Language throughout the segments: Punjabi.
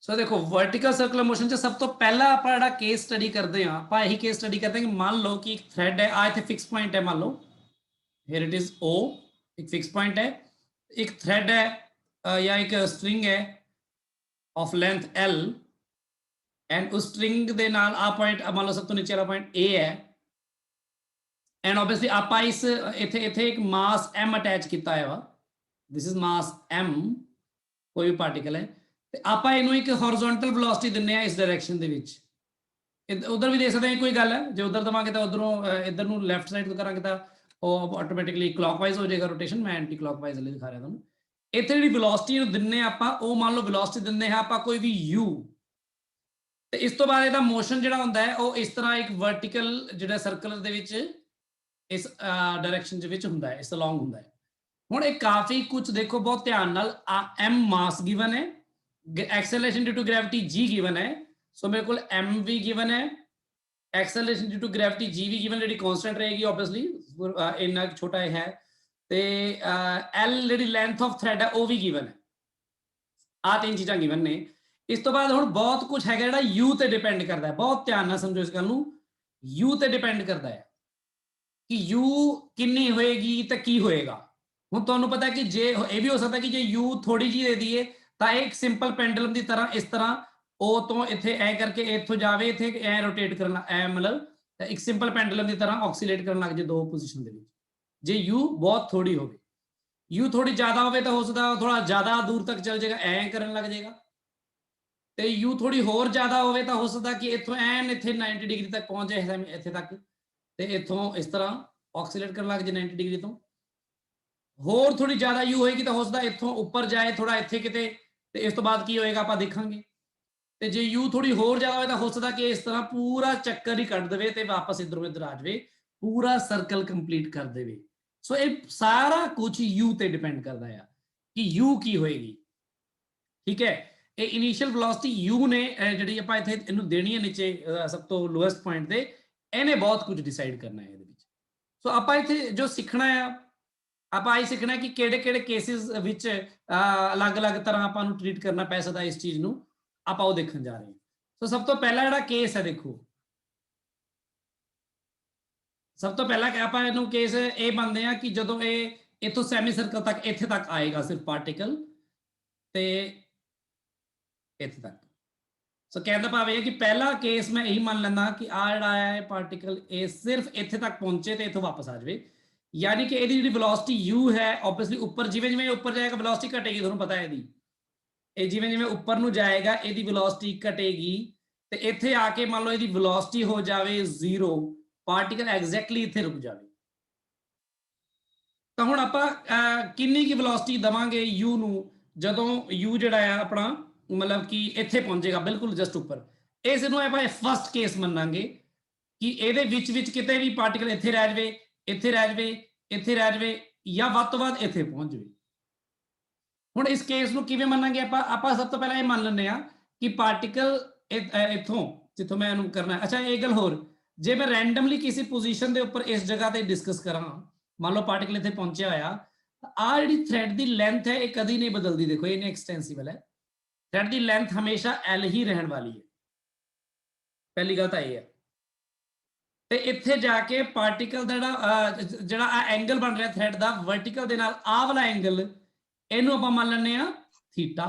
सो देखो वर्टिकल सर्कुलर मोशन च सब तो पहला आप केस स्टडी करते हैं आप यही केस स्टडी करते हैं कि मान लो कि एक थ्रेड है आ इतने फिक्स पॉइंट है मान लो हियर इट इज ओ एक फिक्स पॉइंट है एक थ्रेड है या एक स्ट्रिंग है ऑफ लेंथ एल एंड उस स्ट्रिंग ਦੇ ਨਾਲ ਆ ਪੁਆਇੰਟ ਮੰਨ ਲਓ ਸਭ ਤੋਂ ਨੀਚੇ ਵਾਲਾ ਪੁਆਇੰਟ A ਹੈ एंड ऑब्वियसली ਆਪਾਂ ਇਸ ਇੱਥੇ ਇੱਕ ਮਾਸ m ਅਟੈਚ ਕੀਤਾ ਹੈ ਵਾ ਦਿਸ ਇਜ਼ ਮਾਸ m ਕੋਈ ਵੀ ਪਾਰਟੀਕਲ ਹੈ ਤੇ ਆਪਾਂ ਇਹਨੂੰ ਇੱਕ ਹੌਰੀਜ਼ੌਂਟਲ ਵੈਲੋਸਿਟੀ ਦਿੰਨੇ ਆ ਇਸ ਡਾਇਰੈਕਸ਼ਨ ਦੇ ਵਿੱਚ ਉਧਰ ਵੀ ਦੇਖ ਸਕਦੇ ਹਾਂ ਕੋਈ ਗੱਲ ਹੈ ਜੇ ਉਧਰ ਦਵਾਂਗੇ ਤਾਂ ਉਧਰੋਂ ਇਧਰ ਨੂੰ ਲੈਫਟ ਸਾਈਡ ਤੋਂ ਕਰਾਂਗੇ ਤਾਂ ਉਹ ਆਟੋਮੈਟਿਕਲੀ ਕਲੌਕਵਾਈਜ਼ ਹੋ ਜਾਏਗਾ ਰੋਟੇਸ਼ਨ ਮੈਂ ਐਂਟੀ ਕਲੌਕਵਾਈਜ਼ ਲਈ ਦਿਖਾ ਰਿਹਾ ਤੁਹਾਨੂੰ ਇੱਥੇ ਜਿਹੜੀ ਵੈਲੋਸਿਟੀ ਨੂੰ ਦਿੰਨੇ ਆਪਾਂ ਉਹ ਮੰਨ ਲਓ ਵੈਲੋਸਿਟੀ ਦਿੰਨੇ ਆ ਆਪਾਂ ਕੋਈ ਵੀ u ਤੇ ਇਸ ਤੋਂ ਬਾਅਦ ਇਹਦਾ ਮੋਸ਼ਨ ਜਿਹੜਾ ਹੁੰਦਾ ਹੈ ਉਹ ਇਸ ਤਰ੍ਹਾਂ ਇੱਕ ਵਰਟੀਕਲ ਜਿਹੜਾ ਸਰਕਲ ਦੇ ਵਿੱਚ ਇਸ ਡਾਇਰੈਕਸ਼ਨ ਦੇ ਵਿੱਚ ਹੁੰਦਾ ਹੈ ਇਸ ਅਲੋਂਗ ਹੁੰਦਾ ਹੈ ਹੁਣ ਇਹ ਕਾਫੀ ਕੁਝ ਦੇਖੋ ਬਹੁਤ ਧਿਆਨ ਨਾਲ m ਮਾਸ ਗਿਵਨ ਹੈ acceleration due to gravity g given है सो मेरे को m भी गिवन है acceleration due to gravity g भी गिवन जेडी कांस्टेंट रहेगी ऑब्वियसली इतना छोटा है ते l जेडी लेंथ ऑफ थ्रेड है वो भी गिवन है आ तीन चीज़ां गिवन ने इस तो बाद हुण बहुत कुछ है जेड़ा u ते डिपेंड करता है बहुत ध्यान नाल समझो इस गल नूं u ते डिपेंड करता है कि u कितनी होएगी ते की होएगा हुण तुहानूं पता है कि जे ये भी हो सकता है कि जे u थोड़ी जी दे दीए ਤਾਂ ਇੱਕ ਸਿੰਪਲ ਪੈਂਡੂਲਮ ਦੀ ਤਰ੍ਹਾਂ ਇਸ ਤਰ੍ਹਾਂ ਉਹ ਤੋਂ ਇੱਥੇ ਐ ਕਰਕੇ ਇੱਥੋਂ ਜਾਵੇ ਇੱਥੇ ਐ ਰੋਟੇਟ ਕਰਨ ਐ ਮਤਲਬ ਇੱਕ ਸਿੰਪਲ ਪੈਂਡੂਲਮ ਦੀ ਤਰ੍ਹਾਂ ਆਕਸੀਲੇਟ ਕਰਨ ਲੱਗ ਜੇ ਦੋ ਪੋਜੀਸ਼ਨ ਦੇ ਵਿੱਚ ਜੇ u ਬਹੁਤ ਥੋੜੀ ਹੋਵੇ u ਥੋੜੀ ਜ਼ਿਆਦਾ ਹੋਵੇ ਤਾਂ ਹੋ ਸਕਦਾ ਥੋੜਾ ਜ਼ਿਆਦਾ ਦੂਰ ਤੱਕ ਚੱਲ ਜਾਏਗਾ ਐ ਕਰਨ ਲੱਗ ਜਾਏਗਾ ਤੇ u ਥੋੜੀ ਹੋਰ ਜ਼ਿਆਦਾ ਹੋਵੇ ਤਾਂ ਹੋ ਸਕਦਾ ਕਿ ਇੱਥੋਂ ਐਨ ਇੱਥੇ 90 ਡਿਗਰੀ ਤੱਕ ਪਹੁੰਚ ਜਾਏ ਇੱਥੇ ਤੱਕ ਤੇ ਇੱਥੋਂ ਇਸ ਤਰ੍ਹਾਂ ਆਕਸੀਲੇਟ ਕਰਨ ਲੱਗ ਜੇ 90 ਡਿਗਰੀ ਤੋਂ ਹੋਰ ਥੋੜੀ ਜ਼ਿਆਦਾ u ਹੋਏਗੀ ਤਾਂ ਹੋ ਸਕਦਾ ਇੱਥੋਂ ਉੱਪਰ ਜਾਏ ਥੋੜਾ ਇੱਥੇ ਕਿਤੇ ਤੇ ਇਸ ਤੋਂ ਬਾਅਦ ਕੀ ਹੋਏਗਾ ਆਪਾਂ ਦੇਖਾਂਗੇ ਤੇ ਜੇ u ਥੋੜੀ ਹੋਰ ਜ਼ਿਆਦਾ ਹੋਵੇ ਤਾਂ ਹੋ ਸਕਦਾ ਕਿ ਇਸ ਤਰ੍ਹਾਂ ਪੂਰਾ ਚੱਕਰ ਹੀ ਕੱਢ ਦੇਵੇ ਤੇ ਵਾਪਸ ਇਧਰੋਂ ਇਧਰ ਆ ਜਾਵੇ ਪੂਰਾ ਸਰਕਲ ਕੰਪਲੀਟ ਕਰ ਦੇਵੇ ਸੋ ਇਹ ਸਾਰਾ ਕੁਝ u ਤੇ ਡਿਪੈਂਡ ਕਰਦਾ ਆ ਕਿ u ਕੀ ਹੋਏਗੀ ਠੀਕ ਹੈ ਇਹ ਇਨੀਸ਼ੀਅਲ ਵੈਲੋਸਿਟੀ u ਨੇ ਜਿਹੜੀ ਆਪਾਂ ਇੱਥੇ ਇਹਨੂੰ ਦੇਣੀ ਹੈ ਨੀਚੇ ਸਭ ਤੋਂ ਲੋਐਸਟ ਪੁਆਇੰਟ ਤੇ ਇਹਨੇ ਬਹੁਤ ਕੁਝ ਡਿਸਾਈਡ ਕਰਨਾ ਹੈ ਇਹਦੇ ਵਿੱਚ ਸੋ ਆਪਾਂ ਇੱਥੇ ਜੋ ਸਿੱਖਣਾ ਆ ਆਪਾਂ ਇਹ ਸਿੱਖਣਾ ਕਿ ਕਿਹੜੇ ਕੇਸਿਸ ਵਿੱਚ ਅਲੱਗ-ਅਲੱਗ ਤਰ੍ਹਾਂ ਆਪਾਂ ਨੂੰ ਟ੍ਰੀਟ ਕਰਨਾ ਪੈ ਸਕਦਾ ਇਸ ਚੀਜ਼ ਨੂੰ ਆਪਾਂ ਉਹ ਦੇਖਣ ਜਾ ਰਹੇ ਹਾਂ ਸੋ ਸਭ ਤੋਂ ਪਹਿਲਾ ਜਿਹੜਾ ਕੇਸ ਹੈ ਦੇਖੋ ਸਭ ਤੋਂ ਪਹਿਲਾਂ ਆਪਾਂ ਇਹਨੂੰ ਕੇਸ ਇਹ ਮੰਨਦੇ ਆ ਕਿ ਜਦੋਂ ਇਹ ਇੱਥੋਂ ਸੈਮੀ ਸਰਕਲ ਤੱਕ ਇੱਥੇ ਤੱਕ ਆਏਗਾ ਸਿਰਫ ਪਾਰਟੀਕਲ ਤੇ ਇੱਥੇ ਤੱਕ ਸੋ ਕਹਿੰਦਾ ਭਾਵੇਂ ਕਿ ਪਹਿਲਾ ਕੇਸ ਮੈਂ ਇਹੀ ਮੰਨ ਲੈਂਦਾ ਕਿ ਆ ਜਿਹੜਾ ਹੈ ਪਾਰਟੀਕਲ ਇਹ ਸਿਰਫ ਇੱਥੇ ਤੱਕ ਪਹੁੰਚੇ ਤੇ ਇੱਥੋਂ ਵਾਪਸ ਆ ਜਾਵੇ यानी कि ਇਹਦੀ ਜਿਹੜੀ ਵੈਲੋਸਿਟੀ u ਹੈ ਆਬਵੀਅਸਲੀ ਉੱਪਰ ਜਿਵੇਂ ਉੱਪਰ ਜਾਏਗਾ ਵੈਲੋਸਿਟੀ ਘਟੇਗੀ ਤੁਹਾਨੂੰ ਪਤਾ ਹੈ ਇਹਦੀ ਇਹ ਜਿਵੇਂ ਉੱਪਰ ਨੂੰ ਜਾਏਗਾ ਇਹਦੀ ਵੈਲੋਸਿਟੀ ਘਟੇਗੀ ਤੇ ਇੱਥੇ ਆ ਕੇ ਮੰਨ ਲਓ ਇਹਦੀ ਵੈਲੋਸਿਟੀ ਹੋ ਜਾਵੇ 0 ਪਾਰਟੀਕਲ ਐਗਜ਼ੈਕਟਲੀ ਇੱਥੇ ਰੁਕ ਜਾਵੇ ਤਾਂ ਹੁਣ ਆਪਾਂ ਕਿੰਨੀ ਕੀ ਵੈਲੋਸਿਟੀ ਦਵਾਂਗੇ u ਨੂੰ ਜਦੋਂ u ਜਿਹੜਾ ਹੈ ਆਪਣਾ ਮਤਲਬ ਕਿ ਇੱਥੇ ਪਹੁੰਚੇਗਾ ਬਿਲਕੁਲ ਜਸਟ ਉੱਪਰ ਇਸ ਨੂੰ ਆਪਾਂ ਫਸਟ ਕੇਸ ਮੰਨਾਂਗੇ ਕਿ ਇਹਦੇ ਵਿੱਚ ਕਿਤੇ ਵੀ ਪਾਰਟੀਕਲ ਇੱਥੇ ਰਹਿ ਜਾਵੇ ਇੱਥੇ ਰਹਿ ਜਾਵੇ ਜਾਂ ਵੱਧ ਤੋਂ ਵੱਧ ਇੱਥੇ ਪਹੁੰਚ ਜਾਵੇ ਹੁਣ ਇਸ ਕੇਸ ਨੂੰ ਕਿਵੇਂ ਮੰਨਾਂਗੇ ਆਪਾਂ ਸਭ ਤੋਂ ਪਹਿਲਾਂ ਇਹ ਮੰਨ ਲੈਂਦੇ ਆ ਕਿ ਪਾਰਟੀਕਲ ਇੱਥੋਂ ਜਿੱਥੋਂ ਮੈਂ ਇਹਨੂੰ ਕਰਨਾ ਅੱਛਾ ਇਹ ਗੱਲ ਹੋਰ ਜੇ ਮੈਂ ਰੈਂਡਮਲੀ ਕਿਸੇ ਪੋਜੀਸ਼ਨ ਦੇ ਉੱਪਰ ਇਸ ਜਗ੍ਹਾ ਤੇ ਡਿਸਕਸ ਕਰਾਂ ਮੰਨ ਲਓ ਪਾਰਟੀਕਲ ਇੱਥੇ ਪਹੁੰਚਿਆ ਹੋਇਆ ਆ ਜਿਹੜੀ ਥ੍ਰੈਡ ਦੀ ਲੈਂਥ ਹੈ ਇਹ ਕਦੀ ਨਹੀਂ ਬਦਲਦੀ ਦੇਖੋ ਇਹ ਇਨਐਕਸਟੈਂਸਿਬਲ ਹੈ ਥ੍ਰੈਡ ਦੀ ਲੈਂਥ ਹਮੇਸ਼ਾ l ਹੀ ਰਹਿਣ ਵਾਲੀ ਹੈ ਪਹਿਲੀ ਗੱਲ ਤਾਂ ਇਹ ਹੈ ਤੇ ਇੱਥੇ ਜਾ ਕੇ ਪਾਰਟੀਕਲ ਦਾ ਜਿਹੜਾ ਆ ਐਂਗਲ ਬਣ ਰਿਹਾ ਥ੍ਰੈਡ ਦਾ ਵਰਟੀਕਲ ਦੇ ਨਾਲ ਆਹ ਵਾਲਾ ਐਂਗਲ ਇਹਨੂੰ ਆਪਾਂ ਮੰਨ ਲੈਂਦੇ ਆ ਥੀਟਾ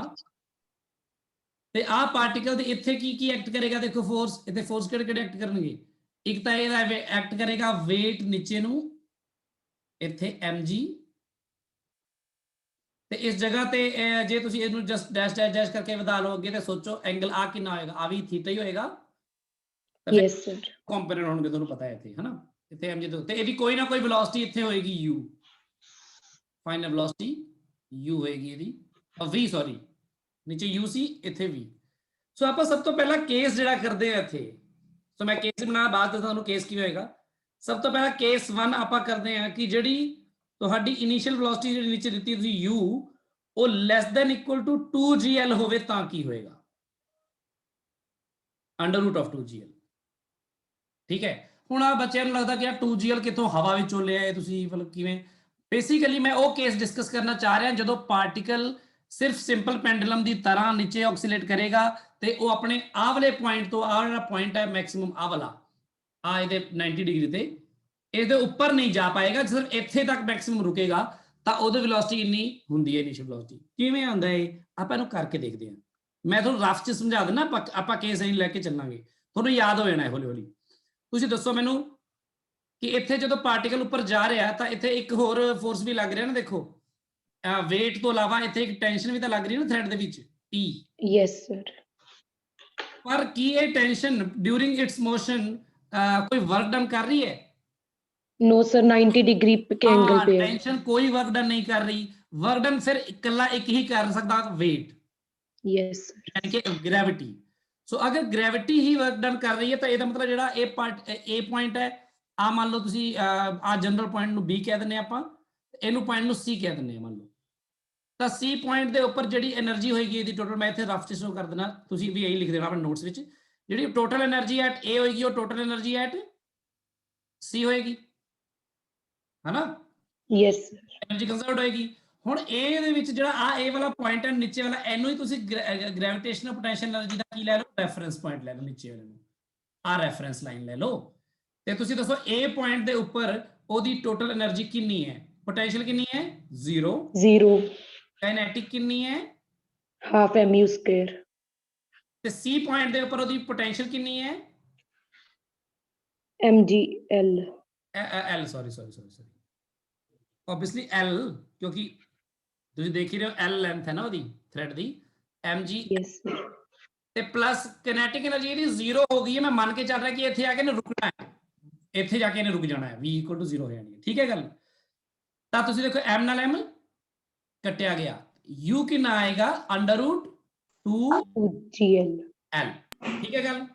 ਤੇ ਆਹ ਪਾਰਟੀਕਲ ਦੇ ਇੱਥੇ ਕੀ ਐਕਟ ਕਰੇਗਾ ਦੇਖੋ ਫੋਰਸ ਇੱਥੇ ਫੋਰਸ ਕਿਹੜੇ ਐਕਟ ਕਰਨਗੇ ਇੱਕ ਤਾਂ ਇਹਦਾ ਐਕਟ ਕਰੇਗਾ weight ਨੀਚੇ ਨੂੰ ਇੱਥੇ mg ਤੇ ਇਸ ਜਗ੍ਹਾ ਤੇ ਜੇ ਤੁਸੀਂ ਇਹਨੂੰ ਜਸਟ ਡੈਸ਼ ਕਰਕੇ ਵਧਾ ਲਓ ਅੱਗੇ ਤੇ ਸੋਚੋ ਐਂਗਲ ਆ ਕਿੰਨਾ ਹੋਏਗਾ ਆ ਵੀ ਥੀਟਾ ਹੀ ਹੋਏਗਾ yes sir ਕੰਪੋਨੈਂਟ ਹੋਣਗੇ ਤੁਹਾਨੂੰ ਪਤਾ ਹੈ ਇੱਥੇ ਹਨਾ ਇੱਥੇ mg ਤੇ ਇਹਦੀ ਕੋਈ ਨਾ ਕੋਈ ਵੈਲੋਸਿਟੀ ਇੱਥੇ ਹੋਏਗੀ u ਫਾਈਨਲ ਵੈਲੋਸਿਟੀ u ਹੋਏਗੀ ਇਹਦੀ v ਸੌਰੀ ਨੀਚੇ u ਸੀ ਇੱਥੇ v ਸੋ ਆਪਾਂ ਸਭ ਤੋਂ ਪਹਿਲਾਂ ਕੇਸ ਜਿਹੜਾ ਕਰਦੇ ਆ ਇੱਥੇ ਸੋ ਮੈਂ ਕੇਸ ਬਣਾ ਬਾਅਦ ਤੁਹਾਨੂੰ ਕੇਸ ਕੀ ਹੋਏਗਾ ਸਭ ਤੋਂ ਪਹਿਲਾਂ ਕੇਸ 1 ਆਪਾਂ ਕਰਦੇ ਆ ਕਿ ਜਿਹੜੀ ਤੁਹਾਡੀ ਇਨੀਸ਼ੀਅਲ ਵੈਲੋਸਿਟੀ ਜਿਹੜੀ ਨੀਚੇ ਦਿੱਤੀ ਤੁਸੀਂ u ਉਹ less than equal to 2gl ਹੋਵੇ ਤਾਂ ਕੀ ਹੋਏਗਾ ਅੰਡਰ ਰੂਟ ਆਫ 2gl ਠੀਕ ਹੈ ਹੁਣ ਆ ਬੱਚਿਆਂ ਨੂੰ ਲੱਗਦਾ ਕਿ ਯਾਰ 2gl ਕਿੱਥੋਂ ਹਵਾ ਵਿੱਚੋਂ ਲਿਆ ਇਹ ਤੁਸੀਂ ਮਤਲਬ ਕਿਵੇਂ ਬੇਸਿਕਲੀ ਮੈਂ ਉਹ ਕੇਸ ਡਿਸਕਸ ਕਰਨਾ ਚਾਹ ਰਿਹਾ ਜਦੋਂ ਪਾਰਟੀਕਲ ਸਿਰਫ ਸਿੰਪਲ ਪੈਂਡੂਲਮ ਦੀ ਤਰ੍ਹਾਂ ਨੀਚੇ ਆਕਸੀਲੇਟ ਕਰੇਗਾ ਤੇ ਉਹ ਆਪਣੇ ਆਹ ਵਾਲੇ ਪੁਆਇੰਟ ਤੋਂ ਆਹ ਜਿਹੜਾ ਪੁਆਇੰਟ ਹੈ ਮੈਕਸਿਮਮ ਆਹ ਵਾਲਾ ਆ ਇਹਦੇ 90 ਡਿਗਰੀ ਤੇ ਇਹਦੇ ਉੱਪਰ ਨਹੀਂ ਜਾ ਪਾਏਗਾ, ਸਿਰਫ ਇੱਥੇ ਤੱਕ ਮੈਕਸਿਮਮ ਰੁਕੇਗਾ ਤਾਂ ਉਹਦੀ ਵੈਲੋਸਿਟੀ ਇੰਨੀ ਹੁੰਦੀ ਹੈ ਇਨੀਸ਼ੀਅਲ ਵੈਲੋਸਿਟੀ। ਕਿਵੇਂ ਆਉਂਦਾ ਹੈ ਆਪਾਂ ਇਹਨੂੰ ਕਰਕੇ ਦੇਖਦੇ ਹਾਂ। ਮੈਂ ਤੁਹਾਨੂੰ ਰਫ ਚ ਸਮਝਾ ਦਿੰਦਾ, ਆਪਾਂ ਕੇਸ ਨਹੀਂ ਲੈ ਕੇ ਚੱਲਾਂਗੇ, ਤੁਹਾਨੂੰ ਯਾਦ ਹੋ ਜਾਣਾ ਹੌਲੀ ਹੌਲੀ। ਤੁਸੀਂ ਦੱਸੋ ਮੈਨੂੰ ਕਿ ਇੱਥੇ ਜਦੋਂ ਪਾਰਟੀਕਲ ਉੱਪਰ ਜਾ ਰਿਹਾ ਤਾਂ ਇੱਥੇ ਇੱਕ ਹੋਰ ਫੋਰਸ ਵੀ ਲੱਗ ਰਿਹਾ ਨਾ, ਦੇਖੋ weight ਤੋਂ ਇਲਾਵਾ ਇੱਥੇ ਇੱਕ ਟੈਂਸ਼ਨ ਵੀ ਤਾਂ ਲੱਗ ਰਹੀ ਹੈ ਨਾ ਥ੍ਰੈਡ ਦੇ ਵਿੱਚ T। Yes, sir. ਪਰ ਕੀ ਇਹ ਟੈਂਸ਼ਨ ਡਿਊਰਿੰਗ ਇਟਸ ਮੋਸ਼ਨ ਕੋਈ ਵਰਕ ਡਨ ਕਰ ਰਹੀ ਹੈ? No, sir. 90 degree के angle पे है. ਟੈਂਸ਼ਨ ਕੋਈ ਵਰਕ ਡਨ ਨਹੀਂ ਕਰ ਰਹੀ। ਵਰਕ ਡਨ ਫਿਰ ਇਕੱਲਾ ਇੱਕ ਹੀ ਕਰ ਸਕਦਾ, weight, Yes, sir. ਯਾਨੀ ਕਿ ਗ੍ਰੈਵਿਟੀ। ਸੋ ਅਗਰ ਗ੍ਰੈਵਿਟੀ ਹੀ ਵਰਕ ਡਨ ਕਰ ਰਹੀ ਹੈ ਤਾਂ ਇਹਦਾ ਮਤਲਬ ਜਿਹੜਾ ਇਹ ਪਾਰਟ A ਪੁਆਇੰਟ ਹੈ, ਆ ਮੰਨ ਲਓ ਤੁਸੀਂ ਆ ਜਨਰਲ ਪੁਆਇੰਟ ਨੂੰ B ਕਹਿ ਦਿੰਦੇ ਆਪਾਂ, ਇਹਨੂੰ ਪੁਆਇੰਟ ਨੂੰ C ਕਹਿ ਦਿੰਦੇ ਆ ਮੰਨ ਲਓ। ਤਾਂ C ਪੁਆਇੰਟ ਦੇ ਉੱਪਰ ਜਿਹੜੀ એનર્ਜੀ ਹੋਏਗੀ ਇਹਦੀ ਟੋਟਲ, ਮੈਂ ਇੱਥੇ ਰਫ ਚ ਸ਼ੋ ਕਰ ਦੇਣਾ, ਤੁਸੀਂ ਵੀ ਇਹੀ ਲਿਖ ਦੇਣਾ ਆਪਣੇ ਨੋਟਸ ਵਿੱਚ, ਜਿਹੜੀ ਟੋਟਲ એનર્ਜੀ ਐਟ A ਹੋਏਗੀ ਉਹ ਟੋਟਲ એનર્ਜੀ ਐਟ C ਹੋਏਗੀ, ਹਨਾ? Yes, sir. એનર્ਜੀ ਕੰਜ਼ਰਵਡ ਹੋਏਗੀ। ਹੁਣ A ਦੇ ਵਿੱਚ ਜਿਹੜਾ ਆ A ਵਾਲਾ ਪੁਆਇੰਟ ਹੈ ਨੀਚੇ ਵਾਲਾ, ਇਹਨੂੰ ਹੀ ਤੁਸੀਂ ਗ੍ਰੈਵਿਟੇਸ਼ਨਲ ਪੋਟੈਂਸ਼ੀਅਲ એનર્ਜੀ ਦਾ ਕੀ ਲੈ ਲਓ, ਰੈਫਰੈਂਸ ਪੁਆਇੰਟ ਲੈ ਲਓ ਨੀਚੇ ਵਾਲੇ ਨੂੰ, ਆ ਰੈਫਰੈਂਸ ਲਾਈਨ ਲੈ ਲਓ ਤੇ ਤੁਸੀਂ ਦੱਸੋ A ਪੁਆਇੰਟ ਦੇ ਉੱਪਰ ਉਹਦੀ ਟੋਟਲ એનર્ਜੀ ਕਿੰਨੀ ਹੈ? ਪੋਟੈਂਸ਼ੀਅਲ ਕਿੰਨੀ ਹੈ? 0। 0. ਕਾਈਨੈਟਿਕ ਕਿੰਨੀ ਹੈ? Half mu square. ਤੇ C ਪੁਆਇੰਟ ਦੇ ਉੱਪਰ ਉਹਦੀ ਪੋਟੈਂਸ਼ੀਅਲ ਕਿੰਨੀ ਹੈ? mgl. L, sorry obviously L, ਕਿਉਂਕਿ ਤੁਸੀਂ ਦੇਖ ਹੀ ਰਹੇ ਹੋ L ਲੈਂਥ ਹੈ ਨਾ ਉਹਦੀ ਥ੍ਰੈਡ ਦੀ, mg। Yes, sir. ਤੇ ਪਲੱਸ ਕਿਨੈਟਿਕ એનર્ਜੀ ਇਹਦੀ 0 ਹੋ ਗਈ ਹੈ। ਮੈਂ ਮੰਨ ਕੇ ਚੱਲ ਰਿਹਾ ਕਿ ਇੱਥੇ ਆ ਕੇ ਇਹਨੇ ਰੁਕਣਾ ਹੈ, ਇੱਥੇ ਜਾ ਕੇ ਇਹਨੇ ਰੁਕ ਜਾਣਾ ਹੈ, v = 0 ਹੋ ਜਾਣੀ ਹੈ, ਠੀਕ ਹੈ ਗੱਲ? ਤਾਂ ਤੁਸੀਂ ਦੇਖੋ m ਨਾਲ m ਕੱਟਿਆ ਗਿਆ, u ਕਿੰਨਾ ਆਏਗਾ? √2gl, 2gl. ਠੀਕ ਹੈ ਗੱਲ?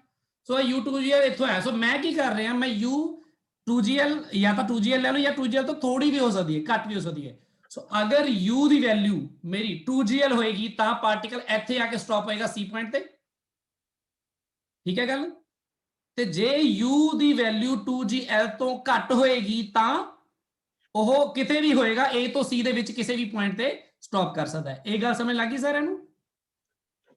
ਸੋ u2gl ਇੱਥੋਂ ਆਇਆ। ਸੋ ਮੈਂ ਕੀ ਕਰ ਰਿਹਾ, ਮੈਂ u2gl ਜਾਂ ਤਾਂ 2gl ਲੈ ਲਓ ਜਾਂ 2gl ਤੋਂ ਥੋੜੀ ਵੀ ਹੋ ਸਕਦੀ ਹੈ, ਘੱਟ ਵੀ ਹੋ ਸਕਦੀ ਹੈ। ਸੋ ਅਗਰ u ਦੀ ਵੈਲਿਊ ਮੇਰੀ 2gl ਹੋਏਗੀ ਤਾਂ ਪਾਰਟੀਕਲ ਇੱਥੇ ਆ ਕੇ ਸਟਾਪ ਹੋਏਗਾ C ਪੁਆਇੰਟ ਤੇ, ਠੀਕ ਹੈ ਗੱਲ? ਤੇ ਜੇ u ਦੀ ਵੈਲਿਊ 2gl ਤੋਂ ਘੱਟ ਹੋਏਗੀ ਤਾਂ ਉਹ ਕਿਤੇ ਵੀ ਹੋਏਗਾ, A ਤੋਂ C ਦੇ ਵਿੱਚ ਕਿਸੇ ਵੀ ਪੁਆਇੰਟ ਤੇ ਸਟਾਪ ਕਰ ਸਕਦਾ ਹੈ। ਇਹ ਗੱਲ ਸਮਝ ਲੱਗੀ ਸਾਰਿਆਂ ਨੂੰ?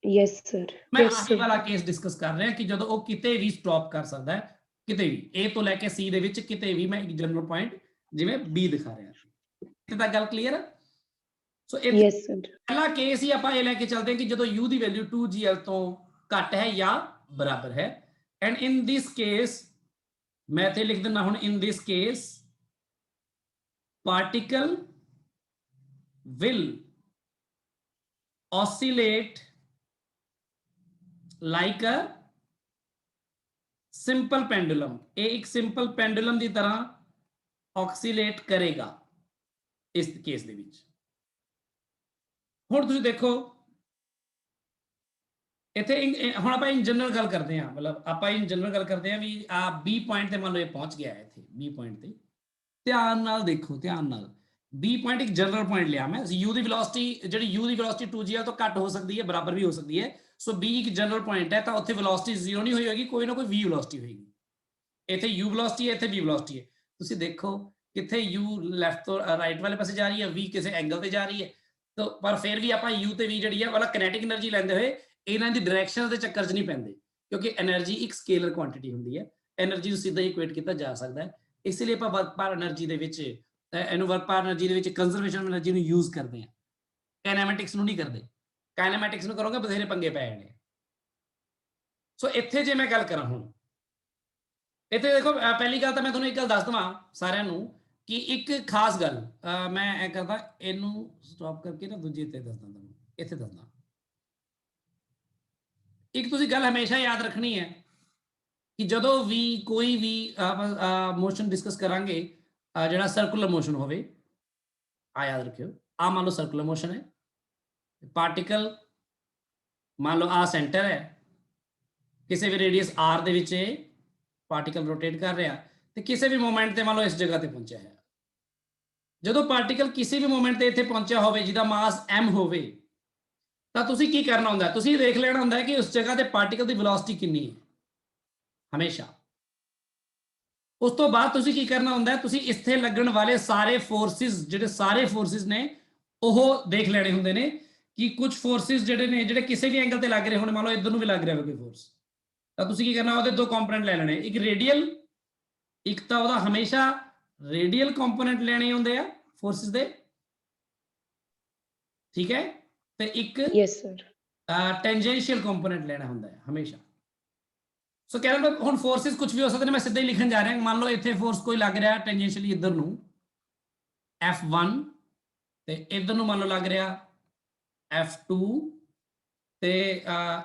Yes, sir. ਮੈਂ Yes, ਆਹੀ sir. ਵਾਲਾ ਕੇਸ ਡਿਸਕਸ ਕਰ ਰਿਹਾ ਕਿ ਜਦੋਂ ਉਹ ਕਿਤੇ ਵੀ ਸਟਾਪ ਕਰ ਸਕਦਾ ਹੈ, ਕਿਤੇ ਵੀ A ਤੋਂ ਲੈ ਕੇ C ਦੇ ਵਿੱਚ ਕਿਤੇ ਵੀ, ਮੈਂ ਇੱਕ ਜਨਰਲ ਪੁਆਇੰਟ ਜਿਵੇਂ B ਦਿਖਾ ਰਿਹਾ। ਇੱਥੇ ਤੱਕ ਗੱਲ ਕਲੀਅਰ ਹੈ? ਸੋ Yes, sir. ਪਹਿਲਾ ਕੇਸ ਹੀ ਆਪਾਂ ਇਹ ਲੈ ਕੇ ਚੱਲਦੇ ਹਾਂ ਕਿ ਜਦੋਂ u ਦੀ ਵੈਲਿਊ 2gl ਤੋਂ ਘੱਟ ਹੈ ਜਾਂ ਬਰਾਬਰ ਹੈ। ਐਂਡ ਇਨ ਦਿਸ ਕੇਸ ਮੈਂ ਇੱਥੇ ਲਿਖ ਦਿੰਦਾ ਹੁਣ, in this case particle will oscillate like a simple pendulum। ਇਹ ਇੱਕ ਸਿੰਪਲ ਪੈਂਡੂਲਮ ਦੀ ਤਰ੍ਹਾਂ ਆਕਸੀਲੇਟ ਕਰੇਗਾ ਇਸ ਕੇਸ ਦੇ ਵਿੱਚ। ਹੁਣ ਤੁਸੀਂ ਦੇਖੋ ਇੱਥੇ ਹੁਣ ਆਪਾਂ ਇਨ ਜਨਰਲ ਗੱਲ ਕਰਦੇ ਹਾਂ, ਮਤਲਬ ਆਪਾਂ ਇਨ ਜਨਰਲ ਗੱਲ ਕਰਦੇ ਹਾਂ ਵੀ ਆ B ਪੁਆਇੰਟ ਤੇ ਮੰਨ ਲਓ ਇਹ ਪਹੁੰਚ ਗਿਆ ਹੈ, ਇੱਥੇ B ਪੁਆਇੰਟ ਤੇ ਧਿਆਨ ਨਾਲ ਦੇਖੋ, ਧਿਆਨ ਨਾਲ। B ਪੁਆਇੰਟ ਇੱਕ ਜਨਰਲ ਪੁਆਇੰਟ ਲਿਆ ਮੈਂ, u ਦੀ ਵੈਲੋਸਿਟੀ ਜਿਹੜੀ u ਦੀ ਵੈਲੋਸਿਟੀ 2gl ਤੋਂ ਘੱਟ ਹੋ ਸਕਦੀ ਹੈ, ਬਰਾਬਰ ਵੀ ਹੋ ਸਕਦੀ ਹੈ। ਸੋ B ਇੱਕ ਜਨਰਲ ਪੁਆਇੰਟ ਹੈ ਤਾਂ ਉੱਥੇ ਵੈਲੋਸਿਟੀ 0 ਨਹੀਂ ਹੋਏਗੀ, ਕੋਈ ਨਾ ਕੋਈ v ਵੈਲੋਸਿਟੀ ਹੋਏਗੀ। ਇੱਥੇ u ਵੈਲੋਸਿਟੀ ਹੈ, ਇੱਥੇ v ਵੈਲੋਸਿਟੀ ਹੈ। ਤੁਸੀਂ ਦੇਖੋ ਕਿੱਥੇ u ਲੈਫਟ ਤੋਂ ਰਾਈਟ ਵਾਲੇ ਪਾਸੇ ਜਾ ਰਹੀ ਹੈ, v ਕਿਸੇ ਐਂਗਲ ਤੇ ਜਾ ਰਹੀ ਹੈ। ਤਾਂ ਪਰ ਫਿਰ ਵੀ ਆਪਾਂ u ਤੇ v ਜਿਹੜੀ ਹੈ ਵਾਲਾ ਕਿਨੈਟਿਕ એનર્ਜੀ ਲੈਂਦੇ ਹੋਏ ਇਹਨਾਂ ਦੀ ਡਾਇਰੈਕਸ਼ਨ ਦੇ ਚੱਕਰ 'ਚ ਨਹੀਂ ਪੈਂਦੇ, ਕਿਉਂਕਿ એનર્ਜੀ ਇੱਕ ਸਕੇਲਰ ਕੁਆਂਟੀਟੀ ਹੁੰਦੀ ਹੈ। એનર્ਜੀ ਨੂੰ ਸਿੱਧਾ ਹੀ ਇਕੁਏਟ ਕੀਤਾ ਜਾ ਸਕਦਾ ਹੈ, ਇਸ ਲਈ ਆਪਾਂ ਵਰਕ ਪਰ એનર્ਜੀ ਦੇ ਵਿੱਚ ਇਹਨੂੰ ਵਰਕ ਪਰ એનર્ਜੀ ਦੇ ਵਿੱਚ ਕੰਜ਼ਰਵੇਸ਼ਨ એનર્ਜੀ ਨੂੰ ਯੂਜ਼ ਕਰਦੇ ਹਾਂ, ਕਾਈਨੈਮੈਟਿਕਸ ਨੂੰ ਨਹੀਂ ਕਰਦੇ। ਕਾਈਨੈਮੈਟਿਕਸ ਨੂੰ ਕਰੋਗੇ ਬਥੇਰੇ ਪੰਗੇ ਪੈ ਜਾਣੇ। ਸੋ ਇੱਥੇ ਜੇ ਮੈਂ ਗੱਲ ਕਰਾਂ ਹੁਣ, ਇੱਥੇ ਦੇਖੋ ਪਹਿਲੀ ਗੱਲ ਤਾਂ ਮੈਂ ਤੁਹਾਨੂੰ ਇੱਕ ਗੱਲ ਦੱਸ ਦਵਾਂ ਸਾਰਿਆਂ ਨੂੰ ਕਿ ਇੱਕ ਖਾਸ ਗੱਲ ਮੈਂ ਇਹ ਕਰਦਾ, ਇਹਨੂੰ ਸਟਾਪ ਕਰਕੇ ਨਾ ਦੂਜੇ ਤੇ ਦੱਸਦਾ ਤੁਹਾਨੂੰ, ਇੱਥੇ ਦੱਸਦਾ। ਇੱਕ ਤੁਸੀਂ ਗੱਲ ਹਮੇਸ਼ਾ ਯਾਦ ਰੱਖਣੀ ਹੈ ਕਿ ਜਦੋਂ ਵੀ ਕੋਈ ਵੀ ਮੋਸ਼ਨ ਡਿਸਕਸ ਕਰਾਂਗੇ ਜਿਹੜਾ ਸਰਕੂਲਰ ਮੋਸ਼ਨ ਹੋਵੇ, ਆ ਯਾਦ ਰੱਖਿਓ, ਆ ਮੰਨ ਲਓ ਸਰਕੂਲਰ ਮੋਸ਼ਨ ਹੈ, ਪਾਰਟੀਕਲ ਮੰਨ ਲਓ ਆ ਸੈਂਟਰ ਹੈ, ਕਿਸੇ ਵੀ ਰੇਡੀਅਸ r ਦੇ ਵਿੱਚ ਇਹ ਪਾਰਟੀਕਲ ਰੋਟੇਟ ਕਰ ਰਿਹਾ ਤੇ ਕਿਸੇ ਵੀ ਮੋਮੈਂਟ ਤੇ ਮੰਨ ਲਓ ਇਸ ਜਗ੍ਹਾ ਤੇ ਪਹੁੰਚਿਆ ਹੈ। ਜਦੋਂ ਪਾਰਟੀਕਲ ਕਿਸੇ ਵੀ ਮੋਮੈਂਟ ਤੇ ਇੱਥੇ ਪਹੁੰਚਿਆ ਹੋਵੇ ਜਿਹਦਾ ਮਾਸ m ਹੋਵੇ ਤਾਂ ਤੁਸੀਂ ਕੀ ਕਰਨਾ ਹੁੰਦਾ, ਤੁਸੀਂ ਦੇਖ ਲੈਣਾ ਹੁੰਦਾ ਕਿ ਉਸ ਜਗ੍ਹਾ ਤੇ ਪਾਰਟੀਕਲ ਦੀ ਵੈਲੋਸਿਟੀ ਕਿੰਨੀ ਹੈ ਹਮੇਸ਼ਾ। ਉਸ ਤੋਂ ਬਾਅਦ ਤੁਸੀਂ ਕੀ ਕਰਨਾ ਹੁੰਦਾ, ਤੁਸੀਂ ਇੱਥੇ ਲੱਗਣ ਵਾਲੇ ਸਾਰੇ ਫੋਰਸਿਸ, ਜਿਹੜੇ ਸਾਰੇ ਫੋਰਸਿਸ ਨੇ ਉਹ ਦੇਖ ਲੈਣੇ ਹੁੰਦੇ ਨੇ कि कुछ फोर्सेस ਜਿਹੜੇ ਨੇ ਜਿਹੜੇ ਕਿਸੇ ਵੀ ਐਂਗਲ ਤੇ ਲੱਗ ਰਹੇ ਹੋਣ, ਮੰਨ ਲਓ ਇੱਧਰ ਨੂੰ ਵੀ ਲੱਗ ਰਿਹਾ ਹੋਵੇ ਕੋਈ ਫੋਰਸ, ਤਾਂ ਤੁਸੀਂ ਕੀ ਕਰਨਾ, ਉਹਦੇ ਦੋ ਕੰਪੋਨੈਂਟ ਲੈ ਲੈਣੇ, ਇੱਕ ਰੇਡੀਅਲ, ਇੱਕ ਤਾਂ ਉਹਦਾ ਹਮੇਸ਼ਾ ਰੇਡੀਅਲ ਕੰਪੋਨੈਂਟ ਲੈਣੇ ਹੁੰਦੇ ਆ ਫੋਰਸਿਸ ਦੇ, ਠੀਕ ਹੈ, ਤੇ ਇੱਕ yes sir, ਟੈਂਜੈਂਸ਼ੀਅਲ ਕੰਪੋਨੈਂਟ ਲੈਣਾ ਹੁੰਦਾ ਹੈ ਹਮੇਸ਼ਾ। ਸੋ ਕਹਿੰਦਾ ਹੁਣ ਫੋਰਸਿਸ ਕੁਝ ਵੀ ਹੋ ਸਕਦੇ ਨੇ, ਮੈਂ ਸਿੱਧਾ ਹੀ ਲਿਖਣ ਜਾ ਰਿਹਾ, ਮੰਨ ਲਓ ਇੱਥੇ ਫੋਰਸ ਕੋਈ ਲੱਗ ਰਿਹਾ ਟੈਂਜੈਂਸ਼ੀਅਲੀ ਇੱਧਰ ਨੂੰ F1, ਤੇ ਇੱਧਰ ਨੂੰ ਮੰਨ ਲਓ ਲੱਗ ਰਿਹਾ F2, ਤੇ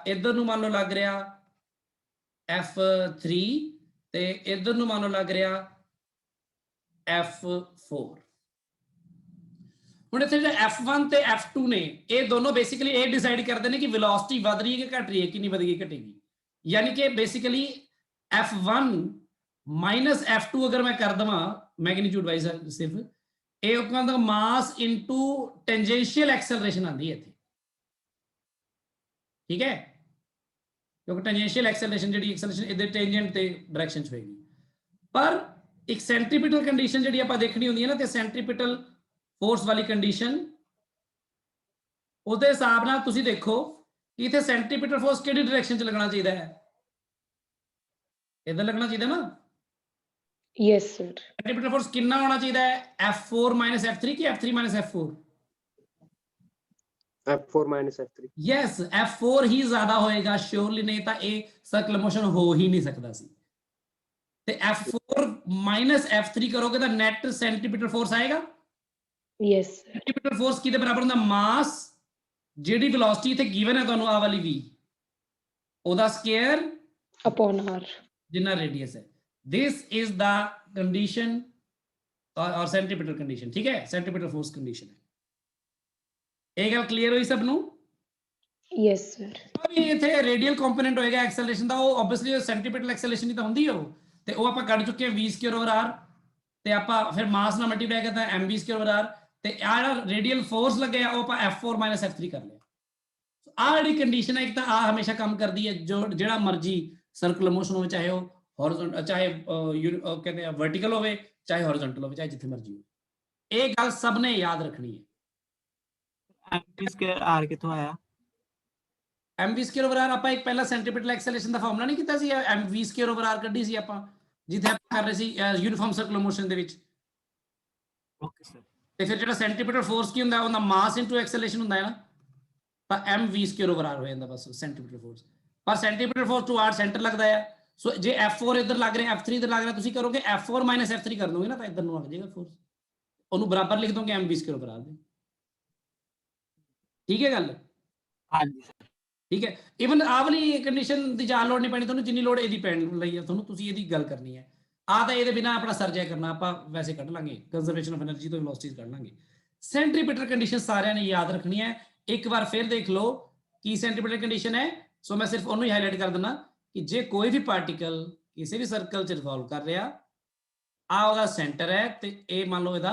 ਇੱਧਰ ਨੂੰ ਮੰਨ ਲਓ ਲੱਗ ਰਿਹਾ F3, ਤੇ ਇੱਧਰ ਨੂੰ ਮੰਨ ਲਓ ਲੱਗ ਰਿਹਾ F4। ਹੁਣ ਇੱਥੇ ਜਿਹੜਾ F1 ਤੇ F2 ਨੇ, ਇਹ ਦੋਨੋਂ ਬੇਸਿਕਲੀ ਇਹ ਡਿਸਾਈਡ ਕਰਦੇ ਨੇ ਕਿ ਵੈਲੋਸਿਟੀ ਵਧ ਰਹੀ ਹੈ ਕਿ ਘਟ ਰਹੀ ਹੈ, ਕਿੰਨੀ ਵਧੇਗੀ ਘਟੇਗੀ। यानी कि बेसिकली F1 माइनस F2 अगर मैं कर देवां मैग्नीट्यूड वाइज सिर्फ ये कहंदा मास इनटू टेंजेंशियल एक्सेलरेशन आंदी है इत्थे, ठीक है, क्योंकि टेंजेंशियल एक्सेलरेशन जिहड़ी एक्सेलरेशन इधर टेंजेंट ते डायरेक्शन च होएगी। पर एक सेंट्रीपिटल कंडीशन जिहड़ी आपां देखनी हुंदी है ना, ते सेंट्रीपिटल फोर्स वाली कंडीशन ਉਹਦੇ ਹਿਸਾਬ ਨਾਲ ਤੁਸੀਂ ਦੇਖੋ ਕਿ ਇਥੇ ਸੈਂਟਰੀਪੀਟਲ ਫੋਰਸ ਕਿਹੜੀ ਡਾਇਰੈਕਸ਼ਨ ਚ ਲੱਗਣਾ ਚਾਹੀਦਾ ਹੈ, ਇਧਰ ਲੱਗਣਾ ਚਾਹੀਦਾ ਨਾ। yes sir, ਸੈਂਟਰੀਪੀਟਲ ਫੋਰਸ ਕਿੰਨਾ ਹੋਣਾ ਚਾਹੀਦਾ ਹੈ, F4 F3 ਕਿ F3 F4? F4 F3। Yes, F4 ਹੀ ਜ਼ਿਆਦਾ ਹੋਏਗਾ ਸ਼ੋਰਲੀ, ਨਹੀਂ ਤਾਂ ਇਹ ਸਰਕਲ ਮੋਸ਼ਨ ਹੋ ਹੀ ਨਹੀਂ ਸਕਦਾ ਸੀ। ਤੇ F4 F3 ਕਰੋਗੇ ਤਾਂ ਨੈਟ ਸੈਂਟਰੀਪੀਟਲ ਫੋਰਸ ਆਏਗਾ। yes sir, ਸੈਂਟਰੀਪੀਟਲ ਫੋਰਸ ਕਿਹਦੇ ਬਰਾਬਰ ਹੁੰਦਾ, ਮਾਸ ਜਿਹੜੀ ਵੈਲੋਸਿਟੀ ਇਥੇ ਗਿਵਨ ਹੈ ਤੁਹਾਨੂੰ ਆ ਵਾਲੀ v, ਉਹਦਾ ਸਕੁਅਰ upon r, ਜਿੰਨਾ ਰੇਡੀਅਸ ਹੈ। ਦਿਸ ਇਜ਼ ਦਾ ਕੰਡੀਸ਼ਨ ਔਰ ਸੈਂਟਰੀਪੀਟਲ ਕੰਡੀਸ਼ਨ, ਠੀਕ ਹੈ, ਸੈਂਟਰੀਪੀਟਲ ਫੋਰਸ ਕੰਡੀਸ਼ਨ ਹੈ। ਇਹ ਗੱਲ ਕਲੀਅਰ ਹੋਈ ਸਭ ਨੂੰ? yes sir, ਅਭੀ ਇਥੇ ਰੇਡੀਅਲ ਕੰਪੋਨੈਂਟ ਹੋਏਗਾ ਐਕਸਲਰੇਸ਼ਨ ਦਾ, ਉਹ ਆਬਵੀਅਸਲੀ ਸੈਂਟਰੀਪੀਟਲ ਐਕਸਲਰੇਸ਼ਨ ਹੀ ਤਾਂ ਹੁੰਦੀ ਹੈ ਉਹ, ਤੇ ਉਹ ਆਪਾਂ ਕੱਢ ਚੁੱਕੇ ਹਾਂ v²/r, ਤੇ ਆਪਾਂ ਫਿਰ ਮਾਸ ਨਾਲ ਮਲਟੀਪਲਾਈ ਕਰਤਾ mv²/r, ਤੇ ਆ ਜਿਹੜਾ ਰੇਡੀਅਲ ਫੋਰਸ ਲੱਗਿਆ ਉਹ ਆਪਾਂ F4 F3 ਕਰ ਲਿਆ। ਆ ਜਿਹੜੀ ਕੰਡੀਸ਼ਨ ਹੈ, ਇੱਕ ਤਾਂ ਆ ਹਮੇਸ਼ਾ ਕੰਮ ਕਰਦੀ ਹੈ, ਜੋ ਜਿਹੜਾ ਮਰਜੀ ਸਰਕੂਲਰ ਮੋਸ਼ਨ ਹੋਵੇ, ਚਾਹੇ ਉਹ ਹੌਰੀਜ਼ੌਂਟਲ, ਚਾਹੇ ਕਹਿੰਦੇ ਆ ਵਰਟੀਕਲ ਹੋਵੇ, ਚਾਹੇ ਹੌਰੀਜ਼ੌਂਟਲ ਹੋਵੇ, ਚਾਹੇ ਜਿੱਥੇ ਮਰਜੀ ਹੋਵੇ। ਇਹ ਗੱਲ ਸਭ ਨੇ ਯਾਦ ਰੱਖਣੀ ਹੈ। mv²r ਕਿੱਥੋਂ ਆਇਆ? mv²/r ਆਪਾਂ ਇੱਕ ਪਹਿਲਾਂ ਸੈਂਟਰੀਪੀਟਲ ਐਕਸਲਰੇਸ਼ਨ ਦਾ ਫਾਰਮੂਲਾ ਨਹੀਂ ਕੀਤਾ ਸੀ, mv²/r ਕੱਢੀ ਸੀ ਆਪਾਂ, ਜਿੱਥੇ ਆਪਾਂ ਕਰ ਰਹੇ ਸੀ ਯੂਨੀਫਾਰਮ ਸਰਕੂਲਰ ਮੋਸ਼ਨ ਦੇ ਵਿੱਚ। Okay sir. ਤੇ ਫਿਰ ਜਿਹੜਾ ਸੈਂਟਰੀਪੀਟਲ ਫੋਰਸ ਕੀ ਹੁੰਦਾ, ਉਹਦਾ ਮਾਸ ਇਨਟੂ ਐਕਸਲਰੇਸ਼ਨ ਹੁੰਦਾ ਹੈ ਨਾ, ਤਾਂ mv²/r ਹੋ ਜਾਂਦਾ ਬਸ ਸੈਂਟਰੀਪੀਟਲ ਫੋਰਸ। ਪਰ ਸੈਂਟਰੀਪੀਟਲ ਫੋਰਸ ਟੂਆਰਡ ਸੈਂਟਰ ਲੱਗਦਾ ਹੈ। ਸੋ ਜੇ F4 ਇੱਧਰ ਲੱਗ ਰਿਹਾ, F3 ਇੱਧਰ ਲੱਗ ਰਿਹਾ, ਤੁਸੀਂ ਕਰੋਗੇ F4 F3 ਕਰ ਦੋਗੇ ਨਾ, ਤਾਂ ਇੱਧਰ ਨੂੰ ਲੱਗ ਜਾਏਗਾ ਫੋਰਸ, ਉਹਨੂੰ ਬਰਾਬਰ ਲਿਖ ਦੋਗੇ mv²/r ਦੇ। ਠੀਕ ਹੈ ਗੱਲ? ਹਾਂਜੀ ਸਰ, ਠੀਕ ਹੈ। ਇਵਨ ਆਹ ਵਾਲੀ ਕੰਡੀਸ਼ਨ ਦੀ ਜ਼ਿਆਦਾ ਲੋੜ ਨਹੀਂ ਪੈਣੀ ਤੁਹਾਨੂੰ, ਜਿੰਨੀ ਲੋੜ ਇਹਦੀ ਪੈਣ ਲਈ ਹੈ ਤੁਹਾਨੂੰ, ਤੁਸੀਂ ਇਹਦੀ ਗੱਲ ਕਰਨੀ ਹੈ। ਆ ਤਾਂ ਇਹਦੇ ਬਿਨਾ ਆਪਣਾ ਸਰਜਾ ਕਰਨਾ, ਆਪਾਂ ਵੈਸੇ ਕੱਢ ਲਾਂਗੇ, ਕੰਜ਼ਰਵੇਸ਼ਨ ਆਫ એનર્ਜੀ ਤੋਂ ਵੈਲੋਸਿਟੀਜ਼ ਕੱਢ ਲਾਂਗੇ। ਸੈਂਟਰੀਪੀਟਲ ਕੰਡੀਸ਼ਨ ਸਾਰਿਆਂ ਨੇ ਯਾਦ ਰੱਖਣੀ ਹੈ। ਇੱਕ ਵਾਰ ਫਿਰ ਦੇਖ ਲਓ ਕੀ ਸੈਂਟਰੀਪੀਟਲ ਕੰਡੀਸ਼ਨ ਹੈ। ਸੋ ਮੈਂ ਸਿਰਫ ਉਹਨੂੰ ਹੀ ਹਾਈਲਾਈਟ ਕਰ ਦਿੰਦਾ ਕਿ ਜੇ ਕੋਈ ਵੀ ਪਾਰਟੀਕਲ ਕਿਸੇ ਵੀ ਸਰਕਲ ਚ ਰਿਵੋਲਵ ਕਰ ਰਿਹਾ, ਆ ਉਹਦਾ ਸੈਂਟਰ ਹੈ, ਤੇ ਇਹ ਮੰਨ ਲਓ ਇਹਦਾ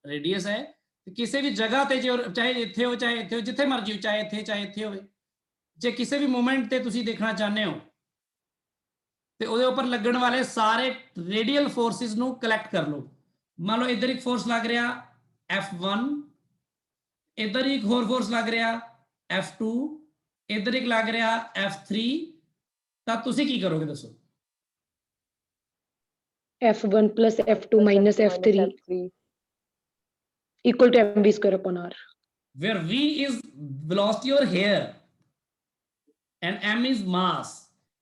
ਰੇਡੀਅਸ ਹੈ, ਤੇ ਕਿਸੇ ਵੀ ਜਗ੍ਹਾ ਤੇ, ਚਾਹੇ ਇੱਥੇ ਹੋ, ਚਾਹੇ ਇੱਥੇ ਹੋ, ਜਿੱਥੇ ਮਰਜੀ ਹੋ, ਚਾਹੇ ਇੱਥੇ ਹੋਵੇ, ਜੇ ਕਿਸੇ ਵੀ ਮੂਵਮੈਂਟ ਤੇ ਤੁਸੀਂ ਦੇਖਣਾ ਚਾਹੁੰਦੇ ਹੋ, ਤੇ ਉਹਦੇ ਉੱਪਰ ਲੱਗਣ ਵਾਲੇ ਸਾਰੇ ਰੇਡੀਅਲ ਫੋਰਸਿਸ ਨੂੰ ਕਲੈਕਟ ਕਰ ਲਓ। ਮੰਨ ਲਓ ਇੱਧਰ ਇੱਕ ਫੋਰਸ ਲੱਗ ਰਿਹਾ F1, ਇੱਧਰ ਇੱਕ ਹੋਰ ਫੋਰਸ ਲੱਗ ਰਿਹਾ F2, ਇੱਧਰ ਇੱਕ ਲੱਗ ਰਿਹਾ F3, ਤਾਂ ਤੁਸੀਂ ਕੀ ਕਰੋਗੇ ਦੱਸੋ? F1 plus F2 minus F3 equal to mv²/r, where v is velocity or here and m is mass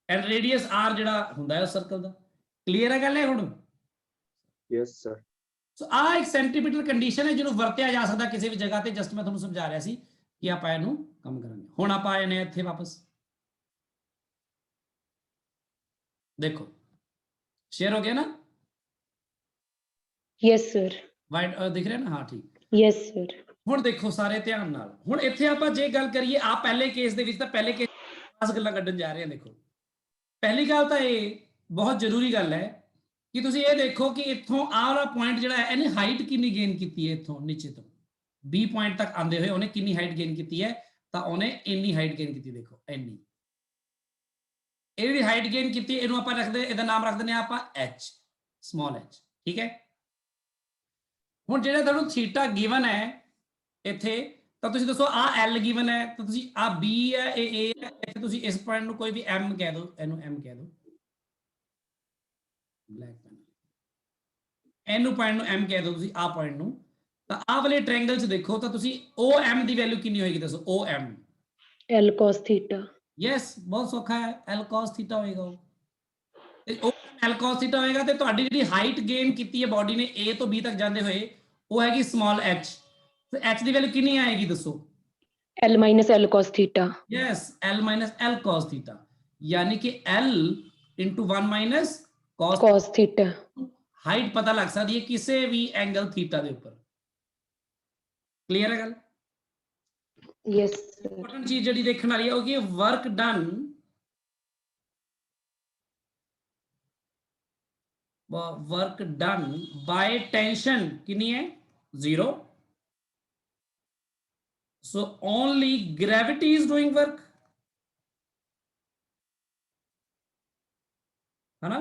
and radius r ਜਿਹੜਾ ਹੁੰਦਾ ਹੈ ਸਰਕਲ ਦਾ। ਕਲੀਅਰ ਹੈ ਗੱਲ ਹੈ ਹੁਣ? Yes sir. ਸੋ ਆ ਇੱਕ ਸੈਂਟਰੀਪੀਟਲ ਕੰਡੀਸ਼ਨ ਹੈ ਜਿਹਨੂੰ ਵਰਤਿਆ ਜਾ ਸਕਦਾ ਕਿਸੇ ਵੀ ਜਗ੍ਹਾ ਤੇ। ਜਸਟ ਮੈਂ ਤੁਹਾਨੂੰ ਸਮਝਾ ਰਿਹਾ ਸੀ ਕਿ ਆਪਾਂ ਇਹਨੂੰ ਕੰਮ ਕਰਾਂਗੇ। ਹੁਣ ਆਪਾਂ ਆਏ ਨੇ ਇੱਥੇ ਵਾਪਸ, ਦੇਖੋ ਸ਼ੇਅਰ ਹੋ ਗਿਆ ਨਾ? yes sir, ਵਾਈਟ ਦਿਖ ਰਿਹਾ ਨਾ? ਹਾਂ ਠੀਕ। yes sir, ਹੁਣ ਦੇਖੋ ਸਾਰੇ ਧਿਆਨ ਨਾਲ, ਹੁਣ ਇੱਥੇ ਆਪਾਂ ਜੇ ਗੱਲ ਕਰੀਏ ਆ ਪਹਿਲੇ ਕੇਸ ਦੇ ਵਿੱਚ, ਤਾਂ ਪਹਿਲੇ ਕੇਸ 10 ਗੱਲਾਂ ਕੱਢਣ ਜਾ ਰਹੇ ਹਾਂ। ਦੇਖੋ ਪਹਿਲੀ ਗੱਲ ਤਾਂ ਇਹ ਬਹੁਤ ਜ਼ਰੂਰੀ ਗੱਲ ਹੈ ਕਿ ਤੁਸੀਂ ਇਹ ਦੇਖੋ ਕਿ ਇੱਥੋਂ ਆਹ ਵਾਲਾ ਪੁਆਇੰਟ ਜਿਹੜਾ ਹੈ, ਇਹਨੇ ਹਾਈਟ ਕਿੰਨੀ ਗੇਨ ਕੀਤੀ ਹੈ ਇੱਥੋਂ ਨੀਚੇ ਤੋਂ B ਪੁਆਇੰਟ ਤੱਕ ਆਉਂਦੇ ਹੋਏ ਉਹਨੇ ਕਿੰਨੀ ਹਾਈਟ ਗੇਨ ਕੀਤੀ ਹੈ? ਤਾਂ ਉਹਨੇ ਇੰਨੀ ਹਾਈਟ ਗੇਨ ਕੀਤੀ। ਦੇਖੋ ਇੰਨੀ ਇਹ ਜਿਹੜੀ ਹਾਈਟ ਗੇਨ ਕੀਤੀ, ਇਹਨੂੰ ਆਪਾਂ ਰੱਖਦੇ, ਇਹਦਾ ਨਾਮ ਰੱਖ ਦਿੰਦੇ ਆ ਆਪਾਂ h, ਸਮਾਲ h, ਠੀਕ ਹੈ। ਹੁਣ ਜਿਹੜਾ ਤੁਹਾਨੂੰ ਥੀਟਾ ਗਿਵਨ ਹੈ ਇੱਥੇ, ਤਾਂ ਤੁਸੀਂ ਦੱਸੋ ਆ L ਗਿਵਨ ਹੈ ਤਾਂ ਤੁਸੀਂ ਆ B ਹੈ ਇਹ A ਹੈ ਇੱਥੇ ਤੁਸੀਂ ਇਸ ਪੁਆਇੰਟ ਨੂੰ ਕੋਈ ਵੀ M ਕਹਿ ਦਿਓ ਇਹਨੂੰ M ਕਹਿ ਦਿਓ ਬਲੈਕ ਪੈਨ ਇਹਨੂੰ ਪੁਆਇੰਟ ਨੂੰ M ਕਹਿ ਦਿਓ ਤੁਸੀਂ ਆ ਪੁਆਇੰਟ ਨੂੰ ਤਾਂ ਆਹ ਵਾਲੇ ਟ੍ਰਾਇੰਗਲ 'ਚ ਦੇਖੋ ਤਾਂ ਤੁਸੀਂ OM ਦੀ ਵੈਲਿਊ ਕਿੰਨੀ ਹੋਏਗੀ ਦੱਸੋ OM L cos theta. Yes ਬਹੁਤ ਸੌਖਾ ਹੈ L cos ਥੀਟਾ ਹੋਏਗਾ ਉਹ ਤੇ ਉਹ L cos ਥੀਟਾ ਹੋਏਗਾ ਤੇ ਤੁਹਾਡੀ ਜਿਹੜੀ ਹਾਈਟ ਗੇਨ ਕੀਤੀ ਹੈ ਬਾਡੀ ਨੇ A ਤੋਂ B ਤੱਕ ਜਾਂਦੇ ਹੋਏ ਉਹ ਹੈਗੀ ਸਮਾਲ h ਤੇ h ਦੀ ਵੈਲਿਊ ਕਿੰਨੀ ਆਏਗੀ ਦੱਸੋ L minus L cos theta. Yes L minus L cos theta यानी कि L into 1 minus Cos theta. Height पता लग सकती है किसी भी एंगल थीटा के ऊपर क्लियर है गल Yes, sir. इंपॉर्टेंट चीज जी देखने वाली है कि work done work done by tension कितनी है 0 so only gravity is doing work है ना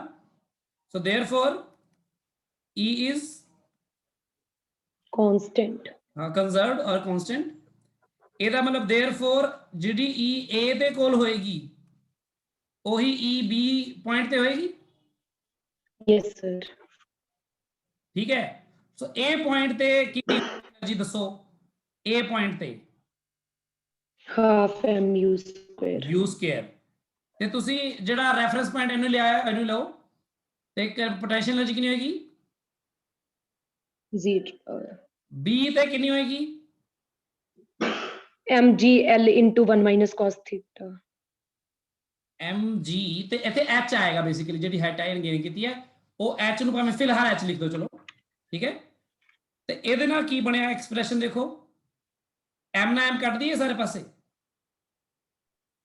so therefore E is Constant. Conserved और कांस्टेंट ਇਹਦਾ ਮਤਲਬ therefore ਜਿਹੜੀ E A ਦੇ ਕੋਲ ਹੋਏਗੀ ਉਹੀ E B ਪੁਆਇੰਟ ਤੇ ਹੋਏਗੀ Yes, sir. ਠੀਕ ਹੈ ਸੋ A ਪੁਆਇੰਟ ਤੇ ਕਿੰਨੀ એનર્ਜੀ ਦੱਸੋ A ਪੁਆਇੰਟ ਤੇ Half mu square. U square ਤੇ ਤੁਸੀਂ ਜਿਹੜਾ ਰੈਫਰੈਂਸ ਪੁਆਇੰਟ ਇਹਨੂੰ ਲਿਆਇਆ ਇਹਨੂੰ ਲਓ ਤੇ ਪੋਟੈਂਸ਼ੀਅਲ એનર્ਜੀ ਕਿੰਨੀ ਹੋਏਗੀ Zero. B ਤੇ ਕਿੰਨੀ ਹੋਏਗੀ Mg L into 1 minus cos theta. mg ਤੇ ਇੱਥੇ h ਆਏਗਾ ਬੇਸਿਕਲੀ ਜਿਹੜੀ ਹਾਈਟ ਆਇਨ ਗੇਨ ਕੀਤੀ ਹੈ ਉਹ h ਨੂੰ ਭਾਵੇਂ ਫਿਲਹਾਲ h ਲਿਖ ਦਿਓ ਚਲੋ ਠੀਕ ਹੈ ਤੇ ਇਹਦੇ ਨਾਲ ਕੀ ਬਣਿਆ ਐਕਸਪ੍ਰੈਸ਼ਨ ਦੇਖੋ m ਨਾਲ m ਕੱਟ ਦਈਏ ਸਾਰੇ ਪਾਸੇ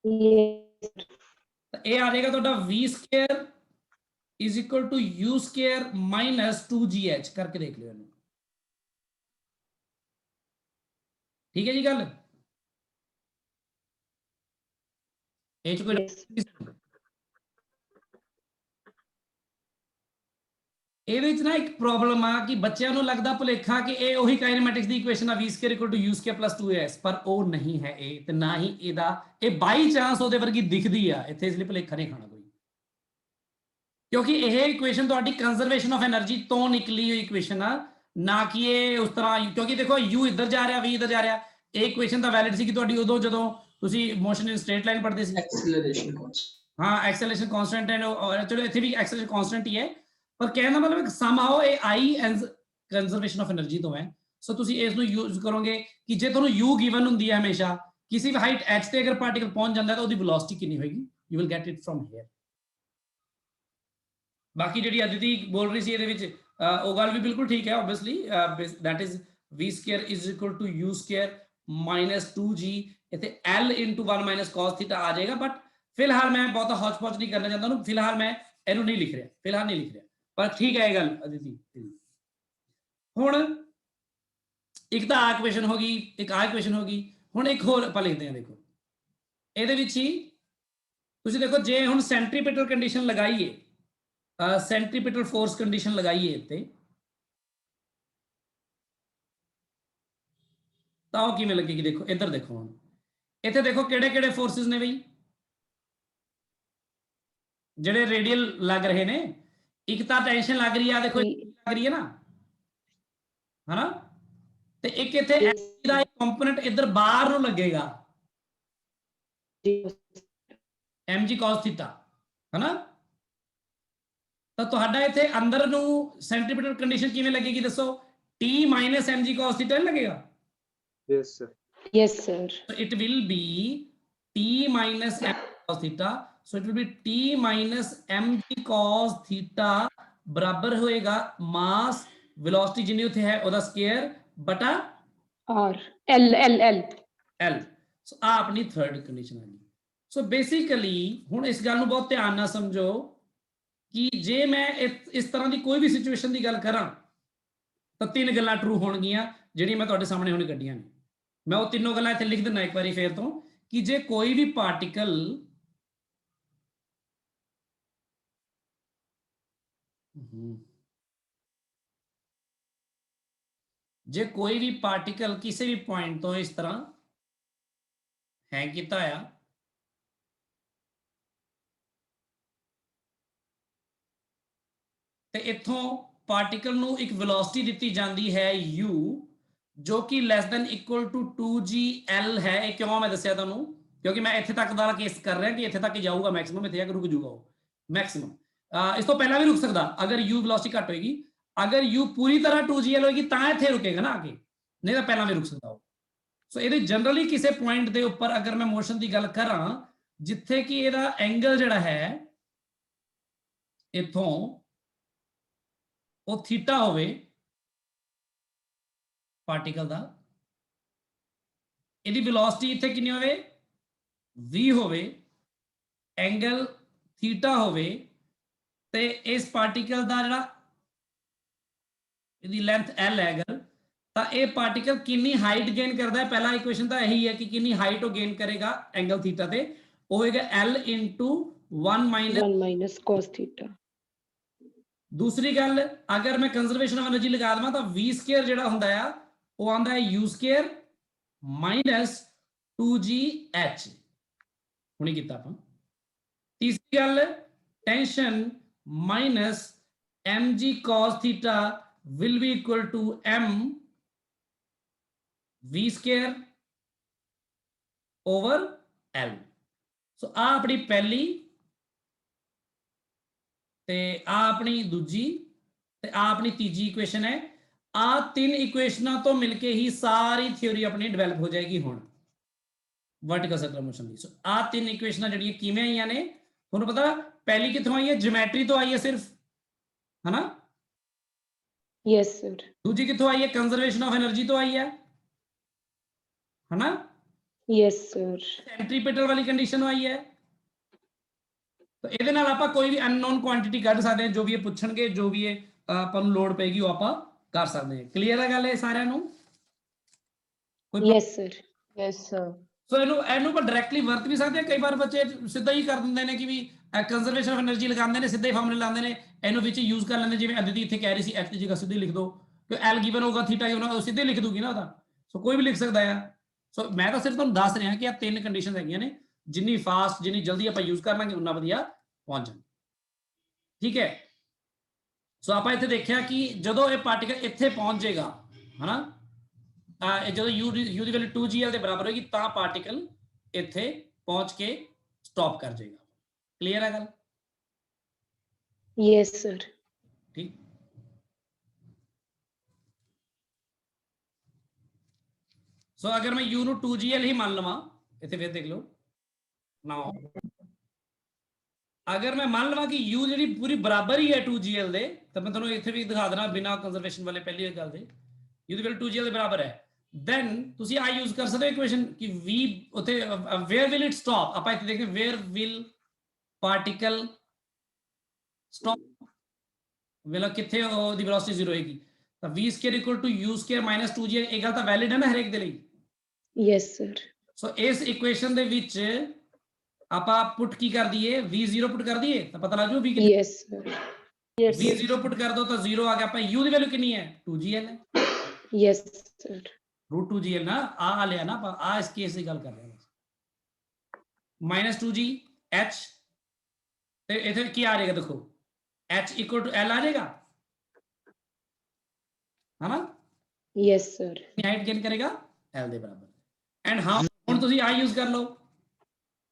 Yes. ਤਾਂ ਇਹ ਆ ਜਾਏਗਾ ਤੁਹਾਡਾ v square is equal to u square minus 2gh ਕਰਕੇ ਦੇਖ ਲਿਓ ਇਹਨੂੰ ਠੀਕ ਹੈ ਜੀ ਗੱਲ ਇਹ ਚ ਕੋਈ Yes. ਇਹਦੇ ਵਿੱਚ ਨਾ ਇੱਕ ਪ੍ਰੋਬਲਮ ਆ ਕਿ ਬੱਚਿਆਂ ਨੂੰ ਲੱਗਦਾ ਭੁਲੇਖਾ ਕਿ ਇਹ ਉਹੀ ਕਾਈਨੈਮੈਟਿਕਸ ਦੀ ਇਕੁਏਸ਼ਨ ਆ v square equal to u square plus 2as ਪਰ ਉਹ ਨਹੀਂ ਹੈ ਇਹ ਤੇ ਨਾ ਹੀ ਇਹਦਾ ਇਹ ਬਾਈ ਚਾਂਸ ਉਹਦੇ ਵਰਗੀ ਦਿਖਦੀ ਆ ਇੱਥੇ ਇਸ ਲਈ ਭੁਲੇਖਾ ਨਹੀਂ ਖਾਣਾ ਕੋਈ ਕਿਉਂਕਿ ਇਹ ਇਕੁਏਸ਼ਨ ਤੁਹਾਡੀ ਕੰਜ਼ਰਵੇਸ਼ਨ ਆਫ એનર્ਜੀ ਤੋਂ ਨਿਕਲੀ ਹੋਈ ਇਕੁਏਸ਼ਨ ਆ ਨਾ ਕਿ ਇਹ ਉਸ ਤਰ੍ਹਾਂ ਕਿਉਂਕਿ ਦੇਖੋ u ਇੱਧਰ ਜਾ ਰਿਹਾ v ਇੱਧਰ ਜਾ ਰਿਹਾ ਇਹ ਇਕੁਏਸ਼ਨ ਤਾਂ ਵੈਲਿਡ ਸੀ ਕਿ ਤੁਹਾਡੀ ਉਦੋਂ ਜਦੋਂ ਤੁਸੀਂ ਮੋਸ਼ਨ ਇਨ ਸਟ੍ਰੇਟ ਲਾਈਨ ਪੜ੍ਹਦੇ ਸੀ एक्सेलरेशन कांस्टेंट ਹਾਂ ਐਕਸਲਰੇਸ਼ਨ ਕਾਂਸਟੈਂਟ ਹੈ ਚਲੋ ਇੱਥੇ ਵੀ ਐਕਸਲਰੇਸ਼ਨ ਕਾਂਸਟੈਂਟ ਹੀ ਹੈ ਪਰ ਕਹਿਣ ਦਾ ਮਤਲਬ ਸਮਹਾਉ ਇਹ ਆਈ ਐਜ਼ ਕੰਜ਼ਰਵੇਸ਼ਨ ਆਫ એનર્ਜੀ ਤੋਂ ਹੈ ਸੋ ਤੁਸੀਂ ਇਸ ਨੂੰ ਯੂਜ਼ ਕਰੋਗੇ ਕਿ ਜੇ ਤੁਹਾਨੂੰ u ਗਿਵਨ ਹੁੰਦੀ ਹੈ ਹਮੇਸ਼ਾ ਕਿਸੇ ਵੀ ਹਾਈਟ h ਤੇ ਅਗਰ ਪਾਰਟੀਕਲ ਪਹੁੰਚ ਜਾਂਦਾ ਤਾਂ ਉਹਦੀ ਵੈਲੋਸਿਟੀ ਕਿੰਨੀ ਹੋਏਗੀ you will get it from here ਬਾਕੀ ਜਿਹੜੀ ਅਦਿਤੀ ਬੋਲ ਰਹੀ ਸੀ ਇਹਦੇ ਵਿੱਚ ਉਹ ਗੱਲ ਵੀ ਬਿਲਕੁਲ ਠੀਕ ਹੈ obviously that is v square is equal to u square minus 2g ਇੱਥੇ l into 1 minus cos theta ਆ ਜਾਏਗਾ ਬਟ ਫਿਲਹਾਲ ਮੈਂ ਬਹੁਤਾ ਹੌਚ-ਪੌਚ ਨਹੀਂ ਕਰਨਾ ਚਾਹੁੰਦਾ ਉਹਨੂੰ ਫਿਲਹਾਲ ਮੈਂ ਇਹਨੂੰ ਨਹੀਂ ਲਿਖ ਰਿਹਾ ਫਿਲਹਾਲ ਨਹੀਂ ਲਿਖ ਰਿਹਾ ਪਰ ਠੀਕ ਹੈ ਇਹ ਗੱਲ ਅਦਿਤੀ ਹੁਣ ਇੱਕ ਤਾਂ ਆ ਇਕੁਏਸ਼ਨ ਹੋ ਗਈ ਇੱਕ ਆ ਇਕੁਏਸ਼ਨ ਹੋ ਗਈ ਹੁਣ ਇੱਕ ਹੋਰ ਆਪਾਂ ਲਿਖਦੇ ਹਾਂ ਦੇਖੋ ਇਹਦੇ ਵਿੱਚ ਹੀ ਤੁਸੀਂ ਦੇਖੋ ਜੇ ਹੁਣ ਸੈਂਟਰੀਪੀਟਲ ਕੰਡੀਸ਼ਨ ਲਗਾਈਏ ਸੈਂਟਰੀਪੀਟਲ ਫੋਰਸ ਕੰਡੀਸ਼ਨ ਲਗਾਈਏ ਇੱਥੇ ਤਾਂ ਉਹ ਕਿਵੇਂ ਲੱਗੇਗੀ ਦੇਖੋ ਇੱਧਰ ਦੇਖੋ ਹੁਣ ਇੱਥੇ ਦੇਖੋ ਕਿਹੜੇ ਕਿਹੜੇ ਫੋਰਸਿਸ ਨੇ ਬਈ ਜਿਹੜੇ ਰੇਡੀਅਲ ਲੱਗ ਰਹੇ ਨੇ ਇੱਕ ਤਾਂ ਟੈਂਸ਼ਨ ਲੱਗ ਰਹੀ ਆ ਦੇਖੋ ਲੱਗ ਰਹੀ ਹੈ ਨਾ ਹਨਾ ਤੇ ਇੱਕ ਇੱਥੇ ਐਨਰਜੀ ਦਾ ਇੱਕ ਕੰਪੋਨੈਂਟ ਇੱਧਰ ਬਾਹਰ ਨੂੰ ਲੱਗੇਗਾ mg cos θ ਹਨਾ ਤਾਂ ਤੁਹਾਡਾ ਇੱਥੇ ਅੰਦਰ ਨੂੰ ਸੈਂਟਰੀਪੀਟਲ ਕੰਡੀਸ਼ਨ ਕਿਵੇਂ ਲੱਗੇਗੀ ਦੱਸੋ t mg cos θ ਲੱਗੇਗਾ Yes, sir. Yes, sir. so it will be t minus mg cos θ so it will be t minus mg cos θ ਬਰਾਬਰ ਹੋਏਗਾ ਮਾਸ ਵੈਲੋਸਿਟੀ ਜਿੰਨੀ ਉੱਥੇ ਹੈ ਉਹਦਾ ਸਕੁਅਰ ਬਟਾ R. L. l ਸੋ ਆ ਆਪਣੀ ਥਰਡ ਕੰਡੀਸ਼ਨ ਆ ਗਈ ਸੋ ਬੇਸਿਕਲੀ ਹੁਣ ਇਸ ਗੱਲ ਨੂੰ ਬਹੁਤ ਧਿਆਨ ਨਾਲ ਸਮਝੋ ਕਿ ਜੇ ਮੈਂ ਇਸ ਤਰ੍ਹਾਂ ਦੀ ਕੋਈ ਵੀ ਸਿਚੁਏਸ਼ਨ ਦੀ ਗੱਲ ਕਰਾਂ ਤਾਂ ਤਿੰਨ ਗੱਲਾਂ ਟਰੂ ਹੋਣਗੀਆਂ ਜਿਹੜੀਆਂ ਮੈਂ ਤੁਹਾਡੇ ਸਾਹਮਣੇ ਹੁਣ ਕੱਢੀਆਂ ਨੇ ਮੈਂ ਉਹ ਤਿੰਨੋਂ ਗੱਲਾਂ ਇੱਥੇ ਲਿਖ ਦਿੰਦਾ ਇੱਕ ਵਾਰੀ ਫੇਰ ਤੋਂ ਕਿ ਜੇ ਕੋਈ ਵੀ ਪਾਰਟੀਕਲ ਜੇ ਕੋਈ ਵੀ ਪਾਰਟੀਕਲ ਕਿਸੇ ਵੀ ਪੁਆਇੰਟ ਤੋਂ ਇਸ ਤਰ੍ਹਾਂ ਹੈਂਗ ਕੀਤਾ ਆ ਤੇ ਇੱਥੋਂ ਪਾਰਟੀਕਲ ਨੂੰ ਇੱਕ ਵੈਲੋਸਿਟੀ ਦਿੱਤੀ ਜਾਂਦੀ ਹੈ u ਜੋ ਕਿ less than equal to 2gl ਹੈ। ਇਹ ਕਿਉਂ ਮੈਂ ਦੱਸਿਆ ਤੁਹਾਨੂੰ, ਕਿਉਂਕਿ ਮੈਂ ਇੱਥੇ ਤੱਕ ਦਾ ਕੇਸ ਕਰ ਰਿਹਾ ਕਿ ਇੱਥੇ ਤੱਕ ਹੀ ਜਾਊਗਾ ਮੈਕਸਿਮਮ, ਇੱਥੇ ਤੱਕ ਰੁਕ ਜਾਊਗਾ ਉਹ ਮੈਕਸਿਮਮ। ਇਸ ਤੋਂ ਪਹਿਲਾਂ ਵੀ ਰੁਕ ਸਕਦਾ ਅਗਰ u ਵੈਲੋਸਿਟੀ ਘੱਟ ਹੋਏਗੀ। ਅਗਰ u ਪੂਰੀ ਤਰ੍ਹਾਂ 2gl ਹੋਏਗੀ ਤਾਂ ਇੱਥੇ ਰੁਕੇਗਾ ਨਾ ਆਕੇ, ਨਹੀਂ ਤਾਂ ਪਹਿਲਾਂ ਵੀ ਰੁਕ ਸਕਦਾ ਉਹ। ਸੋ ਇਹਦੇ ਜਨਰਲੀ ਕਿਸੇ ਪੁਆਇੰਟ ਦੇ ਉੱਪਰ ਅਗਰ ਮੈਂ ਮੋਸ਼ਨ ਦੀ ਗੱਲ ਕਰਾਂ ਜਿੱਥੇ ਕਿ ਇਹਦਾ ਐਂਗਲ ਜਿਹੜਾ ਹੈ ਇੱਥੋਂ ਉਹ ਥੀਟਾ ਹੋਵੇ ਪਾਰਟੀਕਲ ਦਾ, ਇਹਦੀ ਵੈਲੋਸਿਟੀ ਇੱਥੇ ਕਿੰਨੀ ਹੋਵੇ v ਹੋਵੇ, ਐਂਗਲ ਥੀਟਾ ਹੋਵੇ ਤੇ ਇਸ ਪਾਰਟੀਕਲ ਦਾ ਜਿਹੜਾ ਇਹਦੀ ਲੈਂਥ l ਹੈ ਅਗਰ, ਤਾਂ ਇਹ ਪਾਰਟੀਕਲ ਕਿੰਨੀ ਹਾਈਟ ਗੇਨ ਕਰਦਾ ਹੈ। ਪਹਿਲਾ ਇਕੁਏਸ਼ਨ ਤਾਂ ਇਹੀ ਹੈ ਕਿ ਕਿੰਨੀ ਹਾਈਟ ਉਹ ਗੇਨ ਕਰੇਗਾ ਐਂਗਲ ਥੀਟਾ ਤੇ, ਉਹ ਹੋਏਗਾ l into 1 minus cos theta। ਦੂਸਰੀ ਗੱਲ ਅਗਰ ਮੈਂ ਕੰਜ਼ਰਵੇਸ਼ਨ ਆਫ એનર્ਜੀ ਲਗਾ ਦਵਾਂ ਤਾਂ v ਸਕੁਅਰ ਜਿਹੜਾ ਹੁੰਦਾ ਆ ਉਹ ਆਂਦਾ ਹੈ u ਸਕੁਅਰ ਮਾਈਨਸ 2gh। ਹੁਣੀ ਕੀਤਾ ਆਪਾਂ। ਤੀਸਰੀ ਗੱਲ tension minus mg cos theta will be equal to m v square over l। ਸੋ ਆ ਆਪਣੀ ਪਹਿਲੀ ਤੇ ਆ ਆਪਣੀ ਦੂਜੀ ਤੇ ਆ ਆਪਣੀ ਤੀਜੀ ਇਕੁਏਸ਼ਨ ਹੈ। ਆ ਤਿੰਨ ਇਕੁਏਸ਼ਨਾਂ ਤੋਂ ਮਿਲ ਕੇ ਹੀ ਸਾਰੀ ਥਿਉਰੀ ਆਪਣੀ ਡਿਵੈਲਪ ਹੋ ਜਾਏਗੀ ਹੁਣ ਵਰਟੀਕਲ ਸਰਕੂਲਰ ਮੋਸ਼ਨ ਦੀ। ਸੋ ਆ ਤਿੰਨ ਇਕੁਏਸ਼ਨਾਂ ਜਿਹੜੀਆਂ ਕਿਵੇਂ ਆਈਆਂ ਨੇ ਤੁਹਾਨੂੰ ਪਤਾ, ਪਹਿਲੀ ਕਿੱਥੋਂ ਆਈ ਹੈ ਜਿਓਮੈਟਰੀ ਤੋਂ ਆਈ ਹੈ ਸਿਰਫ, ਹਨਾ। Yes sir। ਦੂਜੀ ਕਿੱਥੋਂ ਆਈ ਹੈ ਕੰਜ਼ਰਵੇਸ਼ਨ ਆਫ એનર્ਜੀ ਤੋਂ ਆਈ ਹੈ, ਹਨਾ। Yes sir। ਸੈਂਟਰੀਪੀਟਲ ਵਾਲੀ ਕੰਡੀਸ਼ਨ ਆਈ ਹੈ। ਤਾਂ ਇਹਦੇ ਨਾਲ ਆਪਾਂ ਕੋਈ ਵੀ ਅਨਨੋਨ ਕੁਆਂਟੀਟੀ ਕੱਢ ਸਕਦੇ ਹਾਂ, ਜੋ ਵੀ ਇਹ ਪੁੱਛਣਗੇ, ਜੋ ਵੀ ਇਹ ਆਪਾਂ ਨੂੰ ਲੋਡ ਪਏਗੀ ਉਹ ਆਪਾਂ ਕਰ ਸਕਦੇ ਹਾਂ। ਕਲੀਅਰ ਹੈ ਗੱਲ ਇਹ ਸਾਰਿਆਂ ਨੂੰ? Yes sir। Yes sir। ਸੋ ਇਹਨੂੰ ਆਪਾਂ ਡਾਇਰੈਕਟਲੀ ਵਰਤ ਵੀ ਸਕਦੇ ਹਾਂ। ਕਈ ਵਾਰ ਬੱਚੇ ਸਿੱਧਾ ਹੀ ਕਰ ਦਿੰਦੇ ਨੇ ਕਿ ਵੀ ਕੰਜ਼ਰਵੇਸ਼ਨ ਆਫ એનર્ਜੀ ਲਗਾਉਂਦੇ ਨੇ, ਸਿੱਧੇ ਫਾਰਮੂਲੇ ਲਾਉਂਦੇ ਨੇ, ਇਹਨੂੰ ਵਿੱਚ ਯੂਜ਼ ਕਰ ਲੈਂਦੇ। ਜਿਵੇਂ ਅਦਿਤੀ ਇੱਥੇ ਕਹਿ ਰਹੀ ਸੀ h ਦੀ ਜਗ੍ਹਾ ਸਿੱਧੀ ਲਿਖ ਦਿਓ, ਕਿ l ਗਿਵਨ ਹੋਗਾ ਥੀਟਾ ਗਿਵਨ ਉਹ ਸਿੱਧੇ ਲਿਖ ਦੂਗੀ ਨਾ ਉਹਦਾ। ਸੋ ਕੋਈ ਵੀ ਲਿਖ ਸਕਦਾ ਆ। ਸੋ ਮੈਂ ਤਾਂ ਸਿਰਫ ਤੁਹਾਨੂੰ ਦੱਸ ਰਿਹਾ ਕਿ ਆ ਤਿੰਨ ਕੰਡੀਸ਼ਨ ਹੈਗੀਆਂ ਨੇ, ਜਿੰਨੀ ਫਾਸਟ ਜਿੰਨੀ ਜਲਦੀ ਆਪਾਂ ਯੂਜ਼ ਕਰ ਲਾਂਗੇ ਉਨਾ ਵਧੀਆ ਪਹੁੰਚ ਜਾਣਾ। ਠੀਕ ਹੈ। ਸੋ ਆਪਾਂ ਇੱਥੇ ਦੇਖਿਆ ਕਿ ਜਦੋਂ ਇਹ ਪਾਰਟੀਕਲ ਇੱਥੇ ਪਹੁੰਚ ਜਾਏਗਾ, ਹਨਾ, ਜਦੋਂ u ਦੀ ਵੈਲਿਊ 2gl ਦੇ ਬਰਾਬਰ ਹੋਏਗੀ ਤਾਂ ਪਾਰਟੀਕਲ ਇੱਥੇ ਪਹੁੰਚ ਕੇ ਸਟਾਪ ਕਰ ਜਾਏਗਾ। ਕਲੀਅਰ ਹੈ ਗੱਲ? Yes sir। ਠੀਕ। ਸੋ ਅਗਰ ਮੈਂ u ਨੂੰ 2gl ਹੀ ਮੰਨ ਲਵਾਂ, ਇੱਥੇ ਫਿਰ ਦੇਖ ਲਓ ਨਾ, ਅਗਰ ਮੈਂ ਮੰਨ ਲਵਾਂ ਕਿ u ਜਿਹੜੀ ਪੂਰੀ ਬਰਾਬਰ ਹੀ ਹੈ 2gl ਦੇ, ਤਾਂ ਮੈਂ ਤੁਹਾਨੂੰ ਇੱਥੇ ਵੀ ਦਿਖਾ ਦੇਣਾ ਬਿਨਾ ਕੰਜ਼ਰਵੇਸ਼ਨ ਵਾਲੇ ਪਹਿਲੀ ਗੱਲ ਦੇ, u ਦੀ ਵੈਲਿਊ 2gl ਦੇ ਬਰਾਬਰ ਹੈ। then ਤੁਸੀਂ ਆ ਯੂਜ਼ ਕਰ ਸਕਦੇ ਹੋ ਇਕੁਏਸ਼ਨ ਕਿ v ਉਥੇ where will it stop। ਆਪਾਂ ਇੱਥੇ ਦੇਖਦੇ where will particle stop, ਵੇਲਾ ਕਿੱਥੇ ਉਹਦੀ ਵੈਲੋਸਿਟੀ 0 ਹੋਏਗੀ, ਤਾਂ v square equal to u square minus 2gl। ਇਹ ਗੱਲ ਤਾਂ ਵੈਲਿਡ ਹੈ ਨਾ ਹਰੇਕ ਦੇ ਲਈ? Yes sir। ਸੋ ਇਸ ਇਕੁਏਸ਼ਨ ਦੇ ਵਿੱਚ ਆਪਾਂ ਪੁੱਟ ਕੀ ਕਰ ਦਈਏ, v0 ਪੁੱਟ ਕਰ ਦਈਏ ਤਾਂ ਪਤਾ ਲੱਗ ਜੂ v ਕਿੰਨੀ। Yes sir। Yes sir। v0 ਪੁੱਟ ਕਰ ਦੋ ਤਾਂ 0 ਆ ਗਿਆ। ਆਪਾਂ u ਦੀ ਵੈਲਿਊ ਕਿੰਨੀ ਹੈ 2gl ਹੈ, Yes sir। रूट 2gl ना आ लिया ना, आ इस केस की गल कर रहे हैं। माइनस 2g h इथे की आ जाएगा देखो, h इक्वल टू l आ जाएगा, है ना। Yes sir। हाइट गेन करेगा l दे बराबर। एंड हाँ हुन तुसी आ यूज कर लो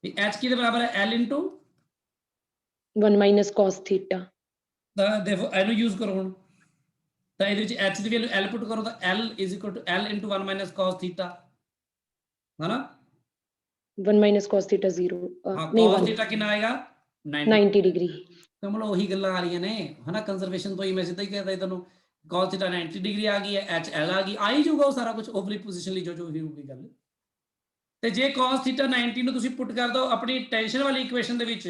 कि h की दे बराबर है l into 1 minus cos theta। दा देखो एनु यूज करो हुन, ਤਾਂ ਇਹਦੇ ਵਿੱਚ h ਦੀ ਵੈਲਿਊ l ਪੁੱਟ ਕਰੋ ਤਾਂ l is equal to l into 1 minus cos theta, ਹੈ ਨਾ। 1 minus cos theta 0। ਹਾਂ ਨਹੀਂ cos 1 theta ਕਿੰਨਾ ਆਏਗਾ 90 degree। ਤਾਂ ਮਤਲਬ ਉਹੀ ਗੱਲਾਂ ਆ ਰਹੀਆਂ ਨੇ, ਹਨਾ। ਕੰਜ਼ਰਵੇਸ਼ਨ ਤੋਂ ਹੀ ਮੈਂ ਸਿੱਧਾ ਹੀ ਕਹਿਦਾ ਤੁਹਾਨੂੰ cos theta 90 ਡਿਗਰੀ ਆ ਗਈ ਹੈ, h l ਆ ਗਈ, ਆ ਹੀ ਜਾਊਗਾ ਉਹ ਸਾਰਾ ਕੁਝ ਓਬਲਿਕ ਪੋਜੀਸ਼ਨ ਲਈ ਜੋ ਵੀ ਹੋਊਗੀ ਗੱਲ। ਤੇ ਜੇ cos theta 90 ਨੂੰ ਤੁਸੀਂ ਪੁੱਟ ਕਰ ਦਿਓ ਆਪਣੀ ਟੈਂਸ਼ਨ ਵਾਲੀ ਇਕੁਏਸ਼ਨ ਦੇ ਵਿੱਚ,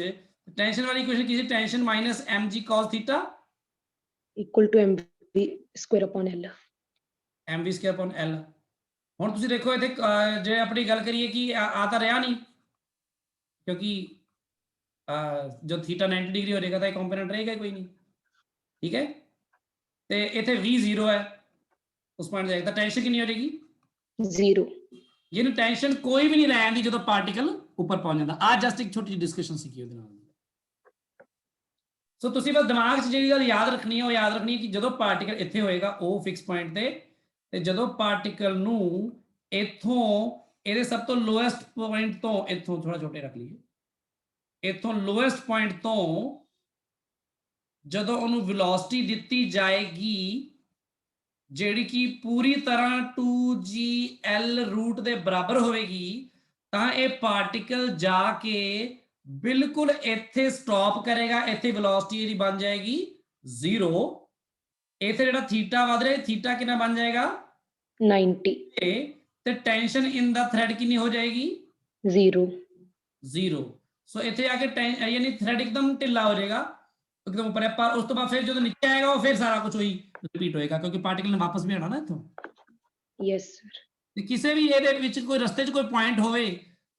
ਟੈਂਸ਼ਨ ਵਾਲੀ ਇਕੁਏਸ਼ਨ ਕੀ ਸੀ, tension minus mg cos theta equal to mv square upon l। mv square upon l। ਹੁਣ ਤੁਸੀਂ ਦੇਖੋ ਇੱਥੇ ਜੇ ਆਪਣੀ ਗੱਲ ਕਰੀਏ ਕਿ ਆ ਤਾਂ ਰਿਹਾ ਨਹੀਂ, ਕਿਉਂਕਿ ਜਦ ਥੀਟਾ 90 ਡਿਗਰੀ ਹੋ ਜਾਏਗਾ ਤਾਂ ਇਹ ਕੰਪੋਨੈਂਟ ਰਹੇਗਾ ਕੋਈ ਨਹੀਂ। ਠੀਕ ਹੈ। ਤੇ ਇੱਥੇ v 0 ਹੈ उस पॉइंट जाएगा, टेंशन कितनी हो जाएगी? 0 यानी टेंशन कोई भी नहीं रहती जो पार्टिकल ऊपर पहुंच जाता। आज जस्ट एक छोटी डिस्कशन सीखी ਉਹਦੇ ਨਾਲ। ਸੋ ਤੁਸੀਂ ਬਸ ਦਿਮਾਗ 'ਚ ਜਿਹੜੀ ਗੱਲ ਯਾਦ ਰੱਖਣੀ ਹੈ ਉਹ ਯਾਦ ਰੱਖਣੀ ਹੈ ਕਿ ਜਦੋਂ ਪਾਰਟੀਕਲ ਇੱਥੇ ਹੋਏਗਾ ਉਹ ਫਿਕਸ ਪੁਆਇੰਟ ਤੇ ਜਦੋਂ ਪਾਰਟੀਕਲ ਨੂੰ ਇੱਥੋਂ ਇਹਦੇ ਸਭ ਤੋਂ ਲੋਐਸਟ ਪੁਆਇੰਟ ਤੋਂ ਇੱਥੋਂ ਥੋੜਾ ਛੋਟੇ ਰੱਖ ਲਈਏ, ਇੱਥੋਂ ਲੋਐਸਟ ਪੁਆਇੰਟ ਤੋਂ ਜਦੋਂ ਉਹਨੂੰ ਵੈਲੋਸਿਟੀ ਦਿੱਤੀ ਜਾਏਗੀ ਜਿਹੜੀ ਕਿ ਪੂਰੀ ਤਰ੍ਹਾਂ 2gl रूट ਦੇ ਬਰਾਬਰ ਹੋਵੇਗੀ, ਤਾਂ ਇਹ ਪਾਰਟੀਕਲ ਜਾ ਕੇ ਬਿਲਕੁਲ ਇੱਥੇ ਸਟਾਪ ਕਰੇਗਾ। ਇੱਥੇ ਵੈਲੋਸਿਟੀ ਇਹਦੀ ਬਣ ਜਾਏਗੀ 0। ਇੱਥੇ ਜਿਹੜਾ ਥੀਟਾ ਵਧ ਰਿਹਾ, ਥੀਟਾ ਕਿੰਨਾ ਬਣ ਜਾਏਗਾ? 90 ਤੇ ਟੈਂਸ਼ਨ ਇਨ ਦਾ ਥ੍ਰੈਡ ਕਿੰਨੀ ਹੋ ਜਾਏਗੀ? 0 ਸੋ ਇੱਥੇ ਆ ਕੇ ਯਾਨੀ ਥ੍ਰੈਡ ਇੱਕਦਮ ਢਿੱਲਾ ਹੋ ਜਾਏਗਾ, ਇੱਕਦਮ ਉੱਪਰ ਹੈ। ਪਰ ਉਸ ਤੋਂ ਬਾਅਦ ਫਿਰ ਜਦੋਂ ਨੀਚੇ ਆਏਗਾ ਉਹ ਫਿਰ ਸਾਰਾ ਕੁਝ ਉਹੀ ਰਿਪੀਟ ਹੋਏਗਾ, ਕਿਉਂਕਿ ਪਾਰਟੀਕਲ ਨੇ ਵਾਪਸ ਵੀ ਆਣਾ ਨਾ ਇੱਥੋਂ। Yes sir. ਤੇ ਕਿਸੇ ਵੀ ਇਹਦੇ ਵਿੱਚ ਕੋਈ ਰਸਤੇ 'ਚ ਕੋਈ ਪੁਆਇੰਟ ਹੋਵੇ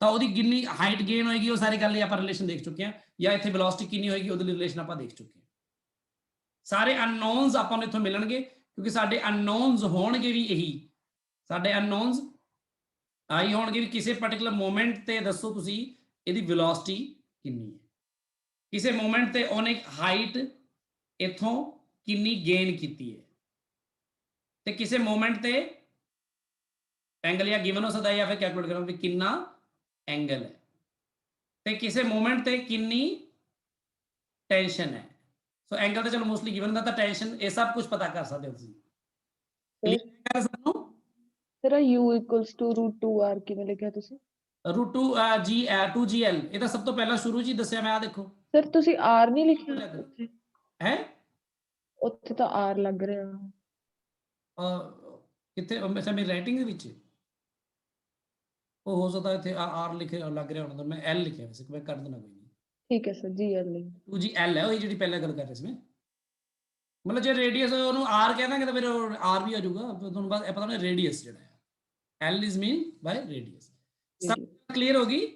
ਤਾਂ ਉਹਦੀ ਕਿੰਨੀ ਹਾਈਟ ਗੇਨ ਹੋਏਗੀ, ਉਹ ਸਾਰੀ ਗੱਲ ਹੀ ਆਪਾਂ ਰਿਲੇਸ਼ਨ ਦੇਖ ਚੁੱਕੇ ਹਾਂ, ਜਾਂ ਇੱਥੇ ਵੈਲੋਸਿਟੀ ਕਿੰਨੀ ਹੋਏਗੀ ਉਹਦੀ ਰਿਲੇਸ਼ਨ ਆਪਾਂ ਦੇਖ ਚੁੱਕੇ ਹਾਂ। ਸਾਰੇ ਅਨਨੋਨਸ ਆਪਾਂ ਨੂੰ ਇੱਥੋਂ ਮਿਲਣਗੇ, ਕਿਉਂਕਿ ਸਾਡੇ ਅਨਨੋਨਸ ਹੋਣਗੇ ਵੀ ਇਹੀ, ਸਾਡੇ ਅਨਨੋਨਸ ਆਈ ਹੋਣਗੇ ਵੀ ਕਿਸੇ ਪਾਰਟਿਕੂਲਰ ਮੋਮੈਂਟ ਤੇ ਦੱਸੋ ਤੁਸੀਂ ਇਹਦੀ ਵੈਲੋਸਿਟੀ ਕਿੰਨੀ ਹੈ, ਕਿਸੇ ਮੋਮੈਂਟ ਤੇ ਉਹਨੇ ਹਾਈਟ ਇੱਥੋਂ ਕਿੰਨੀ ਗੇਨ ਕੀਤੀ ਹੈ, ਤੇ ਕਿਸੇ ਮੋਮੈਂਟ ਤੇ ਐਂਗਲ ਜਾਂ ਗਿਵਨ ਹੋ ਸਕਦਾ ਜਾਂ ਫਿਰ ਕੈਲਕੂਲੇਟ ਕਰੋ ਵੀ ਕਿੰਨਾ ਐਂਗਲ ਹੈ, ਤੇ ਕਿਸੇ ਮੋਮੈਂਟ ਤੇ ਕਿੰਨੀ ਟੈਂਸ਼ਨ ਹੈ। ਸੋ ਐਂਗਲ ਤਾਂ ਚਲੋ ਮੋਸਟਲੀ ਗਿਵਨ ਦਾ, ਤਾਂ ਟੈਂਸ਼ਨ ਇਹ ਸਭ ਕੁਝ ਪਤਾ ਕਰ ਸਕਦੇ ਹੋ ਤੁਸੀਂ। ਕਲੀਅਰ ਸਾਨੂੰ? ਸਰ u = √2r ਕਿਵੇਂ ਲਿਖਿਆ ਤੁਸੀਂ? √2gl ਇਹ ਤਾਂ ਸਭ ਤੋਂ ਪਹਿਲਾਂ ਸ਼ੁਰੂ 'ਚ ਹੀ ਦੱਸਿਆ ਮੈਂ। ਆ ਦੇਖੋ ਸਰ ਤੁਸੀਂ r ਨਹੀਂ ਲਿਖਿਆ ਉੱਥੇ? ਹੈ ਉੱਥੇ ਤਾਂ r ਲੱਗ ਰਿਹਾ। ਕਿੱਥੇ? ਅੱਛਾ ਮੇਰੀ ਰਾਈਟਿੰਗ ਦੇ ਵਿੱਚ ਉਹ ਹੋ ਸਕਦਾ ਇੱਥੇ ਆਰ ਲਿਖੇ ਲੱਗ ਰਿਹਾ ਹੋਣਾ, ਮੈਂ ਐਲ ਲਿਖਿਆ ਵੈਸੇ, ਮੈਂ ਕਰ ਦੇਣਾ ਕੋਈ ਨਹੀਂ। ਠੀਕ ਹੈ ਸਰ, gl 2gl ਹੈ ਉਹੀ ਜਿਹੜੀ ਪਹਿਲਾਂ ਗੱਲ ਕਰ ਰਹੇ ਸੀ ਮੈਂ। ਮਤਲਬ ਜੇ ਰੇਡੀਅਸ ਉਹਨੂੰ ਆਰ ਕਹਿ ਦਾਂਗੇ ਤਾਂ ਫਿਰ ਆਰ ਵੀ ਆ ਜਾਊਗਾ, ਤੁਹਾਨੂੰ ਬਸ ਇਹ ਪਤਾ ਨਾ ਰੇਡੀਅਸ ਜਿਹੜਾ ਹੈ L is mean by radius. ਸਭ ਕਲੀਅਰ ਹੋ ਗਈ?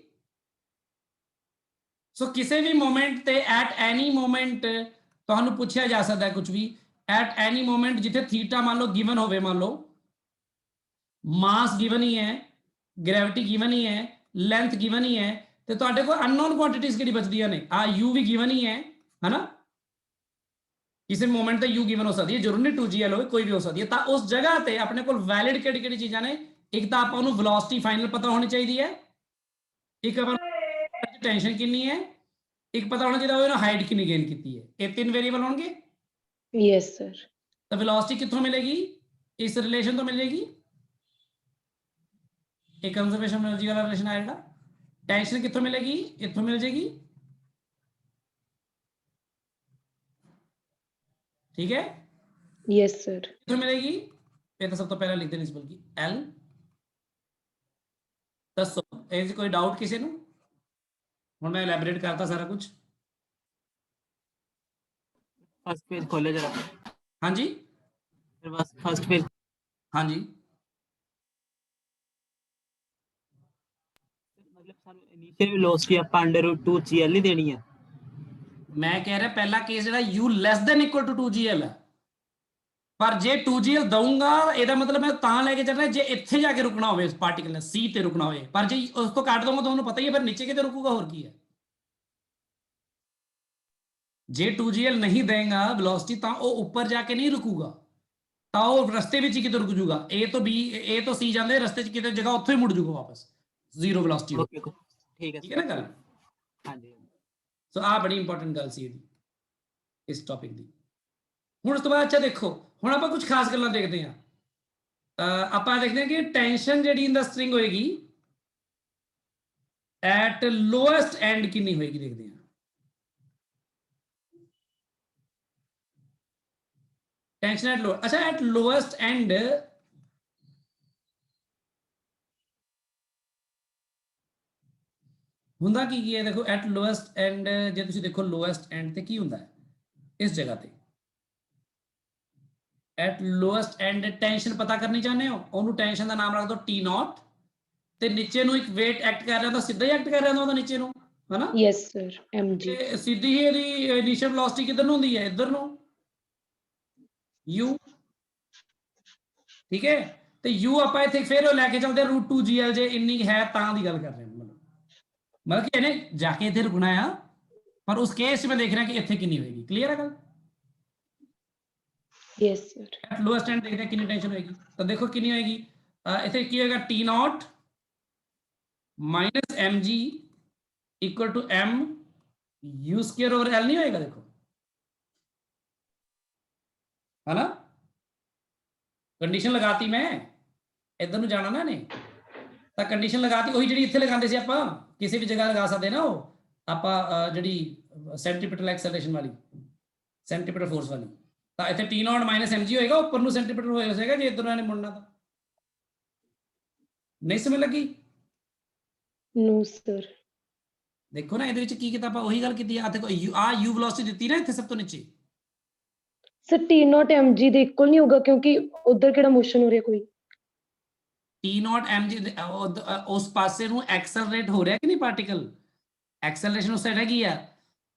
ਸੋ ਕਿਸੇ ਵੀ ਮੋਮੈਂਟ ਤੇ ਐਟ ਐਨੀ ਮੋਮੈਂਟ ਤੁਹਾਨੂੰ ਪੁੱਛਿਆ ਜਾ ਸਕਦਾ ਹੈ ਕੁਝ ਵੀ, ਐਟ ਐਨੀ ਮੋਮੈਂਟ ਜਿੱਥੇ ਥੀਟਾ ਮੰਨ ਲਓ ਗਿਵਨ ਹੋਵੇ, ਮੰਨ ਲਓ ਮਾਸ ਗਿਵਨ ਹੀ ਹੈ, ਗ੍ਰੈਵਿਟੀ ਗਿਵਨ ਹੀ ਹੈ, ਲੈਂਥ ਗਿਵਨ ਹੀ ਹੈ, ਤੇ ਤੁਹਾਡੇ ਕੋਲ ਅਨਨੋਨ ਕੁਆਂਟੀਟੀਜ਼ ਕਿਹੜੀ ਬਚਦੀਆਂ ਨੇ? ਆ ਯੂ ਵੀ ਗਿਵਨ ਹੀ ਹੈ ਹਨਾ, ਕਿਸੇ ਮੋਮੈਂਟ ਤੇ ਯੂ ਗਿਵਨ ਹੋ ਸਕਦੀ ਹੈ, ਜ਼ਰੂਰੀ ਨਹੀਂ 2gl ਹੋਵੇ, ਕੋਈ ਵੀ ਹੋ ਸਕਦੀ ਹੈ। ਤਾਂ ਉਸ ਜਗ੍ਹਾ ਤੇ ਆਪਣੇ ਕੋਲ ਵੈਲਿਡ ਕਿਹੜੀ ਕਿਹੜੀ ਚੀਜ਼ਾਂ ਨੇ? ਇੱਕ ਤਾਂ ਆਪਾਂ ਨੂੰ ਵੈਲੋਸਿਟੀ ਫਾਈਨਲ ਪਤਾ ਹੋਣੀ ਚਾਹੀਦੀ ਹੈ, ਇੱਕ ਆਪਾਂ ਨੂੰ ਟੈਂਸ਼ਨ ਕਿੰਨੀ ਹੈ, ਇੱਕ ਪਤਾ ਹੋਣਾ ਚਾਹੀਦਾ ਉਹਨੇ ਹਾਈਟ ਕਿੰਨੀ ਗੇਨ ਕੀਤੀ ਹੈ। ਇਹ ਤਿੰਨ ਵੇਰੀਏਬਲ ਹੋਣਗੇ। Yes sir. ਤਾਂ ਵੈਲੋਸਿਟੀ ਕਿੱਥੋਂ ਮਿਲੇਗੀ? ਇਸ ਰਿਲੇਸ਼ਨ ਤੋਂ ਮਿਲੇਗੀ, ਇਹ ਕੰਜ਼ਰਵੇਸ਼ਨ એનર્ਜੀ ਵਾਲਾ ਰਿਲੇਸ਼ਨ ਆ ਜਿਹੜਾ। ਟੈਂਸ਼ਨ ਕਿੱਥੋਂ ਮਿਲੇਗੀ? ਇੱਥੋਂ ਮਿਲ ਜਾਏਗੀ, ਠੀਕ ਹੈ। Yes sir. ਕਿੱਥੋਂ ਮਿਲੇਗੀ? ਇਹ ਤਾਂ ਸਭ ਤੋਂ ਪਹਿਲਾਂ ਲਿਖ ਦੇਣੀ ਸੀ ਬਲਕਿ ਐਲ। ਦੱਸੋ ਇਹ 'ਚ ਕੋਈ ਡਾਊਟ ਕਿਸੇ ਨੂੰ? ਹੁਣ ਮੈਂ ਐਲੈਬੋਰੇਟ ਕਰਤਾ ਸਾਰਾ ਕੁਝ। फर्स्ट पेज खोले जरा, ਹਾਂਜੀ फिर बस फर्स्ट पेज। ਹਾਂਜੀ मतलब ਸਾਨੂੰ ਇਨੀਸ਼ੀਅਲ ਵੈਲੋਸਿਟੀ ਆਪਾਂ √2gl ਹੀ ਦੇਣੀ ਹੈ। ਮੈਂ ਕਹਿ ਰਿਹਾ ਪਹਿਲਾ ਕੇਸ ਜਿਹੜਾ u <= 2gl ਹੈ, ਪਰ ਜੇ 2gl ਦਊਂਗਾ ਇਹਦਾ ਮਤਲਬ ਮੈਂ ਤਾਂ ਲੈ ਕੇ ਚੱਲ ਰਿਹਾ ਜੇ ਇੱਥੇ ਜਾ ਕੇ ਰੁਕਣਾ ਹੋਵੇ, ਪਾਰਟੀਕਲ ਨੇ c ਤੇ ਰੁਕਣਾ ਹੋਵੇ, ਪਰ ਜੇ ਉਸ ਤੋਂ ਕੱਟ ਦਊਂਗਾ ਤੁਹਾਨੂੰ ਪਤਾ ਹੀ ਹੈ ਫਿਰ ਨੀਚੇ ਕਿਤੇ ਰੁਕੂਗਾ, ਹੋਰ ਕੀ ਹੈ। ਜੇ 2gl ਨਹੀਂ ਦੇਗਾ ਵੈਲੋਸਿਟੀ ਤਾਂ ਉਹ ਉੱਪਰ ਜਾ ਕੇ ਨਹੀਂ ਰੁਕੂਗਾ, ਤਾਂ ਉਹ ਰਸਤੇ ਵਿੱਚ ਹੀ ਕਿਤੇ ਰੁਕ ਜੂਗਾ। a ਤੋਂ b, a ਤੋਂ c ਜਾਂਦੇ ਰਸਤੇ 'ਚ ਕਿਤੇ ਜਗ੍ਹਾ ਉੱਥੋਂ ਹੀ ਮੁੜ ਜੂਗਾ ਵਾਪਸ, ਜ਼ੀਰੋ ਵੈਲੋਸਿਟੀ। ਓਕੇ ਠੀਕ ਹੈ ਠੀਕ ਹੈ ਨਾ ਗੱਲ? ਹਾਂਜੀ। ਸੋ ਆਹ ਬੜੀ ਇੰਪੋਰਟੈਂਟ ਗੱਲ ਸੀ ਇਹਦੀ, ਇਸ ਟੌਪਿਕ ਦੀ। ਹੁਣ ਉਸ ਤੋਂ ਬਾਅਦ ਅੱਛਾ ਦੇਖੋ, ਹੁਣ ਆਪਾਂ ਕੁਝ ਖਾਸ ਗੱਲਾਂ ਦੇਖਦੇ ਹਾਂ। ਆਪਾਂ ਦੇਖਦੇ ਹਾਂ ਕਿ ਟੈਂਸ਼ਨ ਜਿਹੜੀ ਇਨ ਦਾ ਸਟ੍ਰਿੰਗ ਹੋਏਗੀ ਐਟ ਲੋਐਸਟ ਐਂਡ ਕਿੰਨੀ ਹੋਏਗੀ, ਦੇਖਦੇ ਹਾਂ। ਟੈਂਸ਼ਨ ਐਟ ਲੋ, ਅੱਛਾ ਐਟ ਲੋਐਸਟ ਐਂਡ ਹੁੰਦਾ ਕੀ ਹੈ? ਦੇਖੋ ਐਟ ਲੋਐਸਟ ਐਂਡ, ਜੇ ਤੁਸੀਂ ਦੇਖੋ ਲੋਐਸਟ ਐਂਡ ਤੇ ਕੀ ਹੁੰਦਾ ਹੈ ਇਸ ਜਗ੍ਹਾ ਤੇ? ਐਟ ਲੋਐਸਟ ਐਂਡ ਟੈਂਸ਼ਨ ਪਤਾ ਕਰਨੀ ਚਾਹੁੰਦੇ ਹੋ, ਉਹਨੂੰ ਟੈਂਸ਼ਨ ਦਾ ਨਾਮ ਰੱਖ ਦਿਓ T0, ਤੇ ਨੀਚੇ ਨੂੰ ਇੱਕ weight ਐਕਟ ਕਰ ਰਿਹਾ ਤਾਂ ਸਿੱਧਾ ਹੀ ਐਕਟ ਕਰ ਰਿਹਾ ਉਹਦਾ ਨੀਚੇ ਨੂੰ, ਹਨਾ? Yes sir, mg। ਤੇ ਸਿੱਧੀ ਹੀ ਇਹਦੀ ਇਨੀਸ਼ੀਅਲ ਵੈਲੋਸਿਟੀ ਕਿੱਧਰ ਨੂੰ ਹੁੰਦੀ ਹੈ? ਇੱਧਰ ਨੂੰ, u, ठीक है ਤੇ u ਆਪਾਂ ਇੱਥੇ ਫਿਰ ਲੈ ਕੇ ਚੱਲਦੇ √2gl ਜੇ ਇੰਨੀ ਹੈ ਤਾਂ ਦੀ ਗੱਲ ਕਰ ਰਹੇ ਹਾਂ ਮਤਲਬ ਕਿ ਇਹਨੇ ਜਾ ਕੇ ਇੱਥੇ ਰੁਕਣਾ ਆ ਪਰ ਉਸ ਕੇਸ 'ਚ ਮੈਂ ਦੇਖ ਰਿਹਾ ਕਿ ਇੱਥੇ ਕਿੰਨੀ ਹੋਏਗੀ ਕਲੀਅਰ ਹੈ ਗੱਲ Yes, sir. At lowest and ਦੇਖਦੇ ਹਾਂ ਕਿੰਨੀ ਟੈਂਸ਼ਨ ਹੋਏਗੀ ਤਾਂ ਦੇਖੋ ਕਿੰਨੀ ਹੋਏਗੀ ਇੱਥੇ ਕੀ ਹੋਏਗਾ T0 minus mg equal to m u square over l ਨਹੀਂ ਹੋਏਗਾ ਦੇਖੋ है ना कंडीशन लगाती मैं इधर ਨੂੰ ਜਾਣਾ ਨਾ ਨੇ ਤਾਂ ਕੰਡੀਸ਼ਨ ਲਗਾਤੀ ਉਹੀ ਜਿਹੜੀ ਇੱਥੇ ਲਗਾਉਂਦੇ ਸੀ ਆਪਾਂ ਕਿਸੇ ਵੀ ਜਗ੍ਹਾ ਲਗਾ ਸਕਦੇ ਨਾ ਉਹ ਆਪਾਂ ਜਿਹੜੀ ਸੈਂਟਰੀਪੀਟਲ ਐਕਸਲਰੇਸ਼ਨ ਵਾਲੀ ਸੈਂਟਰੀਪੀਟਲ ਫੋਰਸ ਵਾਲੀ ਤਾਂ ਇੱਥੇ T0 mg ਹੋਏਗਾ ਉੱਪਰ ਨੂੰ ਸੈਂਟਰੀਪੀਟਲ ਹੋਏਗਾ ਜੇ ਇਧਰੋਂ ਇਹਨੇ ਮੁੜਨਾ ਤਾਂ ਨਹੀਂ ਸਮਝ ਲੱਗੀ No, sir. ਦੇਖੋ ਨਾ ਇਹਦੇ ਵਿੱਚ ਕੀ ਕੀਤਾ ਆਪਾਂ ਉਹੀ ਗੱਲ ਕੀਤੀ ਆ ਦੇਖੋ ਆ u ਵੈਲੋਸਿਟੀ ਦਿੱਤੀ ਨਾ ਇੱਥੇ ਸਭ ਤੋਂ ਨੀਚੇ Sir, T0 mg ਦੇ ਇਕੁਅਲ ਨਹੀਂ ਹੋਗਾ ਕਿਉਂਕਿ ਉਧਰ ਕਿਹੜਾ ਮੋਸ਼ਨ ਹੋ ਰਿਹਾ ਕੋਈ T0 mg ਉਸ ਪਾਸੇ ਨੂੰ ਐਕਸਲਰੇਟ ਹੋ ਰਿਹਾ ਕਿ ਨਹੀਂ ਪਾਰਟੀਕਲ ਐਕਸਲਰੇਸ਼ਨ ਉਸ ਸਾਈਡ ਹੈਗੀ ਆ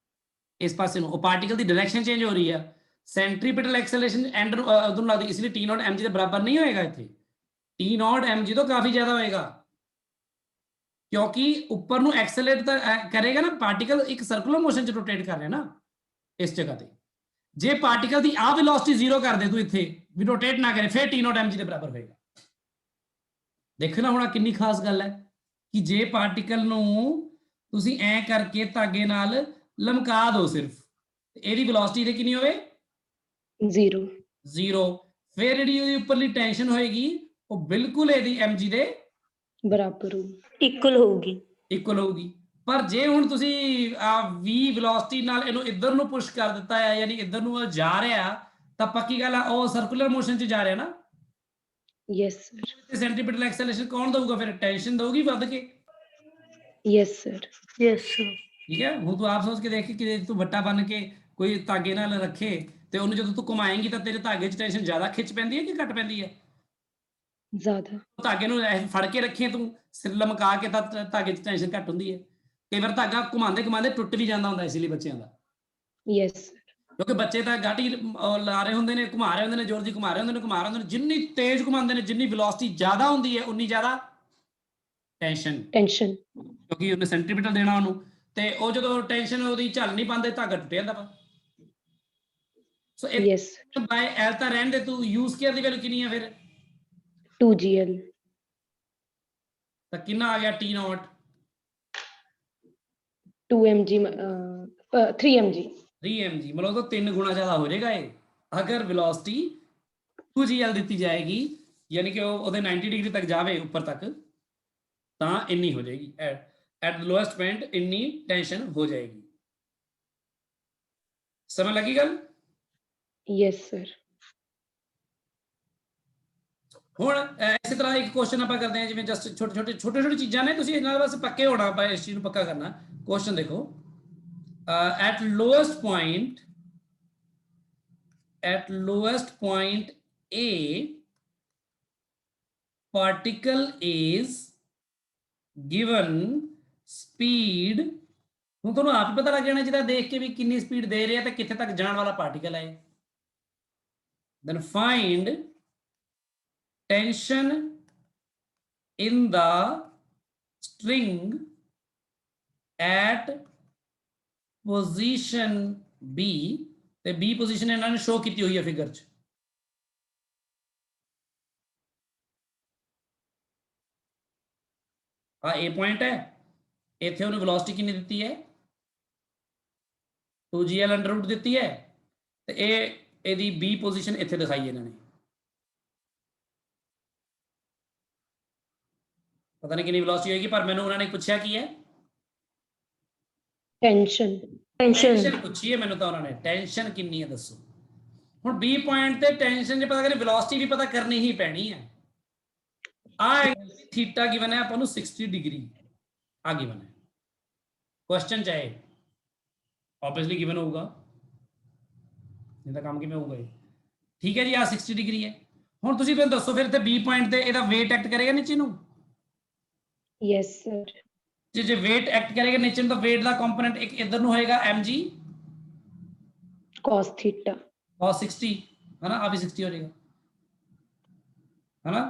ਇਸ ਪਾਸੇ ਨੂੰ ਉਹ ਪਾਰਟੀਕਲ ਦੀ ਡਾਇਰੈਕਸ਼ਨ ਚੇਂਜ ਹੋ ਰਹੀ ਆ ਸੈਂਟਰੀਪੀਟਲ ਐਕਸਲਰੇਸ਼ਨ ਐਂਡ ਉਧਰ ਨੂੰ ਲੱਗਦੀ ਇਸ ਲਈ T0 mg ਦੇ ਬਰਾਬਰ ਨਹੀਂ ਹੋਏਗਾ ਇੱਥੇ T0 mg ਤੋਂ ਕਾਫੀ ਜ਼ਿਆਦਾ ਹੋਏਗਾ ਕਿਉਂਕਿ ਉੱਪਰ ਨੂੰ ਐਕਸਲਰੇਟ ਤਾਂ ਕਰੇਗਾ ਨਾ ਪਾਰਟੀਕਲ ਇੱਕ ਸਰਕੂਲਰ ਮੋਸ਼ਨ ਚ ਰੋਟੇਟ ਕਰ ਰਿਹਾ ਨਾ ਇਸ ਜਗ੍ਹਾ ਤੇ ਜੇ ਪਾਰਟੀਕਲ ਦੀ ਆ ਵੈਲੋਸਿਟੀ ਜ਼ੀਰੋ ਕਰ ਦੇ ਤੂੰ ਇੱਥੇ ਵੀ ਰੋਟੇਟ ਨਾ ਕਰੇ ਫਿਰ T0 mg ਦੇ ਬਰਾਬਰ ਹੋਏਗਾ ਦੇਖਣਾ ਹੁਣ ਕਿੰਨੀ ਖਾਸ ਗੱਲ ਹੈ ਕਿ ਜੇ ਪਾਰਟੀਕਲ ਨੂੰ ਤੁਸੀਂ ਐ ਕਰਕੇ ਧਾਗੇ ਨਾਲ ਲਮਕਾ ਦਿਓ ਸਿਰਫ ਇਹਦੀ ਵੈਲੋਸਿਟੀ ਤੇ ਕਿੰਨੀ ਹੋਵੇ 0 ਫਿਰ ਜਿਹੜੀ ਉਹਦੀ ਉੱਪਰਲੀ ਟੈਂਸ਼ਨ ਹੋਏਗੀ ਉਹ ਬਿਲਕੁਲ ਇਹਦੀ mg ਦੇ ਬਰਾਬਰ ਹੋ ਇਕੁਅਲ ਹੋਊਗੀ ਪਰ ਜੇ ਹੁਣ ਤੁਸੀਂ ਆ v ਵੈਲੋਸਿਟੀ ਨਾਲ ਇਹਨੂੰ ਇੱਧਰ ਨੂੰ ਪੁਸ਼ ਕਰ ਦਿੱਤਾ ਹੈ ਯਾਨੀ ਇੱਧਰ ਨੂੰ ਜਾ ਰਿਹਾ ਤਾਂ ਪੱਕੀ ਗੱਲ ਆ ਉਹ ਸਰਕੂਲਰ ਮੋਸ਼ਨ 'ਚ ਜਾ ਰਿਹਾ ਨਾ Yes, sir. ਤੇ ਸੈਂਟਰੀਪੀਟਲ ਐਕਸਲਰੇਸ਼ਨ ਕੌਣ ਦਊਗਾ ਫਿਰ ਟੈਂਸ਼ਨ ਦਊਗੀ ਵੱਧ ਕੇ Yes, sir. ਠੀਕ ਹੈ ਹੁਣ ਤੂੰ ਆਪ ਸੋਚ ਕੇ ਦੇਖ ਕਿ ਤੂੰ ਵੱਟਾ ਬਣ ਕੇ ਕੋਈ ਧਾਗੇ ਨਾਲ ਰੱਖੇ ਤੇ ਉਹਨੂੰ ਜਦੋਂ ਤੂੰ ਘੁਮਾਏਂਗੀ ਤਾਂ ਤੇਰੇ ਧਾਗੇ 'ਚ ਟੈਂਸ਼ਨ ਜ਼ਿਆਦਾ ਖਿੱਚ ਪੈਂਦੀ ਹੈ ਕਿ ਘੱਟ ਪੈਂਦੀ ਹੈ ਜ਼ਿਆਦਾ ਧਾਗੇ ਨੂੰ ਫੜ ਕੇ ਰੱਖੇ ਤੂੰ ਸਿਰ ਲਮਕਾ ਕੇ ਤਾਂ ਧਾਗੇ 'ਚ ਟੈਂਸ਼ਨ ਘੱਟ ਹੁੰਦੀ ਹੈ ਕਈ ਵਾਰ ਧਾਗਾ ਘੁਮਾਉਂਦੇ ਟੁੱਟ ਵੀ ਜਾਂਦਾ ਹੁੰਦਾ ਇਸ ਲਈ ਬੱਚਿਆਂ ਦਾ Yes, sir. ਕਿਉਂਕਿ ਬੱਚੇ ਤਾਂ ਗਾਟੀ ਲਾ ਰਹੇ ਹੁੰਦੇ ਨੇ ਘੁਮਾ ਰਹੇ ਹੁੰਦੇ ਨੇ ਜ਼ੋਰ ਦੀ ਘੁਮਾ ਰਹੇ ਹੁੰਦੇ ਨੇ ਜਿੰਨੀ ਤੇਜ਼ ਘੁਮਾਉਂਦੇ ਨੇ ਜਿੰਨੀ ਵੈਲੋਸਿਟੀ ਜ਼ਿਆਦਾ ਹੁੰਦੀ ਹੈ ਉਨੀ ਜ਼ਿਆਦਾ ਟੈਂਸ਼ਨ ਕਿਉਂਕਿ ਉਹਨੇ ਸੈਂਟਰੀਪੀਟਲ ਦੇਣਾ ਉਹਨੂੰ ਤੇ ਉਹ ਜਦੋਂ ਟੈਂਸ਼ਨ ਉਹਦੀ ਝੱਲ ਨਹੀਂ ਪਾਉਂਦੇ ਧਾਗਾ ਟੁੱਟ ਜਾਂਦਾ ਵਾ ਸੋ Yes, ਬਾਈ ਐਲ ਤਾਂ ਰਹਿਣ ਦੇ ਤੂੰ ਯੂ ਸਕੁਅਰ ਦੀ ਵੈਲਿਊ ਕਿੰਨੀ ਹੈ ਫਿਰ 2gl ਤਾਂ ਕਿੰਨਾ ਆ ਗਿਆ T0 2mg 3mg 3mg ਮਤਲਬ ਉਹ 3 ਗੁਣਾ ਜ਼ਿਆਦਾ ਹੋ ਜਾਏਗਾ ਇਹ ਅਗਰ ਵੈਲੋਸਿਟੀ 2gl ਦਿੱਤੀ ਜਾਏਗੀ ਯਾਨੀ ਕਿ ਉਹ ਉਹਦੇ 90 ਡਿਗਰੀ ਤੱਕ ਜਾਵੇ ਉੱਪਰ ਤੱਕ ਤਾਂ ਇੰਨੀ ਹੋ ਜਾਏਗੀ ਐਟ ਲੋਐਸਟ ਪੁਆਇੰਟ ਇੰਨੀ ਟੈਂਸ਼ਨ ਹੋ ਜਾਏਗੀ ਸਮਝ ਲੱਗੀ ਗੱਲ Yes, sir. ਹੁਣ ਇਸੇ ਤਰ੍ਹਾਂ ਇੱਕ ਕੁਐਸਚਨ ਆਪਾਂ ਕਰਦੇ ਹਾਂ ਜਿਵੇਂ ਜਸਟ ਛੋਟੇ ਚੀਜ਼ਾਂ ਨੇ ਤੁਸੀਂ ਇਹਨਾਂ ਵਾਸਤੇ ਪੱਕੇ ਹੋਣਾ ਆਪਾਂ ਇਸ ਚੀਜ਼ ਨੂੰ ਪੱਕਾ ਕਰਨਾ ਕੁਐਸਚਨ ਦੇਖੋ at lowest point A particle is given speed ਹੁਣ ਤੁਹਾਨੂੰ ਆਪ ਹੀ ਪਤਾ ਲੱਗ ਜਾਣਾ ਜਿਹਦਾ ਦੇਖ ਕੇ ਵੀ ਕਿੰਨੀ ਸਪੀਡ ਦੇ ਰਿਹਾ ਤੇ ਕਿੱਥੇ ਤੱਕ ਜਾਣ ਵਾਲਾ ਪਾਰਟੀਕਲ ਹੈ then find tension in the string at position B ਤੇ B ਪੋਜੀਸ਼ਨ ਇਹਨਾਂ ਨੇ ਸ਼ੋ ਕੀਤੀ ਹੋਈ ਹੈ ਫਿਗਰ 'ਚ ਆ A ਪੁਆਇੰਟ ਹੈ ਇੱਥੇ ਉਹਨੇ ਵੈਲੋਸਿਟੀ ਕਿੰਨੀ ਦਿੱਤੀ ਹੈ 2gl ਅੰਡਰ ਰੂਟ ਦਿੱਤੀ ਹੈ ਤੇ ਇਹ ਇਹਦੀ B ਪੋਜੀਸ਼ਨ ਇੱਥੇ ਦਿਖਾਈ ਇਹਨਾਂ ਨੇ ਪਤਾ ਨਹੀਂ ਕਿੰਨੀ ਵੈਲੋਸਿਟੀ ਹੋਏਗੀ ਪਰ ਮੈਨੂੰ ਉਹਨਾਂ ਨੇ ਪੁੱਛਿਆ ਕੀ ਹੈ ਟੈਂਸ਼ਨ ਪੁੱਛੀ ਹੈ ਮੈਨੂੰ ਤਾਂ ਉਹਨਾਂ ਨੇ ਟੈਂਸ਼ਨ ਕਿੰਨੀ ਹੈ ਦੱਸੋ ਹੁਣ B ਪੁਆਇੰਟ ਤੇ ਟੈਂਸ਼ਨ ਜੇ ਪਤਾ ਕਰੇ ਵੈਲੋਸਿਟੀ ਵੀ ਪਤਾ ਕਰਨੀ ਹੀ ਪੈਣੀ ਹੈ ਆ ਥੀਟਾ ਗਿਵਨ ਹੈ ਆਪਾਂ ਨੂੰ 60 ਡਿਗਰੀ ਆ ਗਿਵਨ ਹੈ ਕੁਐਸਚਨ ਚਾਹੇ ਆਬਵੀਅਸਲੀ ਗਿਵਨ ਹੋਊਗਾ ਨਹੀਂ ਤਾਂ ਕੰਮ ਕਿਵੇਂ ਹੋਊਗਾ ਠੀਕ ਹੈ ਜੀ ਆ 60 ਡਿਗਰੀ ਹੈ ਹੁਣ ਤੁਸੀਂ ਮੈਨੂੰ ਦੱਸੋ ਫਿਰ ਇੱਥੇ B ਪੁਆਇੰਟ ਤੇ ਇਹਦਾ weight ਐਕਟ ਕਰੇਗਾ ਨੀਚੇ ਨੂੰ Yes, sir. ਜੇ weight ਐਕਟ ਕਰੇਗਾ ਨੀਚੇ ਨੂੰ ਤਾਂ weight ਦਾ ਕੰਪੋਨੈਂਟ ਇੱਕ ਇਧਰ ਨੂੰ ਹੋਏਗਾ mg cos theta cos 60 है ना आ भी 60 हो जाएगा है ना।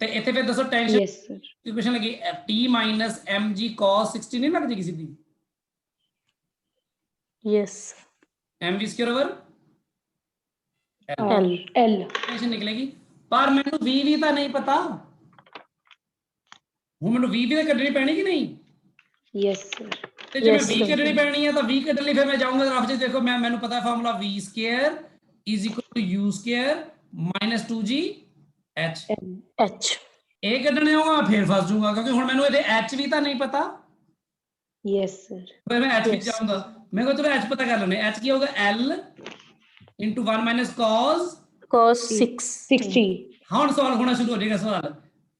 ਤੇ ਇੱਥੇ ਫਿਰ ਦੱਸੋ ਟੈਂਸ਼ਨ yes sir, ਇਕੁਏਸ਼ਨ ਲੱਗੀ t minus mg cos 60 ਨਹੀਂ ਲੱਗ ਜੇਗੀ ਸਿੱਧੀ yes, mv square over L L tension ਨਿਕਲੇਗੀ ਪਰ ਮੈਨੂੰ v ਵੀ ਤਾਂ ਨਹੀਂ ਪਤਾ ਹੁਣ ਮੈਨੂੰ v ਵੀ ਤਾਂ ਕੱਢਣੀ ਪੈਣੀ ਕਿ ਨਹੀਂ yes sir, ਤੇ ਜੇ ਮੈਂ Yes, v sir. ਕੱਢਣੀ ਪੈਣੀ ਹੈ ਤਾਂ v ਕੱਢਣ ਲਈ ਫਿਰ ਮੈਂ ਜਾਊਂਗਾ ਗ੍ਰਾਫ 'ਚ ਦੇਖੋ ਮੈਨੂੰ ਪਤਾ formula v square is equal to u square minus 2g h H, ਇਹ ਕੱਢਣੇ ਹੋਗਾ ਫਿਰ ਫਸ ਜਾਊਂਗਾ ਕਿਉਂਕਿ ਹੁਣ ਮੈਨੂੰ ਇਹਦੇ h ਵੀ ਤਾਂ ਨਹੀਂ ਪਤਾ yes sir, ਫਿਰ ਮੈਂ h ਵਿੱਚ Yes. ਜਾਊਂਗਾ ਮੈਂ ਕਿਹਾ ਚਲੋ h ਪਤਾ ਕਰ ਲੈਣੇ h ਕੀ ਹੋਗਾ l into 1 minus cos cos 60 ਹੁਣ ਸਵਾਲ ਹੋਣਾ ਸ਼ੁਰੂ ਹੋ ਜਾਏਗਾ ਸਵਾਲ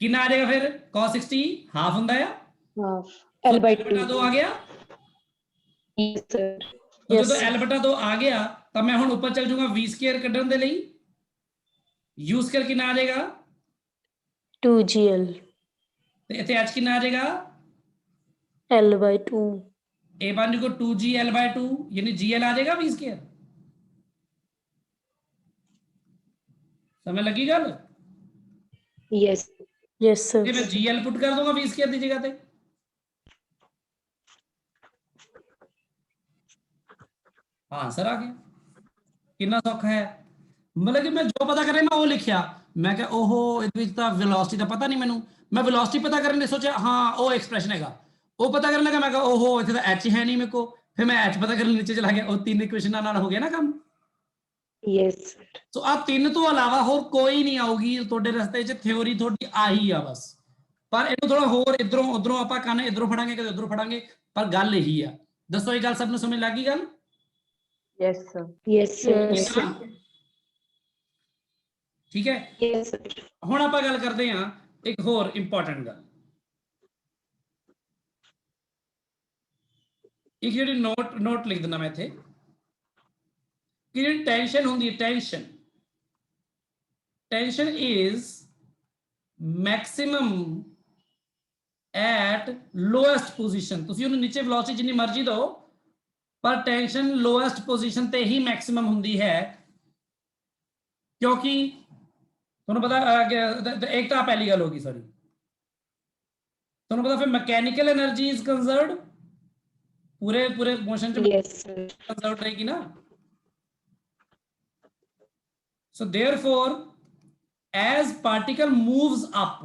ਕਿੰਨਾ ਆ ਜਾਏਗਾ ਫਿਰ cos 60 ਹਾਫ ਹੁੰਦਾ ਆ half L by 2 2 ਆ ਗਿਆ yes sir, तो Yes, ਜਦੋਂ sir. L/2 ਆ ਗਿਆ ਤਾਂ ਮੈਂ ਹੁਣ ਉੱਪਰ ਚੱਲ ਜਾਊਂਗਾ v ਸਕੁਅਰ ਕੱਢਣ ਦੇ ਲਈ u ਸਕੁਅਰ ਕਿੰਨਾ ਆ ਜਾਏਗਾ 2gl, ਤੇ ਇੱਥੇ h ਕਿੰਨਾ ਆ ਜਾਏਗਾ L by 2, ਇਹ ਬਣ ਜੂਗਾ 2gl/2 ਯਾਨੀ gl ਆ ਜਾਏਗਾ v ਸਕੁਅਰ ਸਮਝ ਲੱਗੀ ਗੱਲ yes yes sir, ਤੇ ਮੈਂ gl ਪੁੱਟ ਕਰ ਦੂੰਗਾ v ਸਕੁਅਰ ਦੀ ਜਗ੍ਹਾ ਤੇ ਆਨਸਰ ਆ ਗਿਆ ਕਿੰਨਾ ਸੌਖਾ ਹੈ ਮਤਲਬ ਕਿ ਮੈਂ ਜੋ ਪਤਾ ਕਰੇ ਮੈਂ ਉਹ ਲਿਖਿਆ ਮੈਂ ਕਿਹਾ ਉਹ ਇਹਦੇ ਵਿੱਚ ਤਾਂ ਵੈਲੋਸਿਟੀ ਦਾ ਪਤਾ ਨਹੀਂ ਮੈਨੂੰ ਮੈਂ ਵੈਲੋਸਿਟੀ ਪਤਾ ਕਰਨ ਲਈ ਸੋਚਿਆ ਹਾਂ ਉਹ ਐਕਸਪ੍ਰੈਸ਼ਨ ਹੈਗਾ ਉਹ ਪਤਾ ਕਰਨ ਲੱਗਾ ਮੈਂ ਕਿਹਾ ਉਹ ਇੱਥੇ ਤਾਂ h ਹੈ ਨਹੀਂ ਮੇਰੇ ਕੋ ਫਿਰ ਮੈਂ h ਪਤਾ ਕਰਨ ਲਈ ਨੀਚੇ ਚਲਾ ਗਿਆ ਉਹ ਤਿੰਨ ਇਕੁਏਸ਼ਨਾਂ ਨਾਲ ਹੋ ਗਿਆ ਨਾ ਕੰਮ yes sir, ਸੋ ਆ ਤਿੰਨ ਤੋਂ ਇਲਾਵਾ ਹੋਰ ਕੋਈ ਨਹੀਂ ਆਊਗੀ ਤੁਹਾਡੇ ਰਸਤੇ 'ਚ ਥਿਉਰੀ ਤੁਹਾਡੀ ਆਹੀ ਆ ਬਸ ਪਰ ਇਹਨੂੰ ਥੋੜਾ ਹੋਰ ਇਧਰੋਂ ਉਧਰੋਂ ਆਪਾਂ ਕੰਨ ਇਧਰੋਂ ਫੜਾਂਗੇ ਕਦੇ ਉਧਰੋਂ ਫੜਾਂਗੇ ਪਰ ਗੱਲ ਇਹੀ ਆ ਦੱਸੋ ਇਹ ਗੱਲ ਸਭ ਨੂੰ ਸਮਝ ਲੱਗ ਗਈ ਗੱਲ yes sir, yes sir, Yes, sir. ਠੀਕ ਹੈ yes sir, ਹੁਣ ਆਪਾਂ ਗੱਲ ਕਰਦੇ ਹਾਂ ਇੱਕ ਹੋਰ ਇੰਪੋਰਟੈਂਟ ਗੱਲ ਇੱਕ ਜਿਹੜੀ ਨੋਟ ਲਿਖ ਦਿੰਦਾ ਮੈਂ ਇੱਥੇ ਕਿ ਜਿਹੜੀ ਟੈਂਸ਼ਨ ਹੁੰਦੀ ਹੈ tension is maximum at lowest position ਤੁਸੀਂ ਉਹਨੂੰ ਨੀਚੇ ਵੈਲੋਸਿਟੀ ਜਿੰਨੀ ਮਰਜ਼ੀ ਦਿਓ ਪਰ ਟੈਂਸ਼ਨ ਲੋਐਸਟ ਪੋਜੀਸ਼ਨ ਤੇ ਹੀ ਮੈਕਸਿਮਮ ਹੁੰਦੀ ਹੈ ਕਿਉਂਕਿ ਤੁਹਾਨੂੰ ਪਤਾ ਇੱਕ ਤਾਂ ਪਹਿਲੀ ਗੱਲ ਹੋਗੀ ਸੌਰੀ ਤੁਹਾਨੂੰ ਪਤਾ ਫਿਰ ਮੈਕੈਨੀਕਲ એનર્ਜੀ ਇਜ਼ ਕੰਜ਼ਰਵਡ पूरे मोशन च yes sir, कंजर्व रहेगी ना so therefore as particle moves up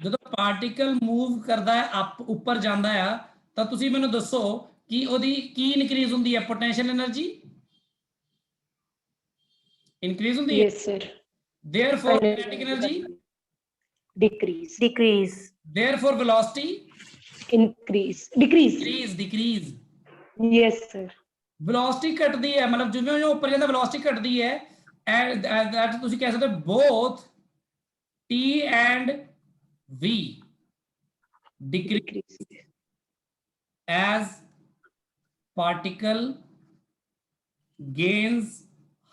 ਜਦੋਂ ਪਾਰਟੀਕਲ ਮੂਵ ਕਰਦਾ ਹੈ ਅਪ ਉੱਪਰ ਜਾਂਦਾ ਆ ਤਾਂ ਤੁਸੀਂ ਮੈਨੂੰ ਦੱਸੋ ਕਿ ਉਹਦੀ ਕੀ ਇਨਕਰੀਜ਼ ਹੁੰਦੀ ਹੈ ਪੋਟੈਂਸ਼ੀਅਲ એનર્ਜੀ ਇਨਕਰੀਜ਼ ਹੁੰਦੀ ਹੈ yes sir, therefore kinetic energy decrease therefore velocity decrease yes sir, velocity ਘਟਦੀ ਹੈ ਮਤਲਬ ਜਿਵੇਂ ਜਿਵੇਂ ਉੱਪਰ ਜਾਂਦਾ velocity ਘਟਦੀ ਹੈ ਐਟ ਤੁਸੀਂ ਕਹਿ ਸਕਦੇ ਹੋ both t and v decrease as particle gains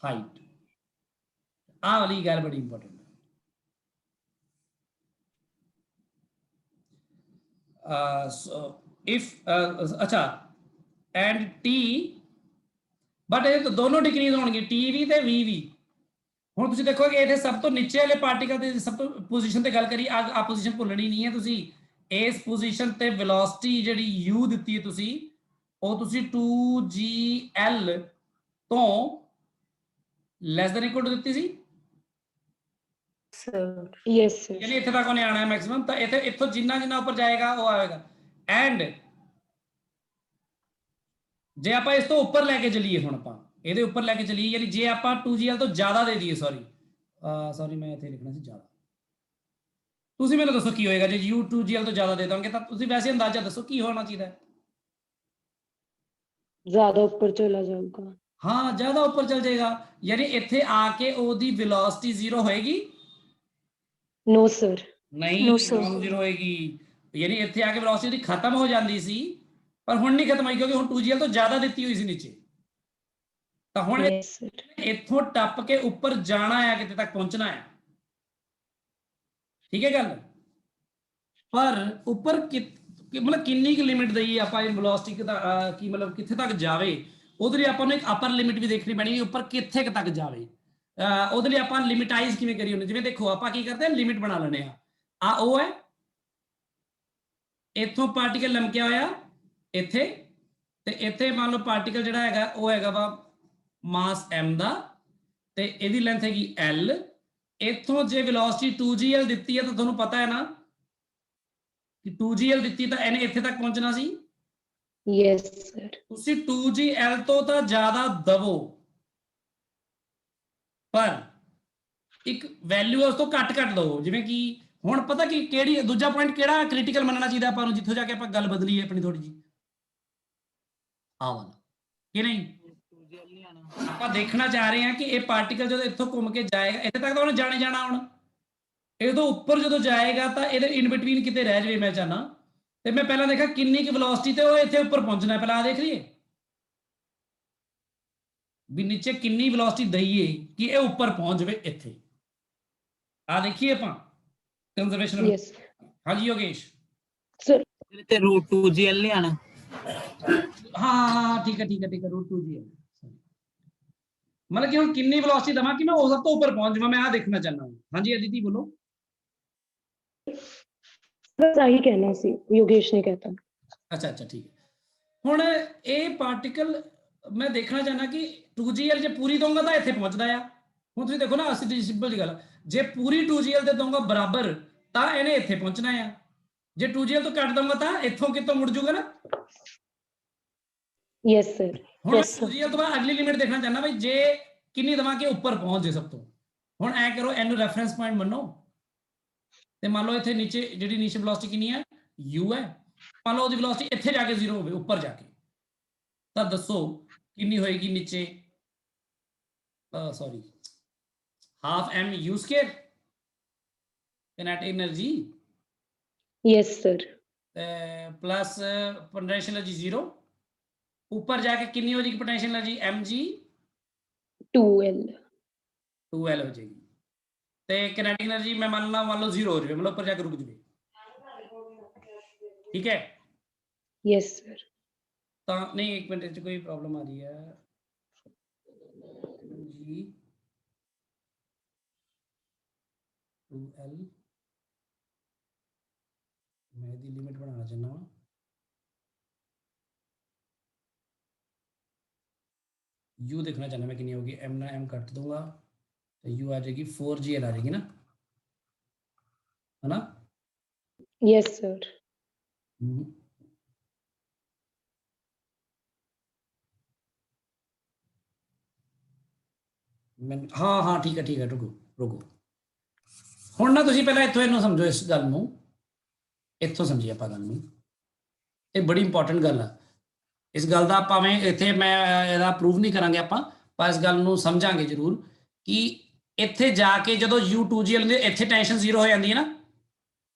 height ਆਹ ਵਾਲੀ ਗੱਲ ਬੜੀ ਇੰਪੋਰਟੈਂਟ so if अच्छा and t but ਇਹ ਤਾਂ ਦੋਨੋਂ ਡਿਕਰੀਜ਼ ਹੋਣਗੇ t ਵੀ ਤੇ v ਵੀ ਹੁਣ ਤੁਸੀਂ ਦੇਖੋ ਕਿ ਇਹਦੇ ਸਭ ਤੋਂ ਨੀਚੇ ਵਾਲੇ ਪਾਰਟੀਕਲ ਦੀ ਸਭ ਤੋਂ ਪੋਜੀਸ਼ਨ ਤੇ ਗੱਲ ਕਰੀ ਆ ਪੋਜੀਸ਼ਨ ਭੁੱਲਣੀ ਨਹੀਂ ਹੈ ਤੁਸੀਂ ਇਸ ਪੋਜੀਸ਼ਨ ਤੇ ਵੈਲੋਸਿਟੀ ਜਿਹੜੀ u ਦਿੱਤੀ ਹੈ ਤੁਸੀਂ ਉਹ ਤੁਸੀਂ 2gl ਤੋਂ ਲੈਸ ਦੈਨ ਇਕੁਅਲ ਟੂ ਦਿੱਤੀ ਸੀ sir, yes sir, यानी इत्थे तक आना है मैक्सिमम तो इत्थे इत्थों जिन्ना जिन्ना ऊपर जाएगा वो आएगा एंड जे आप इस तो ऊपर लेके चलिए हुण आपां ਇਹਦੇ ਉੱਪਰ ਲੈ ਕੇ ਚਲੀਏ ਯਾਨੀ ਜੇ ਆਪਾਂ 2gl ਤੋਂ ਜ਼ਿਆਦਾ ਦੇ ਦਈਏ ਸੌਰੀ ਮੈਂ ਇੱਥੇ ਲਿਖਣਾ ਸੀ ਜ਼ਿਆਦਾ ਤੁਸੀਂ ਮੈਨੂੰ ਦੱਸੋ ਕੀ ਹੋਏਗਾ ਜੇ u 2gl ਤੋਂ ਜ਼ਿਆਦਾ ਦੇ ਦੋਗੇ ਤਾਂ ਤੁਸੀਂ ਵੈਸੇ ਅੰਦਾਜ਼ਾ ਦੱਸੋ ਕੀ ਹੋਣਾ ਚਾਹੀਦਾ ਹੈ ज्यादा ऊपर चला जाऊंगा ਹਾਂ ਜ਼ਿਆਦਾ ਉੱਪਰ ਚਲ ਜਾਏਗਾ ਯਾਨੀ ਇੱਥੇ ਆ ਕੇ ਉਹਦੀ ਵੈਲੋਸਿਟੀ ਜ਼ੀਰੋ ਹੋਏਗੀ no sir, ਨਹੀਂ No, sir. ਜ਼ੀਰੋ ਹੋਏਗੀ ਯਾਨੀ ਇੱਥੇ ਆ ਕੇ ਵੈਲੋਸਿਟੀ ਉਹਦੀ ਖਤਮ ਹੋ ਜਾਂਦੀ ਸੀ ਪਰ ਹੁਣ ਨਹੀਂ ਖਤਮ ਹੋਈ ਕਿਉਂਕਿ ਹੁਣ 2gl ਤੋਂ ਜ਼ਿਆਦਾ ਦਿੱਤੀ ਹੋਈ ਸੀ ਨੀਚੇ ਤਾਂ ਹੁਣ yes sir, ਇੱਥੋਂ ਟੱਪ ਕੇ ਉੱਪਰ ਜਾਣਾ ਹੈ ਕਿਤੇ ਤੱਕ ਪਹੁੰਚਣਾ ਹੈ ਠੀਕ ਹੈ ਗੱਲ ਪਰ ਉੱਪਰ ਮਤਲਬ ਕਿੰਨੀ ਕੁ ਲਿਮਿਟ ਦਈਏ ਆਪਾਂ ਇਹ ਵੈਲੋਸਿਟੀ ਦਾ ਕੀ ਮਤਲਬ ਕਿੱਥੇ ਤੱਕ ਜਾਵੇ ਉਹਦੇ ਲਈ ਆਪਾਂ ਨੂੰ ਇੱਕ ਅਪਰ ਲਿਮਿਟ ਵੀ ਦੇਖਣੀ ਪੈਣੀ ਉੱਪਰ ਕਿੱਥੇ ਤੱਕ ਜਾਵੇ ਉਹਦੇ ਲਈ ਆਪਾਂ ਲਿਮਿਟਾਈਜ਼ ਕਿਵੇਂ ਕਰੀ ਹੁੰਦੇ, ਜਿਵੇਂ ਦੇਖੋ ਆਪਾਂ ਕੀ ਕਰਦੇ ਹਾਂ, ਲਿਮਿਟ ਬਣਾ ਲੈਂਦੇ ਆ ਉਹ ਹੈ, ਇੱਥੋਂ ਪਾਰਟੀਕਲ ਲਮਕਿਆ ਹੋਇਆ ਇੱਥੇ, ਤੇ ਇੱਥੇ ਮੰਨ ਲਓ ਪਾਰਟੀਕਲ ਜਿਹੜਾ ਹੈਗਾ ਉਹ ਹੈਗਾ ਵਾ ਮਾਸ m ਦਾ, ਤੇ ਇਹਦੀ ਲੈਂਥ ਹੈਗੀ l। ਇੱਥੋਂ ਜੇ ਵੈਲੋਸਿਟੀ 2gl ਦਿੱਤੀ ਹੈ ਤਾਂ ਤੁਹਾਨੂੰ ਪਤਾ ਹੈ ਨਾ ਕਿ 2gl ਦਿੱਤੀ ਤਾਂ ਇਹਨੇ ਇੱਥੇ ਤੱਕ ਪਹੁੰਚਣਾ ਸੀ। Yes sir. ਤੁਸੀਂ 2gl ਤੋਂ ਤਾਂ ਜ਼ਿਆਦਾ ਦਵੋ, ਪਰ ਇੱਕ ਵੈਲਿਊ ਉਸ ਤੋਂ ਘੱਟ ਦਵੋ। ਜਿਵੇਂ ਕਿ ਹੁਣ ਪਤਾ ਕਿ ਕਿਹੜੀ ਦੂਜਾ ਪੁਆਇੰਟ ਕਿਹੜਾ ਕ੍ਰਿਟੀਕਲ ਮੰਨਣਾ ਚਾਹੀਦਾ ਆਪਾਂ ਨੂੰ, ਜਿੱਥੋਂ ਜਾ ਕੇ ਆਪਾਂ ਗੱਲ ਬਦਲੀਏ ਆਪਣੀ ਥੋੜੀ ਜੀ, ਆਹ ਵਾਲਾ ਕਿ ਨਹੀਂ। 2gl ਨਹੀਂ ਆਣਾ। ਆਪਾਂ ਦੇਖਣਾ ਚਾਹ ਰਹੇ ਹਾਂ ਕਿ ਇਹ ਪਾਰਟੀਕਲ ਜਦੋਂ ਇੱਥੋਂ ਘੁੰਮ ਕੇ ਜਾਏਗਾ, ਇੱਥੇ ਤੱਕ ਤਾਂ ਉਹਨੇ ਜਾਣੇ ਜਾਣਾ, ਹੁਣ ਇਹ ਤੋਂ ਉੱਪਰ ਜਦੋਂ ਜਾਏਗਾ ਤਾਂ ਇਹਦੇ ਇਨ ਬਿਟਵੀਨ ਕਿਤੇ ਰਹਿ ਜਾਵੇ ਮੈਂ ਚਾਹਨਾ, ਤੇ ਮੈਂ ਪਹਿਲਾਂ ਦੇਖਾਂ ਕਿੰਨੀ ਕੁ ਵੈਲੋਸਿਟੀ ਤੇ ਉਹ ਇੱਥੇ ਉੱਪਰ ਪਹੁੰਚਣਾ, ਪਹਿਲਾਂ ਦੇਖ ਲਈਏ ਵੀ ਨੀਚੇ ਕਿੰਨੀ ਵੈਲੋਸਿਟੀ ਦਈਏ ਕਿ ਇਹ ਉੱਪਰ ਪਹੁੰਚ ਜਾਵੇ ਇੱਥੇ। ਆ ਦੇਖੀਏ ਆਪਾਂ ਕੰਜ਼ਰਵੇਸ਼ਨ। ਯੈਸ ਹਾਂਜੀ ਯੋਗੇਸ਼। ਸਰ। ਇਹਦੇ ਤੇ ਰੂਟ 2gl ਨਹੀਂ ਆਣਾ। ਹਾਂ ਠੀਕ ਹੈ ਰੂਟ 2gl। मतलब कि हम कितनी वेलोसिटी दवा कि मैं वो सब तो ऊपर पहुंच जाऊं, मैं आ देखना चाहना हूं। हाँ जी अदिति बोलो। बस आही कहना सी, योगेश ने कहता। अच्छा ठीक है। हुण ये पार्टिकल मैं देखना चाहना कि 2gl जे पूरी दूंगा तो इत्थे पहुंचदा आ। हुण तुसीं देखो ना, सीधी सिंपल जी गल, जे पूरी 2gl दे दूंगा बराबर तां इहने इत्थे पहुंचना आ, जे 2gl तो घट दूंगा तां इत्थों कितों मुड़ जूगा ना। Yes sir. Yes, sir. 2gl तो बाद अगली लिमिट देखना चाहना भाई जे किन्नी दवा के ऊपर पहुंच जाए सब तो। हुण ऐ करो, इहनू रेफरेंस पॉइंट मन्नो ते मान लो इत्थे नीचे जिहड़ी नीचे वेलोसिटी कितनी है u है, मान लो ओदी वेलोसिटी इत्थे जाके 0 होवे ऊपर जाके, तां दसो कितनी होएगी नीचे। Sorry half m u square kinetic energy. Yes sir. Plus potential energy 0, ऊपर जाके कितनी हो जाएगी पोटेंशियल एनर्जी mg 2l हो जाएगी, ते किनेटिक एनर्जी मैं मान लो 0 हो जाए, मतलब ऊपर जाके रुक जाए। ठीक है। Yes sir. तो नहीं एक मिनट कोई प्रॉब्लम आ रही है जी। 2l मैं दी लिमिट बनाना चाहना हूं, u देखना चाहना मैं कितनी होगी, m ना m कट दूंगा तो u आ जाएगी 4gl आ जाएगी ना, है ना। Yes sir. हाँ ठीक है रुको हुण ना तुसीं पहले इत्थों इहनूं समझो, इस गल नूं इत्थों समझिए आपां गल नूं, ये बड़ी इंपॉर्टेंट गल है। इस गल का भावें इत्थे मैं इहदा प्रूव नहीं करांगे आपां, पर इस गल नूं समझांगे जरूर कि इत्थे जाके जदों u2gl ਹੁੰਦੀ इत्थे टेंशन 0 हो जाती है ना।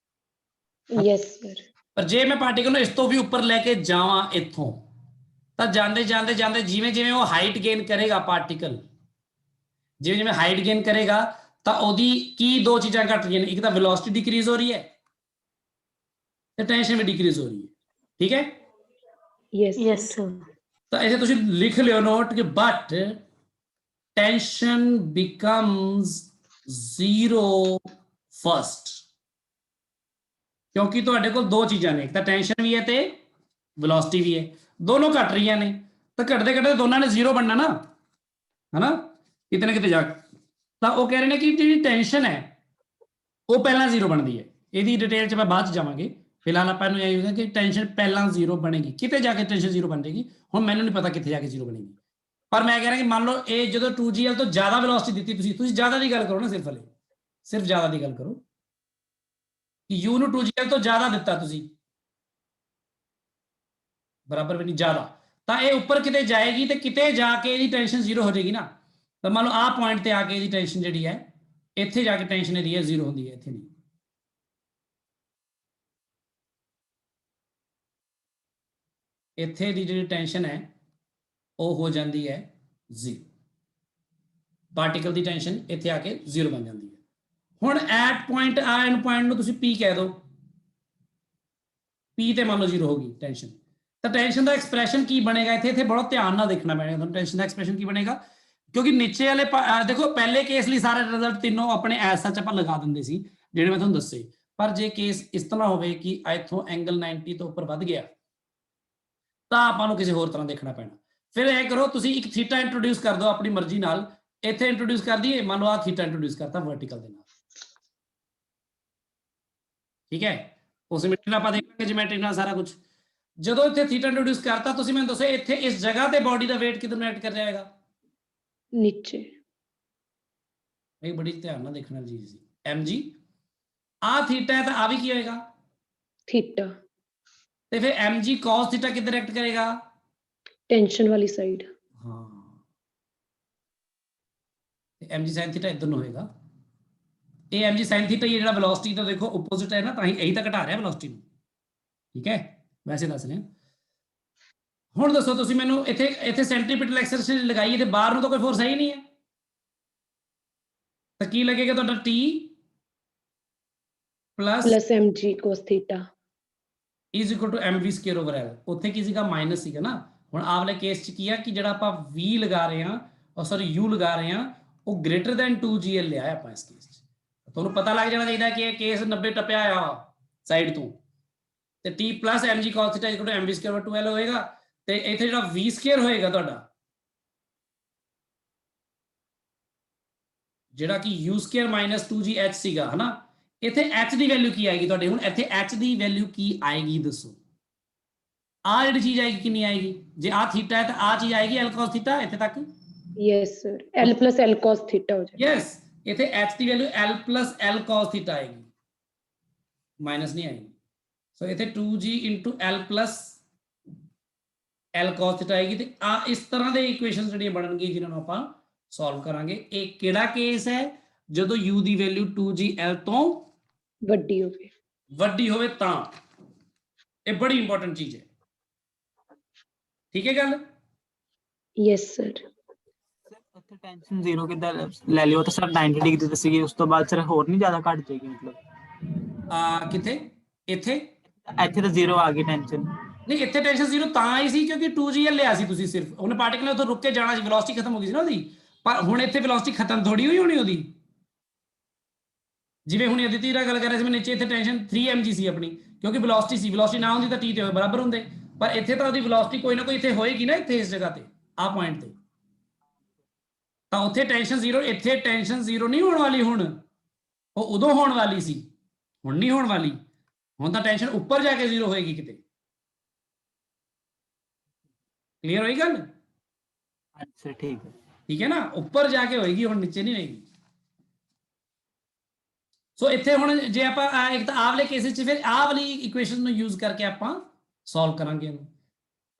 Yes sir. पर जे मैं पार्टिकल इस तो भी ऊपर लैके जावां इत्थों, तो जाते जाते जिवें जिवें वो हाइट गेन करेगा पार्टिकल, जिवें जिवें हाइट गेन करेगा तो ओदी की दो चीज़ां घट रही हैं, एक तो वेलोसिटी डिक्रीज हो रही है तो टेंशन भी डिक्रीज हो रही है। ठीक है। Yes Yes, sir. तो ऐसे तुम लिख लियो नोट कि बट टेंशन बिकम्स 0 फर्स्ट, क्योंकि तुहाडे कोल दो चीज़ां ने, एक तो टेंशन भी है तो वेलोसिटी भी है, दोनों घट रही ने, तो घटते घटते दोनों ने 0 बनना ना, है ना, किते ना किते जाके। तो वो कह रहे हैं कि जी टेंशन है वो पहला 0 बनती है, यदि डिटेल च मैं बाद च जावांगे, फिलहाल आप यही कि टेंशन पहला 0 बनेगी, कितने जाके टेंशन 0 बन जाएगी, हम मैंने नहीं पता कितने जाके 0 बनेगी, पर मैं कह रहा कि मान लो ये जो 2gl तो ज़्यादा वेलोसिटी दी, तुम ज़्यादा की गल करो ना, सिर्फ ज़्यादा की गल करो कि u ਨੂੰ 2gl तो ज़्यादा दिता तुसी, बराबर भी नहीं ज़्यादा, तो ये ऊपर किते जाएगी तो किते जाके ये टेंशन 0 हो जाएगी ना। तो मान लो आ पॉइंट पर आके ये टेंशन जी है इत्थे जाके टेंशन जी है 0 होती है, इत्थे नहीं। इत्थे दी जी टेंशन है वो हो जाती है 0, पार्टिकल की टेंशन इत्थे आके 0 बन जाती है। हुण एट पॉइंट एंड पॉइंट नूं तुसीं P कह दो, P ते मान लो 0 होगी टेंशन, तो टेंशन का एक्सप्रैशन की बनेगा इत्थे, इत्थे बड़ा ध्यान नाल देखना पैना तुहानूं। टेंशन का एक्सप्रैशन की बनेगा, ਕਿਉਂਕਿ ਨੀਚੇ ਵਾਲੇ ਦੇਖੋ ਪਹਿਲੇ ਕੇਸ ਲਈ ਸਾਰੇ ਰਿਜ਼ਲਟ ਤਿੰਨੋਂ ਆਪਣੇ ਐਸ ਸੱਚ ਆਪਾਂ ਲਗਾ ਦਿੰਦੇ ਸੀ ਜਿਹੜੇ ਮੈਂ ਤੁਹਾਨੂੰ ਦੱਸੇ, ਪਰ ਜੇ ਕੇਸ ਇਸ ਤਰ੍ਹਾਂ ਹੋਵੇ ਕਿ ਇੱਥੋਂ ਐਂਗਲ 90 ਤੋਂ ਉੱਪਰ ਵੱਧ ਗਿਆ ਤਾਂ ਆਪਾਂ ਨੂੰ ਕਿਸੇ ਹੋਰ ਤਰ੍ਹਾਂ ਦੇਖਣਾ ਪੈਣਾ। ਫਿਰ ਇਹ ਕਰੋ, ਤੁਸੀਂ ਇੱਕ ਥੀਟਾ ਇੰਟਰੋਡਿਊਸ ਕਰ ਦਿਓ ਆਪਣੀ ਮਰਜ਼ੀ ਨਾਲ, ਇੱਥੇ ਇੰਟਰੋਡਿਊਸ ਕਰ ਦਈਏ, ਮੰਨ ਲਓ ਆ ਥੀਟਾ ਇੰਟਰੋਡਿਊਸ ਕਰਤਾ ਵਰਟੀਕਲ ਦੇ ਨਾਲ, ਠੀਕ ਹੈ। ਉਸ ਮਿੰਟ ਨਾਲ ਆਪਾਂ ਦੇਖਾਂਗੇ ਜਿਓਮੈਟਰੀ ਨਾਲ ਸਾਰਾ ਕੁਝ। ਜਦੋਂ ਇੱਥੇ ਥੀਟਾ ਇੰਟਰੋਡਿਊਸ ਕਰਤਾ, ਤੁਸੀਂ ਮੈਨੂੰ ਦੱਸੋ ਇੱਥੇ ਇਸ ਜਗ੍ਹਾ ਤੇ ਬਾਡੀ ਦਾ weight ਕਿੱਧਰ ਨੂੰ ਐਕਟ ਕਰ ਜਾਏਗਾ? ਨੀਚੇ। ਇਹ ਬੜੀ ਧਿਆਨ ਨਾਲ ਦੇਖਣ ਵਾਲੀ ਚੀਜ਼ ਸੀ। mg ਆ ਥੀਟਾ ਹੈ ਤਾਂ ਆ ਵੀ ਕੀ ਹੋਏਗਾ? ਥੀਟਾ। ਤੇ ਫਿਰ mg cos ਥੀਟਾ ਕਿੱਧਰ ਐਕਟ ਕਰੇਗਾ? ਟੈਂਸ਼ਨ ਵਾਲੀ ਸਾਈਡ। ਹਾਂ, ਤੇ mg sin ਥੀਟਾ ਇੱਧਰ ਨੂੰ ਹੋਏਗਾ। ਇਹ mg sin ਥੀਟਾ ਹੀ ਜਿਹੜਾ ਵੈਲੋਸਿਟੀ ਦਾ ਦੇਖੋ ਆਪੋਜ਼ਿਟ ਹੈ ਨਾ, ਤਾਂ ਹੀ ਇਹੀ ਤਾਂ ਘਟਾ ਰਿਹਾ ਵੈਲੋਸਿਟੀ ਨੂੰ, ਠੀਕ ਹੈ, ਵੈਸੇ ਦੱਸ ਰਿਹਾ। ਹੁਣ ਦੱਸੋ ਤੁਸੀਂ ਮੈਨੂੰ, ਇੱਥੇ ਸੈਂਟਰੀਪੀਟਲ ਐਕਸਲਰੇਸ਼ਨ ਲਗਾਈ ਤੇ ਬਾਹਰ ਨੂੰ ਤਾਂ ਕੋਈ ਫੋਰਸ ਹੈ ਹੀ ਨਹੀਂ ਹੈ, ਤਾਂ ਕੀ ਲੱਗੇਗਾ ਤੁਹਾਡਾ? t plus mg cos theta is equal to mv square over l। ਉੱਥੇ ਕੀ ਸੀਗਾ? ਮਾਈਨਸ ਸੀਗਾ ਨਾ। ਹੁਣ ਆਹ ਵਾਲੇ ਕੇਸ 'ਚ ਕੀ ਆ ਕਿ ਜਿਹੜਾ ਆਪਾਂ v ਲਗਾ ਰਹੇ ਹਾਂ, ਔਰ ਸੌਰੀ u ਲਗਾ ਰਹੇ ਹਾਂ, ਉਹ ਗ੍ਰੇਟਰ ਦੈਨ 2gl ਲਿਆ ਆਪਾਂ ਇਸ ਕੇਸ 'ਚ। ਤੁਹਾਨੂੰ ਪਤਾ ਲੱਗ ਜਾਣਾ ਚਾਹੀਦਾ ਕਿ ਇਹ ਕੇਸ 90 ਟੱਪਿਆ ਆ ਸਾਈਡ ਤੋਂ, ਤੇ t plus mg cos theta equal to mv square over 2l ਹੋਏਗਾ। ਤੇ ਇੱਥੇ ਜਿਹੜਾ v ਸਕੁਅਰ ਹੋਏਗਾ ਤੁਹਾਡਾ, ਜਿਹੜਾ ਕਿ u ਸਕੁਅਰ ਮਾਈਨਸ 2gh ਸੀਗਾ, ਹਨਾ, ਇੱਥੇ h ਦੀ ਵੈਲਿਊ ਕੀ ਆਏਗੀ ਤੁਹਾਡੇ? ਹੁਣ ਇੱਥੇ h ਦੀ ਵੈਲਿਊ ਕੀ ਆਏਗੀ ਦੱਸੋ? ਆਹ ਜਿਹੜੀ ਚੀਜ਼ ਆਏਗੀ ਕਿੰਨੀ ਆਏਗੀ? ਜੇ ਆਹ ਥੀਟਾ ਹੈ ਤਾਂ ਆਹ ਚੀਜ਼ ਆਏਗੀ l cos ਥੀਟਾ ਇੱਥੇ ਤੱਕ। Yes sir, l plus l cos theta ਹੋ ਜਾਏਗਾ। ਯੈਸ, ਇੱਥੇ h ਦੀ value l plus l cos theta ਆਏਗੀ, ਮਾਈਨਸ ਨਹੀਂ ਆਏਗੀ। ਸੋ ਇੱਥੇ 2g into l plus l cos theta ਆਏਗੀ। ਤੇ ਆ ਇਸ ਤਰ੍ਹਾਂ ਦੇ ਇਕੁਏਸ਼ਨਸ ਜਿਹੜੀਆਂ ਬਣਨਗੀਆਂ ਜਿਨ੍ਹਾਂ ਨੂੰ ਆਪਾਂ ਸੋਲਵ ਕਰਾਂਗੇ। ਇਹ ਕਿਹੜਾ ਕੇਸ ਹੈ? ਜਦੋਂ u ਦੀ ਵੈਲਿਊ 2gl ਤੋਂ ਵੱਡੀ ਹੋਵੇ ਤਾਂ। ਇਹ ਬੜੀ ਇੰਪੋਰਟੈਂਟ ਚੀਜ਼ ਹੈ, ਠੀਕ ਹੈ ਗੱਲ? Yes sir. ਉੱਥੇ ਟੈਂਸ਼ਨ 0 ਕਿੱਦਾਂ ਲੈ ਲਿਓ ਤਾਂ ਸਰ 90 ਡਿਗਰੀ ਤੇ ਸੀਗੀ, ਉਸ ਤੋਂ ਬਾਅਦ ਸਰ ਹੋਰ ਨਹੀਂ ਜ਼ਿਆਦਾ ਘਟ ਜਾਏਗੀ ਮਤਲਬ? ਕਿੱਥੇ? ਇੱਥੇ ਤਾਂ 0 ਆ ਗਈ ਟੈਂਸ਼ਨ। ਨਹੀਂ, ਇੱਥੇ ਟੈਂਸ਼ਨ 0 ਤਾਂ ਆਈ ਸੀ ਕਿਉਂਕਿ 2gl ਲਿਆ ਸੀ ਤੁਸੀਂ ਸਿਰਫ, ਉਹਨੇ ਪਾਰਟੀਕਲ ਉੱਥੇ ਰੁੱਕ ਕੇ ਜਾਣਾ ਸੀ, ਵੈਲੋਸਿਟੀ ਖਤਮ ਹੋ ਗਈ ਸੀ ਨਾ ਉਹਦੀ। ਪਰ ਹੁਣ ਇੱਥੇ ਵੈਲੋਸਿਟੀ ਖਤਮ ਥੋੜੀ ਹੋਈ ਹੋਣੀ ਉਹਦੀ। ਜਿਵੇਂ ਹੁਣ ਅਦਿਤੀ ਨਾਲ ਗੱਲ ਕਰ ਰਹੇ ਸੀ ਮੈਂ, ਨੀਚੇ ਇੱਥੇ ਟੈਂਸ਼ਨ 3mg ਸੀ ਆਪਣੀ, ਕਿਉਂਕਿ ਵੈਲੋਸਿਟੀ ਸੀ, ਵੈਲੋਸਿਟੀ ਨਾ ਹੁੰਦੀ ਤਾਂ t ਤੇ ਬਰਾਬਰ ਹੁੰਦੇ, ਪਰ ਇੱਥੇ ਤਾਂ ਉਹਦੀ ਵੈਲੋਸਿਟੀ ਕੋਈ ਨਾ ਕੋਈ ਇੱਥੇ ਹੋਏਗੀ ਨਾ, ਇੱਥੇ ਇਸ ਜਗ੍ਹਾ ਤੇ ਆਹ ਪੁਆਇੰਟ ਤੇ, ਤਾਂ ਉੱਥੇ ਟੈਂਸ਼ਨ 0, ਇੱਥੇ ਟੈਂਸ਼ਨ 0 ਨਹੀਂ ਹੋਣ ਵਾਲੀ। ਹੁਣ ਉਹ ਉਦੋਂ ਹੋਣ ਵਾਲੀ ਸੀ, ਹੁਣ ਨਹੀਂ ਹੋਣ ਵਾਲੀ। ਹੁਣ ਤਾਂ ਟੈਂਸ਼ਨ ਉੱਪਰ ਜਾ ਕੇ 0 ਹੋਏਗੀ ਕਿਤੇ। ਕਲੀਅਰ ਹੋਈ ਗੱਲ? ਅੱਛਾ ਠੀਕ ਹੈ, ਠੀਕ ਹੈ ਨਾ, ਉੱਪਰ ਜਾ ਕੇ ਹੋਏਗੀ, ਹੁਣ ਨੀਚੇ ਨਹੀਂ ਹੋਏਗੀ। ਸੋ ਇੱਥੇ ਹੁਣ ਜੇ ਆਪਾਂ ਇੱਕ ਤਾਂ ਆਹ ਵਾਲੇ ਕੇਸਿਸ 'ਚ ਫਿਰ ਆਹ ਵਾਲੀ ਇਕੁਏਸ਼ਨ ਨੂੰ ਯੂਜ਼ ਕਰਕੇ ਆਪਾਂ ਸੋਲਵ ਕਰਾਂਗੇ ਇਹਨੂੰ।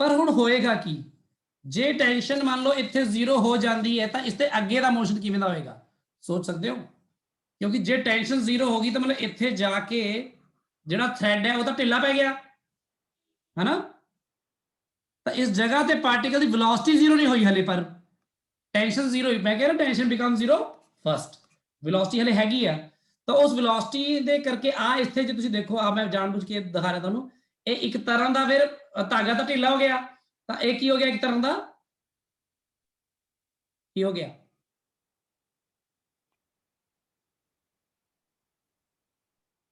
ਪਰ ਹੁਣ ਹੋਏਗਾ ਕੀ ਜੇ ਟੈਂਸ਼ਨ ਮੰਨ ਲਓ ਇੱਥੇ 0 ਹੋ ਜਾਂਦੀ ਹੈ, ਤਾਂ ਇਸ ਤੇ ਅੱਗੇ ਦਾ ਮੋਸ਼ਨ ਕਿਵੇਂ ਦਾ ਹੋਏਗਾ ਸੋਚ ਸਕਦੇ ਹੋ? ਕਿਉਂਕਿ ਜੇ ਟੈਂਸ਼ਨ 0 ਹੋ ਗਈ ਤਾਂ ਮਤਲਬ ਇੱਥੇ ਜਾ ਕੇ ਜਿਹੜਾ ਥ੍ਰੈਡ ਹੈ ਉਹ ਤਾਂ ਢਿੱਲਾ ਪੈ ਗਿਆ, ਹਨਾ। ਤਾਂ ਇਸ ਜਗ੍ਹਾ ਤੇ ਪਾਰਟੀਕਲ ਦੀ ਵੈਲੋਸਿਟੀ 0 ਨਹੀਂ ਹੋਈ ਹਲੇ, ਪਰ ਟੈਂਸ਼ਨ 0 ਹੋਈ। ਮੈਂ ਕਹਿ ਰਿਹਾ ਟੈਂਸ਼ਨ ਬਿਕਮ 0 ਫਸਟ, ਵੈਲੋਸਿਟੀ ਹਲੇ ਹੈਗੀ ਆ। ਤਾਂ ਉਸ ਵੈਲੋਸਿਟੀ ਦੇ ਕਰਕੇ ਆ ਇੱਥੇ ਜੇ ਤੁਸੀਂ ਦੇਖੋ, ਆ ਮੈਂ ਜਾਣਬੁੱਝ ਕੇ ਦਿਖਾ ਰਿਹਾ ਤੁਹਾਨੂੰ, ਇਹ ਇੱਕ ਤਰ੍ਹਾਂ ਦਾ ਫਿਰ ਧਾਗਾ ਤਾਂ ਢਿੱਲਾ ਹੋ ਗਿਆ, ਤਾਂ ਇਹ ਕੀ ਹੋ ਗਿਆ? ਇੱਕ ਤਰ੍ਹਾਂ ਦਾ ਕੀ ਹੋ ਗਿਆ?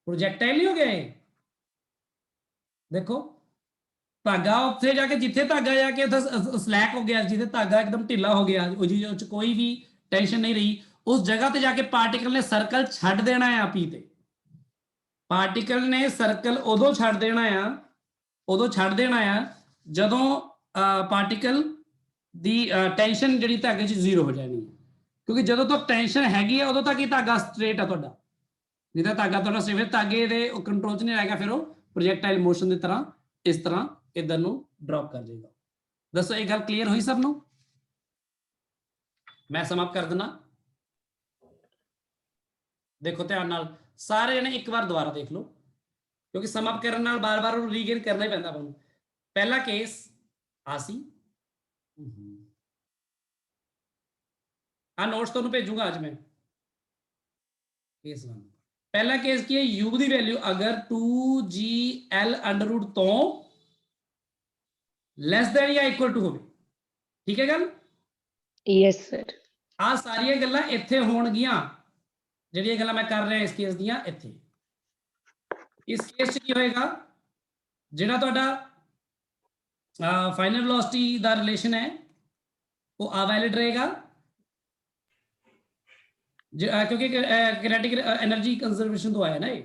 ਪ੍ਰੋਜੈਕਟਾਈਲ ਨਹੀਂ ਹੋ ਗਿਆ ਇਹ। ਦੇਖੋ ਧਾਗਾ ਉੱਥੇ ਜਾ ਕੇ, ਜਿੱਥੇ ਧਾਗਾ ਜਾ ਕੇ ਉੱਥੇ ਸਲੈਕ ਹੋ ਗਿਆ, ਜਿੱਥੇ ਧਾਗਾ ਇੱਕਦਮ ਢਿੱਲਾ ਹੋ ਗਿਆ, ਉਹ ਜਿਹਦੇ ਵਿੱਚ ਕੋਈ ਵੀ ਟੈਂਸ਼ਨ ਨਹੀਂ ਰਹੀ, ਉਸ ਜਗ੍ਹਾ ਤੇ ਜਾ ਕੇ ਪਾਰਟੀਕਲ ਨੇ ਸਰਕਲ ਛੱਡ ਦੇਣਾ ਆ ਪੀ ਤੇ। ਪਾਰਟੀਕਲ ਨੇ ਸਰਕਲ ਉਦੋਂ ਛੱਡ ਦੇਣਾ ਆ ਜਦੋਂ ਪਾਰਟੀਕਲ ਦੀ ਟੈਂਸ਼ਨ ਜਿਹੜੀ ਧਾਗੇ 'ਚ 0 ਹੋ ਜਾਣੀ ਹੈ। ਕਿਉਂਕਿ ਜਦੋਂ ਤੱਕ ਟੈਂਸ਼ਨ ਹੈਗੀ ਆ ਉਦੋਂ ਤੱਕ ਹੀ ਧਾਗਾ ਸਟ੍ਰੇਟ ਆ ਤੁਹਾਡਾ, ਨਹੀਂ ਤਾਂ ਧਾਗਾ ਤੁਹਾਡਾ ਸਿਰਫ ਧਾਗੇ ਦੇ ਕੰਟਰੋਲ 'ਚ ਨਹੀਂ ਆਏਗਾ, ਫਿਰ ਉਹ ਪ੍ਰੋਜੈਕਟਾਈਲ ਮੋਸ਼ਨ ਦੀ ਤਰ੍ਹਾਂ ਇਸ ਤਰ੍ਹਾਂ ਇਧਰ ਨੂੰ ਡ੍ਰੌਪ ਕਰ ਜਾਏਗਾ। ਦੱਸੋ ਇਹ ਗੱਲ ਕਲੀਅਰ ਹੋਈ ਸਭ ਨੂੰ? ਮੈਂ ਸਮ ਅਪ ਕਰ ਦਿੰਦਾ, ਦੇਖੋ ਧਿਆਨ ਨਾਲ ਸਾਰੇ ਜਣੇ ਇੱਕ ਵਾਰ ਦੁਬਾਰਾ ਦੇਖ ਲਓ, ਕਿਉਂਕਿ ਸਮ ਅਪ ਕਰਨ ਨਾਲ ਬਾਰ-ਬਾਰ ਉਹਨੂੰ ਰੀਗੇਨ ਕਰਨਾ ਹੀ ਪੈਂਦਾ ਆਪਾਂ ਨੂੰ। ਪਹਿਲਾ ਕੇਸ ਆ ਸੀ, ਆ ਨੋਟਸ ਤੁਹਾਨੂੰ ਭੇਜੂਗਾ ਅੱਜ ਮੈਂ। ਕੇਸ 1 ਪਹਿਲਾ ਕੇਸ ਕੀ ਹੈ? u ਦੀ ਵੈਲਿਊ ਅਗਰ 2gl ਅੰਡਰ रूट ਤੋਂ ਲੈਸ ਦੈਨ ਜਾਂ ਇਕੁਅਲ ਟੂ ਹੋਵੇ, ਠੀਕ ਹੈ ਗੱਲ? Yes sir. ਆ ਸਾਰੀਆਂ ਗੱਲਾਂ ਇੱਥੇ ਹੋਣਗੀਆਂ ਜਿਹੜੀਆਂ ਗੱਲਾਂ ਮੈਂ ਕਰ ਰਿਹਾ ਇਸ ਕੇਸ ਦੀਆਂ ਇੱਥੇ। ਇਸ ਕੇਸ 'ਚ ਕੀ ਹੋਏਗਾ, ਜਿਹੜਾ ਤੁਹਾਡਾ ਫਾਈਨਲ ਵੈਲੋਸਿਟੀ ਦਾ ਰਿਲੇਸ਼ਨ ਹੈ ਉਹ ਅਵੈਲਿਡ ਰਹੇਗਾ, ਕਿਉਂਕਿ ਕਿਨੈਟਿਕ એનર્ਜੀ ਕੰਜ਼ਰਵੇਸ਼ਨ ਤੋਂ ਆਇਆ ਨਾ ਇਹ,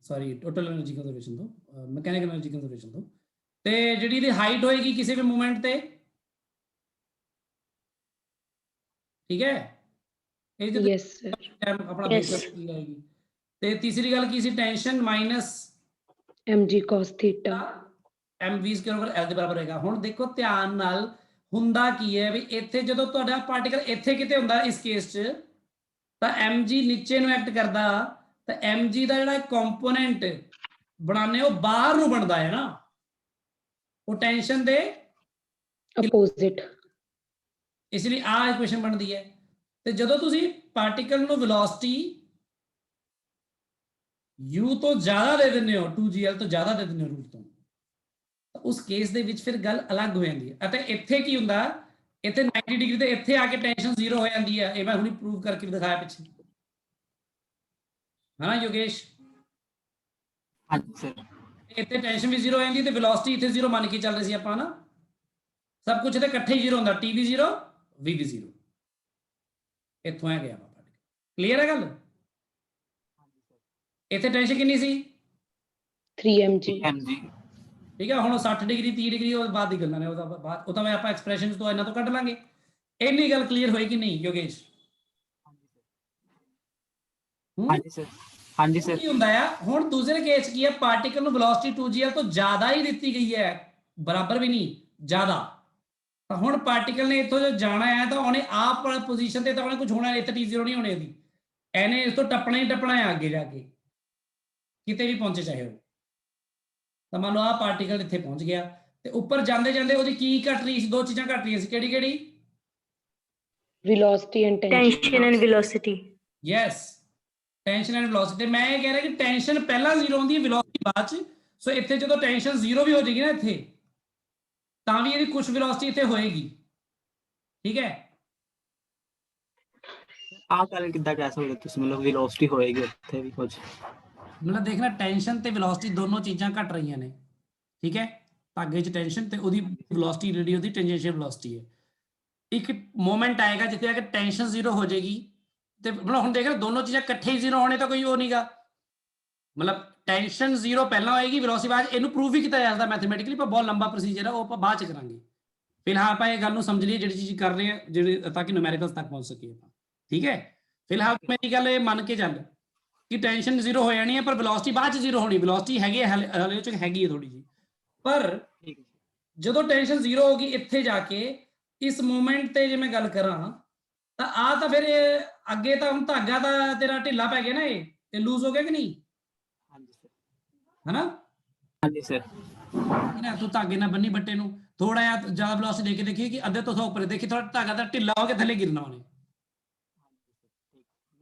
ਸੌਰੀ ਟੋਟਲ એનર્ਜੀ ਕੰਜ਼ਰਵੇਸ਼ਨ ਤੋਂ, ਮਕੈਨਿਕਲ એનર્ਜੀ ਕੰਜ਼ਰਵੇਸ਼ਨ ਤੋਂ। ਤੇ ਜਿਹੜੀ ਇਹਦੀ ਹਾਈਟ ਹੋਏਗੀ ਕਿਸੇ ਵੀ ਮੂਵਮੈਂਟ ਤੇ, ਠੀਕ ਹੈ, ਇਹ ਜਦੋਂ ਯੈਸ ਸਰ। ਆਪਣਾ Yes. ਬੇਸਿਸ ਕੀ ਆਏਗੀ। ਤੇ ਤੀਸਰੀ ਗੱਲ ਕੀ ਸੀ, tension minus mg cos theta। mv square over l ਦੇ ਬਰਾਬਰ ਹੋਏਗਾ। ਹੁਣ ਦੇਖੋ ਧਿਆਨ ਨਾਲ ਹੁੰਦਾ ਕੀ ਹੈ ਵੀ ਇੱਥੇ ਜਦੋਂ ਤੁਹਾਡਾ ਪਾਰਟੀਕਲ ਇੱਥੇ ਕਿਤੇ ਹੁੰਦਾ ਇਸ ਕੇਸ 'ਚ ਤਾਂ mg ਨੀਚੇ ਨੂੰ ਐਕਟ ਕਰਦਾ, ਤਾਂ mg ਦਾ ਜਿਹੜਾ ਕੰਪੋਨੈਂਟ ਬਣਾਉਂਦੇ ਉਹ ਬਾਹਰ ਨੂੰ ਬਣਦਾ ਹੈ ਨਾ, ਉਹ ਟੈਂਸ਼ਨ ਦੇ ਆਪੋਜ਼ਿਟ। ਇਸ ਲਈ ਆਹ ਇਕੁਏਸ਼ਨ ਬਣਦੀ ਹੈ। ਤੇ ਜਦੋਂ ਤੁਸੀਂ ਪਾਰਟੀਕਲ ਨੂੰ ਵੈਲੋਸਿਟੀ u ਤੋਂ ਜ਼ਿਆਦਾ ਦੇ ਦਿੰਦੇ ਹੋ, 2gl ਤੋਂ ਜ਼ਿਆਦਾ ਦੇ ਦਿੰਦੇ ਹੋ ਰੂਟ ਤੋਂ, ਤਾਂ ਉਸ ਕੇਸ ਦੇ ਵਿੱਚ ਫਿਰ ਗੱਲ ਅਲੱਗ ਹੋ ਜਾਂਦੀ ਹੈ। ਅਤੇ ਇੱਥੇ ਕੀ ਹੁੰਦਾ, ਇੱਥੇ 90 ਡਿਗਰੀ ਤੇ ਇੱਥੇ ਆ ਕੇ ਟੈਂਸ਼ਨ ਜ਼ੀਰੋ ਹੋ ਜਾਂਦੀ ਹੈ। ਇਹ ਮੈਂ ਹੁਣੀ ਪ੍ਰੂਵ ਕਰਕੇ ਦਿਖਾਇਆ ਪਿੱਛੇ, ਹਾਂ ਯੋਗੇਸ਼। ਹਾਂਜੀ ਸਰ। ਇੱਥੇ ਟੈਂਸ਼ਨ ਵੀ ਜ਼ੀਰੋ ਹੋ ਜਾਂਦੀ ਤੇ ਵੈਲੋਸਿਟੀ ਇੱਥੇ ਜ਼ੀਰੋ ਮੰਨ ਕੇ ਚੱਲ ਰਹੇ ਸੀ ਆਪਾਂ ਨਾ, ਸਭ ਕੁਝ ਤੇ ਇਕੱਠੇ ਹੀ ਜ਼ੀਰੋ ਹੁੰਦਾ, ਟੀ ਵੀ ਜ਼ੀਰੋ ਵੀ ਜ਼ੀਰੋ, ਇੱਥੋਂ ਆ ਗਿਆ ਆਪਾਂ। ਕਲੀਅਰ ਹੈ ਗੱਲ। ਇੱਥੇ ਟੈਂਸ਼ਨ ਕਿੰਨੀ ਸੀ, 3 mg। mg। ਠੀਕ ਹੈ। ਹੁਣ 60 ਡਿਗਰੀ 30 ਡਿਗਰੀ ਉਹ ਬਾਅਦ ਦੀ ਗੱਲਾਂ ਨੇ, ਉਹਦਾ ਬਾਅਦ ਉਹ ਤਾਂ ਮੈਂ ਆਪਾਂ ਐਕਸਪ੍ਰੈਸ਼ਨ ਤੋਂ ਇਹਨਾਂ ਤੋਂ ਕੱਢ ਲਾਂਗੇ। ਇੰਨੀ ਗੱਲ ਕਲੀਅਰ ਹੋਈ ਕਿ ਨਹੀਂ ਯੋਗੇਸ਼? ਹਾਂਜੀ ਸਰ। ਹਾਂਜੀ ਸਰ। ਕੀ ਹੁੰਦਾ ਆ ਹੁਣ ਦੂਸਰੇ ਕੇਸ ਕੀ ਹੈ, ਪਾਰਟੀਕਲ ਨੂੰ ਵੈਲੋਸਿਟੀ 2gl ਤੋਂ ਜ਼ਿਆਦਾ ਹੀ ਦਿੱਤੀ ਗਈ ਹੈ, ਬਰਾਬਰ ਵੀ ਨਹੀਂ, ਜ਼ਿਆਦਾ। ਤਾਂ ਹੁਣ ਪਾਰਟੀਕਲ ਨੇ ਇੱਥੋਂ ਜੋ ਜਾਣਾ ਹੈ ਤਾਂ ਉਹਨੇ ਆਪ ਵਾਲੀ ਪੋਜੀਸ਼ਨ ਤੇ ਤਾਂ ਉਹਨੇ ਕੁਝ ਹੋਣਾ, ਇੱਥੇ t0 ਨਹੀਂ ਹੋਣੀ ਇਹਦੀ, ਇਹਨੇ ਇਸ ਤੋਂ ਟੱਪਣਾ ਹੀ ਟੱਪਣਾ ਹੈ ਅੱਗੇ ਜਾ ਕੇ, ਕਿਤੇ ਵੀ ਪਹੁੰਚੇ ਚਾਹੇ ਉਹ। ਤਾਂ ਮੰਨ ਲਓ ਆਹ ਪਾਰਟੀਕਲ ਇੱਥੇ ਪਹੁੰਚ ਗਿਆ ਤੇ ਉੱਪਰ ਜਾਂਦੇ ਜਾਂਦੇ ਉਹਦੀ ਕੀ ਘਟ ਰਹੀ ਸੀ, ਦੋ ਚੀਜ਼ਾਂ ਘਟ ਰਹੀਆਂ ਸੀ, ਕਿਹੜੀ ਕਿਹੜੀ? velocity and tension। Tension and velocity. Yes, tension and velocity. ਮੈਂ ਇਹ ਕਹਿ ਰਿਹਾ ਕਿ ਟੈਂਸ਼ਨ ਪਹਿਲਾਂ ਜ਼ੀਰੋ ਹੁੰਦੀ ਹੈ, ਵੈਲੋਸਿਟੀ ਬਾਅਦ ਚ। ਸੋ ਇੱਥੇ ਜਦੋਂ ਟੈਂਸ਼ਨ ਜ਼ੀਰੋ ਵੀ ਹੋ ਜਾਏਗੀ ਨਾ ਇੱਥੇ, ਤਾਂ ਵੀ ਇਹਦੀ ਕੁਝ ਵੈਲੋਸਿਟੀ ਇੱਥੇ ਹੋਏਗੀ, ਠੀਕ ਹੈ। ਆਹ ਗੱਲ ਕਿੱਦਾਂ ਕਹਿ ਸਕਦੇ ਤੁਸੀਂ, ਮਤਲਬ ਵੈਲੋਸਿਟੀ ਹੋਏਗੀ ਉੱਥੇ ਵੀ ਕੁਝ? ਮਤਲਬ ਦੇਖਣਾ ਟੈਂਸ਼ਨ ਤੇ ਵੈਲੋਸਿਟੀ ਦੋਨੋਂ ਚੀਜ਼ਾਂ ਘਟ ਰਹੀਆਂ ਨੇ, ਠੀਕ ਹੈ। ਧਾਗੇ 'ਚ ਟੈਂਸ਼ਨ ਤੇ ਉਹਦੀ ਵੈਲੋਸਿਟੀ ਜਿਹੜੀ ਉਹਦੀ ਟੈਂਜੈਂਸ਼ੀਅਲ ਵੈਲੋਸਿਟੀ ਹੈ। ਇੱਕ ਮੋਮੈਂਟ ਆਏਗਾ ਜਿੱਥੇ ਆ ਕੇ ਟੈਂਸ਼ਨ ਜ਼ੀਰੋ ਹੋ ਜਾਏਗੀ ਤੇ ਮਤਲਬ ਹੁਣ ਦੇਖ ਰਹੇ ਦੋਨੋਂ ਚੀਜ਼ਾਂ ਇਕੱਠੇ ਹੀ ਜ਼ੀਰੋ ਹੋਣੇ ਤਾਂ ਕੋਈ ਉਹ ਨਹੀਂਗਾ, ਮਤਲਬ ਟੈਂਸ਼ਨ ਜ਼ੀਰੋ ਪਹਿਲਾਂ ਹੋਏਗੀ, ਵੈਲੋਸਿਟੀ ਬਾਅਦ। ਇਹਨੂੰ ਪ੍ਰੂਵ ਵੀ ਕੀਤਾ ਜਾ ਸਕਦਾ ਮੈਥਮੈਟਿਕਲੀ, ਪਰ ਬਹੁਤ ਲੰਬਾ ਪ੍ਰੋਸੀਜਰ ਹੈ, ਉਹ ਆਪਾਂ ਬਾਅਦ ਚ ਕਰਾਂਗੇ। ਫਿਲਹਾਲ ਆਪਾਂ ਇਹ ਗੱਲ ਨੂੰ ਸਮਝ ਲਈਏ ਜਿਹੜੀ ਚੀਜ਼ ਕਰ ਰਹੇ ਹਾਂ, ਜਿਹੜੇ ਤਾਂ ਕਿ ਨਿਊਮੈਰੀਕਲਸ ਤੱਕ ਪਹੁੰਚ ਸਕੀਏ ਆਪਾਂ, ਠੀਕ ਹੈ। ਫਿਲਹਾਲ ਮੇਰੀ ਗੱਲ ਇਹ ਮੰਨ ਕੇ ਚੱਲ ਕਿ ਟੈਂਸ਼ਨ ਜ਼ੀਰੋ ਹੋ ਜਾਣੀ ਹੈ, ਪਰ ਵੈਲੋਸਿਟੀ ਬਾਅਦ ਚ ਜ਼ੀਰੋ ਹੋਣੀ। ਵੈਲੋਸਿਟੀ ਹੈਗੀ ਹੈ ਹਲੇ ਚ ਹੈਗੀ ਹੈ ਥੋੜੀ ਜਿਹੀ, ਪਰ ਜਦੋਂ ਟੈਂਸ਼ਨ ਜ਼ੀਰੋ ਹੋਗੀ ਇੱਥੇ ਜਾ ਕੇ ਇਸ ਮੂਵਮੈਂਟ ਤੇ ਜੇ ਮੈਂ ਗੱਲ ਕਰਾਂ ਤਾਂ ਆ ਤਾਂ ਫਿਰ ਅੱਗੇ ਤਾਂ ਹੁਣ ਧਾਗਾ ਤਾਂ ਤੇਰਾ ਢਿੱਲਾ ਪੈ ਗਿਆ ਨਾ, ਇਹ ਲੂਜ਼ ਹੋ ਗਿਆ ਕਿ ਨਹੀਂ? ਹਾਂਜੀ ਸਰ। ਹੈਨਾ? ਹਾਂਜੀ ਸਰ। ਨਾ ਤੂੰ ਧਾਗੇ ਨਾਲ ਬੰਨੀ ਬੱਟੇ ਨੂੰ, ਥੋੜਾ ਜਿਹਾ ਜ਼ਿਆਦਾ ਵੈਲੋਸਿਟੀ ਦੇ ਕੇ ਦੇਖੀ ਕਿ ਅੱਧੇ ਤੋਂ ਉੱਪਰ ਦੇਖੀ, ਥੋੜਾ ਧਾਗਾ ਤਾਂ ਢਿੱਲਾ ਹੋ ਕੇ ਥੱਲੇ ਗਿਰਨਾ ਉਹਨੇ।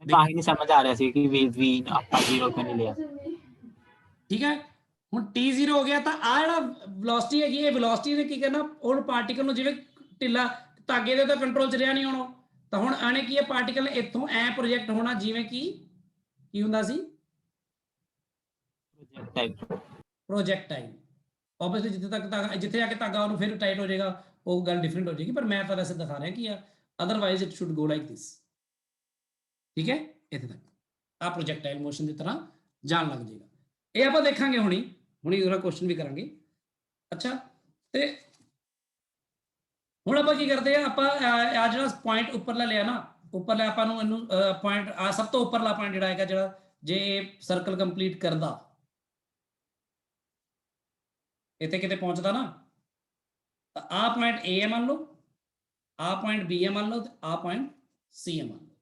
ਤਾਂ ਹੀ ਨਹੀਂ ਸਮਝ ਆ ਰਿਹਾ ਸੀ ਕਿ ਵੀ ਆਪਾਂ 0 ਕਿਉਂ ਨਹੀਂ ਲਿਆ। ਠੀਕ ਹੈ। ਹੁਣ t0 ਹੋ ਗਿਆ ਤਾਂ ਆ ਜਿਹੜਾ ਵੈਲੋਸਿਟੀ ਹੈਗੀ, ਇਹ ਵੈਲੋਸਿਟੀ ਨੇ ਕੀ ਕਰਨਾ, ਹੁਣ ਪਾਰਟੀਕਲ ਨੂੰ ਜਿਵੇਂ ਢਿੱਲਾ ਧਾਗੇ ਦੇ ਤਾਂ ਕੰਟਰੋਲ 'ਚ ਰਿਹਾ ਨਹੀਂ ਹੁਣ, ਤਾਂ ਹੁਣ ਆਣੇ ਕੀ ਹੈ, ਪਾਰਟੀਕਲ ਇੱਥੋਂ ਐ ਪ੍ਰੋਜੈਕਟ ਹੋਣਾ ਜਿਵੇਂ ਕਿ ਕੀ ਹੁੰਦਾ ਸੀ, ਪ੍ਰੋਜੈਕਟਾਈਲ। ਆਬਵੀਅਸਲੀ ਜਿੱਥੇ ਤੱਕ ਧਾਗਾ, ਜਿੱਥੇ ਆ ਕੇ ਧਾਗਾ ਉਹਨੂੰ ਫਿਰ ਟਾਈਟ ਹੋ ਜਾਏਗਾ, ਉਹ ਗੱਲ ਡਿਫਰੈਂਟ ਹੋ ਜਾਏਗੀ, ਪਰ ਮੈਂ ਤਾਂ ਵੈਸੇ ਦਿਖਾ ਰਿਹਾ ਕਿ otherwise it should go like this, ਠੀਕ ਹੈ। ਇੱਥੇ ਤੱਕ ਆ ਪ੍ਰੋਜੈਕਟਾਈਲ ਮੋਸ਼ਨ ਦੀ ਤਰ੍ਹਾਂ ਜਾਣ ਲੱਗ ਜਾਏਗਾ। ਇਹ ਆਪਾਂ ਦੇਖਾਂਗੇ ਹੁਣੀ ਉਹਦਾ ਕੁਐਸਚਨ ਵੀ ਕਰਾਂਗੇ। ਅੱਛਾ, ਤੇ ਹੁਣ ਆਪਾਂ ਕੀ ਕਰਦੇ ਆ, ਆਪਾਂ ਆ ਜਿਹੜਾ ਪੁਆਇੰਟ ਉੱਪਰਲਾ ਲਿਆ ਨਾ, ਉੱਪਰਲਾ ਆਪਾਂ ਨੂੰ ਇਹਨੂੰ ਪੁਆਇੰਟ ਆ ਸਭ ਤੋਂ ਉੱਪਰਲਾ ਪੁਆਇੰਟ ਜਿਹੜਾ ਹੈਗਾ, ਜਿਹੜਾ ਜੇ ਸਰਕਲ ਕੰਪਲੀਟ ਕਰਦਾ ਇੱਥੇ ਕਿਤੇ ਪਹੁੰਚਦਾ ਨਾ, ਤਾਂ ਆਹ ਪੁਆਇੰਟ A ਹੈ ਮੰਨ ਲਓ, ਆਹ ਪੁਆਇੰਟ B ਹੈ ਮੰਨ ਲਓ, ਤੇ ਆਹ ਪੁਆਇੰਟ C ਹੈ ਮੰਨ ਲਓ।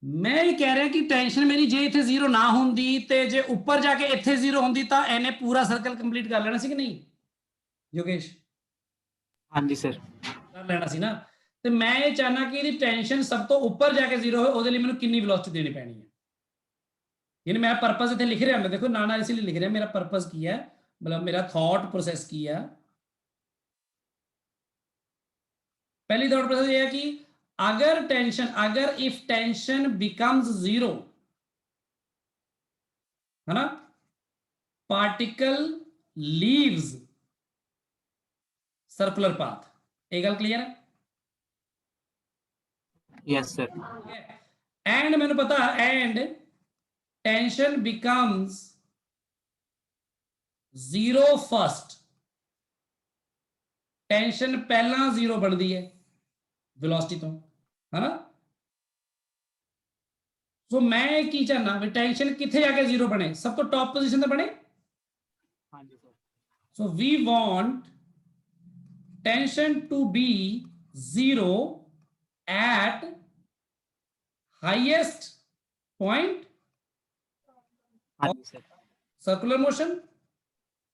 ਮੈਂ ਇਹ ਕਹਿ ਰਿਹਾ ਕਿ ਟੈਂਸ਼ਨ ਮੇਰੀ ਜੇ ਇੱਥੇ ਜ਼ੀਰੋ ਨਾ ਹੁੰਦੀ ਤੇ ਜੇ ਉੱਪਰ ਜਾ ਕੇ ਇੱਥੇ ਜ਼ੀਰੋ ਹੁੰਦੀ ਤਾਂ ਇਹਨੇ ਪੂਰਾ ਸਰਕਲ ਕੰਪਲੀਟ ਕਰ ਲੈਣਾ ਸੀ ਕਿ ਨਹੀਂ ਯੋਗੇਸ਼? ਹਾਂਜੀ ਸਰ। ਕਰ ਲੈਣਾ ਸੀ ਨਾ। ਤੇ ਮੈਂ ਇਹ ਚਾਹਨਾ ਕਿ ਇਹਦੀ ਟੈਂਸ਼ਨ ਸਭ ਤੋਂ ਉੱਪਰ ਜਾ ਕੇ ਜ਼ੀਰੋ ਹੋਵੇ, ਉਹਦੇ ਲਈ ਮੈਨੂੰ ਕਿੰਨੀ ਵੈਲੋਸਿਟੀ ਦੇਣੀ ਪੈਣੀ ਹੈ। ਯਾਨੀ ਮੈਂ ਪਰਪਸ ਇੱਥੇ ਲਿਖ ਰਿਹਾ, ਮੈਂ ਦੇਖੋ ਨਾਲ ਇਸ ਲਈ ਲਿਖ ਰਿਹਾ, ਮੇਰਾ ਪਰਪਸ ਕੀ ਹੈ, ਮਤਲਬ ਮੇਰਾ ਥਾਟ ਪ੍ਰੋਸੈਸ ਕੀ ਹੈ। पहली थॉट प्रोसेस ये है कि अगर इफ टेंशन बिकम्स जीरो, है ना, पार्टिकल लीव्स सर्कुलर पाथ। ये गल क्लियर है? Yes sir. एंड मैंने पता, and tension becomes zero first, tension पहला जीरो बनती है वेलोसिटी तो, है ना। सो मैं की चाहना भी टेंशन किथे जाके जीरो बने, सब तो टॉप पोजीशन पे बने। हाँ जी sir. So we want tension to be zero at highest point हाँ जी sir. Circular motion,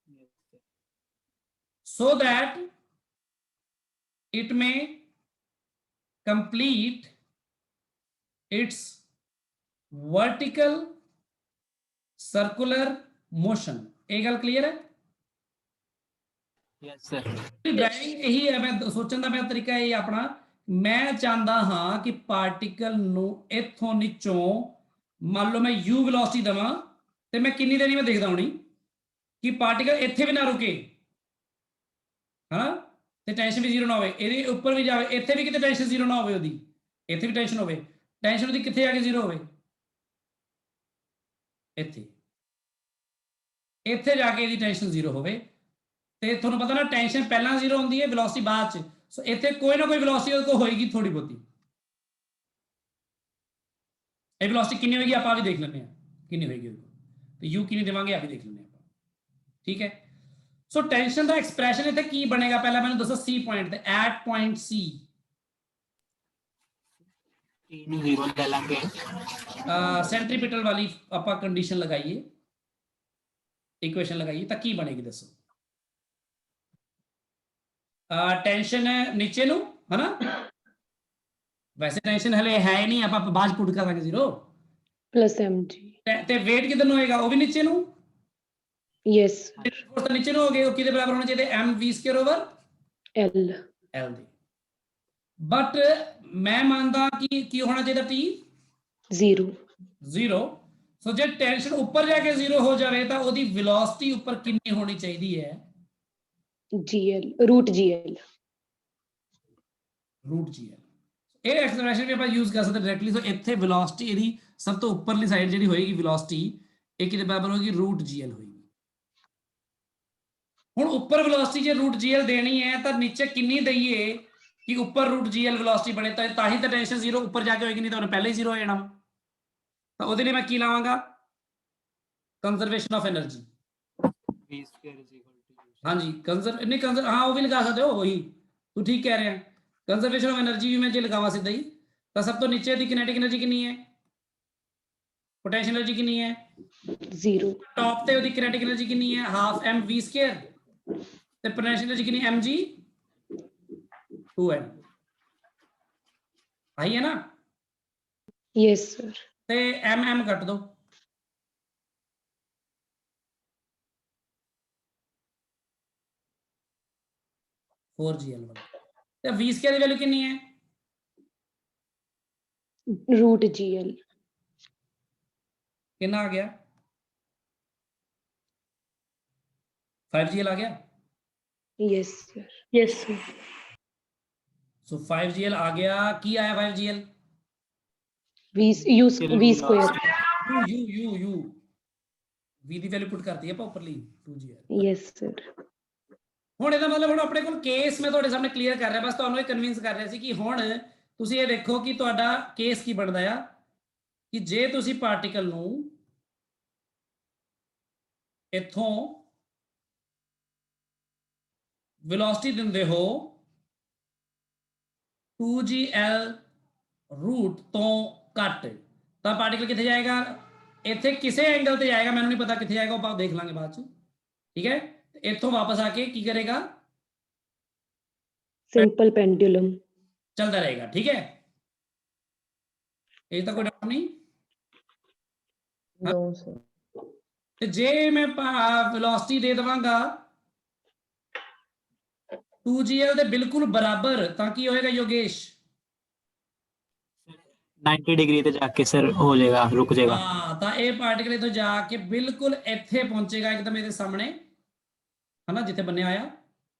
Yes, sir. so that it may complete its vertical circular motion। ਇਹ ਗੱਲ ਕਲੀਅਰ ਹੈ? Yes, sir. ਡਰਾਈਵਿੰਗ ਇਹੀ ਹੈ, ਮੈਂ ਸੋਚਣ ਦਾ ਮੇਰਾ ਤਰੀਕਾ ਇਹ ਆਪਣਾ, ਮੈਂ ਚਾਹੁੰਦਾ ਹਾਂ ਕਿ ਪਾਰਟੀਕਲ ਨੂੰ ਇੱਥੋਂ ਨੀਚੋਂ ਮੰਨ ਲਓ ਮੈਂ u ਵੈਲੋਸਿਟੀ ਦਵਾਂ ਤੇ ਮੈਂ ਕਿੰਨੀ ਦੇਰੀ ਮੈਂ ਦੇਖਦਾ ਹੋਣੀ ਕਿ ਪਾਰਟੀਕਲ ਇੱਥੇ ਵੀ ਨਾ ਰੁਕੇ, ਹਾਂ, ਤੇ ਟੈਂਸ਼ਨ ਵੀ ਜ਼ੀਰੋ ਨਾ ਹੋਵੇ, ਇਹਦੇ ਉੱਪਰ ਵੀ ਜਾਵੇ, ਇੱਥੇ ਵੀ ਕਿਤੇ ਟੈਂਸ਼ਨ ਜ਼ੀਰੋ ਨਾ ਹੋਵੇ, ਉਹਦੀ ਇੱਥੇ ਵੀ ਟੈਂਸ਼ਨ ਹੋਵੇ, ਟੈਂਸ਼ਨ ਉਹਦੀ ਕਿੱਥੇ ਜਾ ਕੇ ਜ਼ੀਰੋ ਹੋਵੇ, ਇੱਥੇ, ਇੱਥੇ ਜਾ ਕੇ ਇਹਦੀ ਟੈਂਸ਼ਨ ਜ਼ੀਰੋ ਹੋਵੇ। ਤੇ ਤੁਹਾਨੂੰ ਪਤਾ ਨਾ ਟੈਂਸ਼ਨ ਪਹਿਲਾਂ ਜ਼ੀਰੋ ਹੁੰਦੀ ਹੈ, ਵੈਲੋਸਿਟੀ ਬਾਅਦ ਚ। ਸੋ ਇੱਥੇ ਕੋਈ ਨਾ ਕੋਈ ਵੈਲੋਸਿਟੀ ਉਹਦੇ ਕੋਲ ਹੋਏਗੀ ਥੋੜੀ ਬਹੁਤੀ। ਇਹ ਵੈਲੋਸਿਟੀ ਕਿੰਨੀ ਹੋਏਗੀ ਆਪਾਂ ਵੀ ਦੇਖ ਲੈਂਦੇ ਹਾਂ ਕਿੰਨੀ ਹੋਏਗੀ ਉਹਦੇ ਕੋਲ, ਤੇ ਯੂ ਕਿੰਨੀ ਦੇਵਾਂਗੇ ਆ ਵੀ ਦੇਖ ਲੈਂਦੇ ਆਪਾਂ, ਠੀਕ ਹੈ। ਸੋ ਟੈਂਸ਼ਨ ਦਾ ਐਕਸਪ੍ਰੈਸ਼ਨ ਇੱਥੇ ਕੀ ਬਣੇਗਾ, ਪਹਿਲਾਂ ਮੈਨੂੰ ਦੱਸੋ ਸੀ ਪੁਆਇੰਟ ਤੇ, ਐਟ ਪੁਆਇੰਟ ਸੀ T ਨੂੰ 0 ਲੈ ਲਾਂਗੇ। सेंट्रीपिटल वाली ਆਪਾਂ ਕੰਡੀਸ਼ਨ ਲਗਾਈਏ, इक्वेशन लगाइए ਤਾਂ ਕੀ ਬਣੇਗੀ ਦੱਸੋ। टेंशन नीचे ਨੂੰ, है ना, वैसे टेंशन हले है ही नहीं, ਆਪਾਂ ਬਾਅਦ ਪੁੱਟ ਕਰਾਂਗੇ ਜ਼ੀਰੋ, plus mg। ਤੇ weight ਕਿਧਰ ਨੂੰ ਹੋਏਗਾ, ਉਹ ਵੀ ਨੀਚੇ ਨੂੰ। yes sir। ਫੋਰਸ ਤਾਂ ਨੀਚੇ ਨੂੰ ਹੋ ਗਏ, ਉਹ ਕਿਹਦੇ ਬਰਾਬਰ ਹੋਣਾ ਚਾਹੀਦਾ, mv² l l ਦੇ। ਬਟ ਮੈਂ ਮੰਨਦਾ ਕਿ ਕੀ ਹੋਣਾ ਚਾਹੀਦਾ, t 0। ਜ਼ੀਰੋ। ਸੋ ਜੇ ਟੈਂਸ਼ਨ ਉੱਪਰ ਜਾ ਕੇ ਜ਼ੀਰੋ ਹੋ ਜਾਵੇ ਤਾਂ ਉਹਦੀ ਵੈਲੋਸਿਟੀ ਉੱਪਰ ਕਿੰਨੀ ਹੋਣੀ ਚਾਹੀਦੀ ਹੈ, gl root gl। रूट जी है। ਇਹ ਐਕਸਪ੍ਰੈਸ਼ਨ ਵੀ ਆਪਾਂ ਯੂਜ਼ ਕਰ ਸਕਦੇ ਡਾਇਰੈਕਟਲੀ। ਸੋ ਇੱਥੇ ਵੈਲੋਸਿਟੀ ਇਹਦੀ ਸਭ ਤੋਂ ਉੱਪਰਲੀ ਸਾਈਡ ਜਿਹੜੀ ਹੋਏਗੀ ਵੈਲੋਸਿਟੀ, ਇਹ ਕਿਹਦੇ ਬਰਾਬਰ ਹੋਏਗੀ, रूट gl ਹੋਏਗੀ। ਹੁਣ ਉੱਪਰ ਵੈਲੋਸਿਟੀ ਜੇ रूट gl ਦੇਣੀ ਹੈ ਤਾਂ ਨੀਚੇ ਕਿੰਨੀ ਦਈਏ ਕਿ ਉੱਪਰ रूट gl ਵੈਲੋਸਿਟੀ ਬਣੇ, ਤਾਂ ਹੀ ਤਾਂ ਟੈਂਸ਼ਨ ਜ਼ੀਰੋ ਉੱਪਰ ਜਾ ਕੇ ਹੋਏਗੀ, ਨਹੀਂ ਤਾਂ ਉਹਨੇ ਪਹਿਲਾਂ ਹੀ ਜ਼ੀਰੋ ਹੋ ਜਾਣਾ। ਤਾਂ ਉਹਦੇ ਲਈ ਮੈਂ ਕੀ ਲਾਵਾਂਗਾ, conservation of energy. V square is equal to U। ਹਾਂਜੀ ਕੰਜ਼ਰ ਹਾਂ ਉਹ ਵੀ ਲਗਾ ਸਕਦੇ ਹੋ, ਉਹੀ ਤੂੰ ਠੀਕ ਕਹਿ ਰਿਹਾ। ਕੰਜ਼ਰਵੇਸ਼ਨ ਆਫ એનર્ਜੀ ਵੀ ਮੈਂ ਜੇ ਲਗਾਵਾਂ ਸਿੱਧਾ ਹੀ, ਤਾਂ ਸਭ ਤੋਂ ਨੀਚੇ ਦੀ ਕਿਨੈਟਿਕ એનર્ਜੀ ਕਿੰਨੀ ਹੈ, ਪੋਟੈਂਸ਼ੀਅਲ એનર્ਜੀ ਕਿੰਨੀ ਹੈ, 0। ਟੌਪ ਤੇ ਉਹਦੀ ਕਿਨੈਟਿਕ એનર્ਜੀ ਕਿੰਨੀ ਹੈ, ਹਾਫ mv², ਤੇ ਪੋਟੈਂਸ਼ੀਅਲ એનર્ਜੀ ਕਿੰਨੀ mg 2n, ਆਈ ਹੈ ਨਾ। yes sir। ਤੇ mm ਕੱਟ ਦੋ, (4gl) ਤੇ v² ਦੀ ਵੈਲਿਊ ਕਿੰਨੀ ਹੈ, root gl। ਕਿੰਨਾ ਆ ਗਿਆ, 5gl ਆ ਗਿਆ। yes sir। yes sir। ਸੋ 5gl ਆ ਗਿਆ। ਕੀ ਆਇਆ 5gl, v square। u v ਦੀ ਵੈਲਿਊ ਪੁੱਟ ਕਰਤੀ ਆਪਾਂ ਉੱਪਰਲੀ 2gl। yes sir। ਹੁਣ ਇਹਦਾ ਮਤਲਬ ਹੁਣ ਆਪਣੇ ਕੋਲ ਕੇਸ ਮੈਂ ਤੁਹਾਡੇ ਸਾਹਮਣੇ ਕਲੀਅਰ ਕਰ ਰਿਹਾ, ਬਸ ਤੁਹਾਨੂੰ ਇਹ ਕਨਵਿੰਸ ਕਰ ਰਿਹਾ ਸੀ ਕਿ ਹੁਣ ਤੁਸੀਂ ਇਹ ਦੇਖੋ ਕਿ ਤੁਹਾਡਾ ਕੇਸ ਕੀ ਬਣਦਾ ਆ, ਕਿ ਜੇ ਤੁਸੀਂ ਪਾਰਟੀਕਲ ਨੂੰ ਇੱਥੋਂ ਵੈਲੋਸਿਟੀ ਦਿੰਦੇ ਹੋ 2gl रूट ਤੋਂ ਘੱਟ, ਤਾਂ ਪਾਰਟੀਕਲ ਕਿੱਥੇ ਜਾਏਗਾ, ਇੱਥੇ ਕਿਸੇ ਐਂਗਲ ਤੇ ਜਾਏਗਾ, ਮੈਨੂੰ ਨਹੀਂ ਪਤਾ ਕਿੱਥੇ ਜਾਏਗਾ, ਉਹ ਆਪਾਂ ਦੇਖ ਲਾਂਗੇ ਬਾਅਦ ਚ, ਠੀਕ ਹੈ। ਇੱਥੋਂ ਵਾਪਸ ਆ ਕੇ ਕੀ ਕਰੇਗਾ, simple pendulum। चलता रहेगा, ठीक है, ये तो कोई डाउट नहीं। no sir। ਤੇ ਜੇ ਮੈਂ ਵੈਲੋਸਿਟੀ ਦੇ ਦਵਾਂਗਾ 2gl ਦੇ ਬਿਲਕੁਲ ਬਰਾਬਰ ਤਾਂ ਕੀ ਹੋਏਗਾ ਯੋਗੇਸ਼? 90 ਡਿਗਰੀ ਤੇ ਜਾ ਕੇ ਸਰ ਹੋ ਜਾਏਗਾ, ਰੁਕ ਜਾਏਗਾ। ਹਾਂ, ਤਾਂ ਇਹ ਪਾਰਟੀਕਲ ਇੱਥੋਂ ਜਾ ਕੇ ਬਿਲਕੁਲ ਇੱਥੇ ਪਹੁੰਚੇਗਾ ਇੱਕਦਮ ਇਹਦੇ ਸਾਹਮਣੇ, ਹਨਾ, ਜਿੱਥੇ ਬੰਨਿਆ ਹੋਇਆ।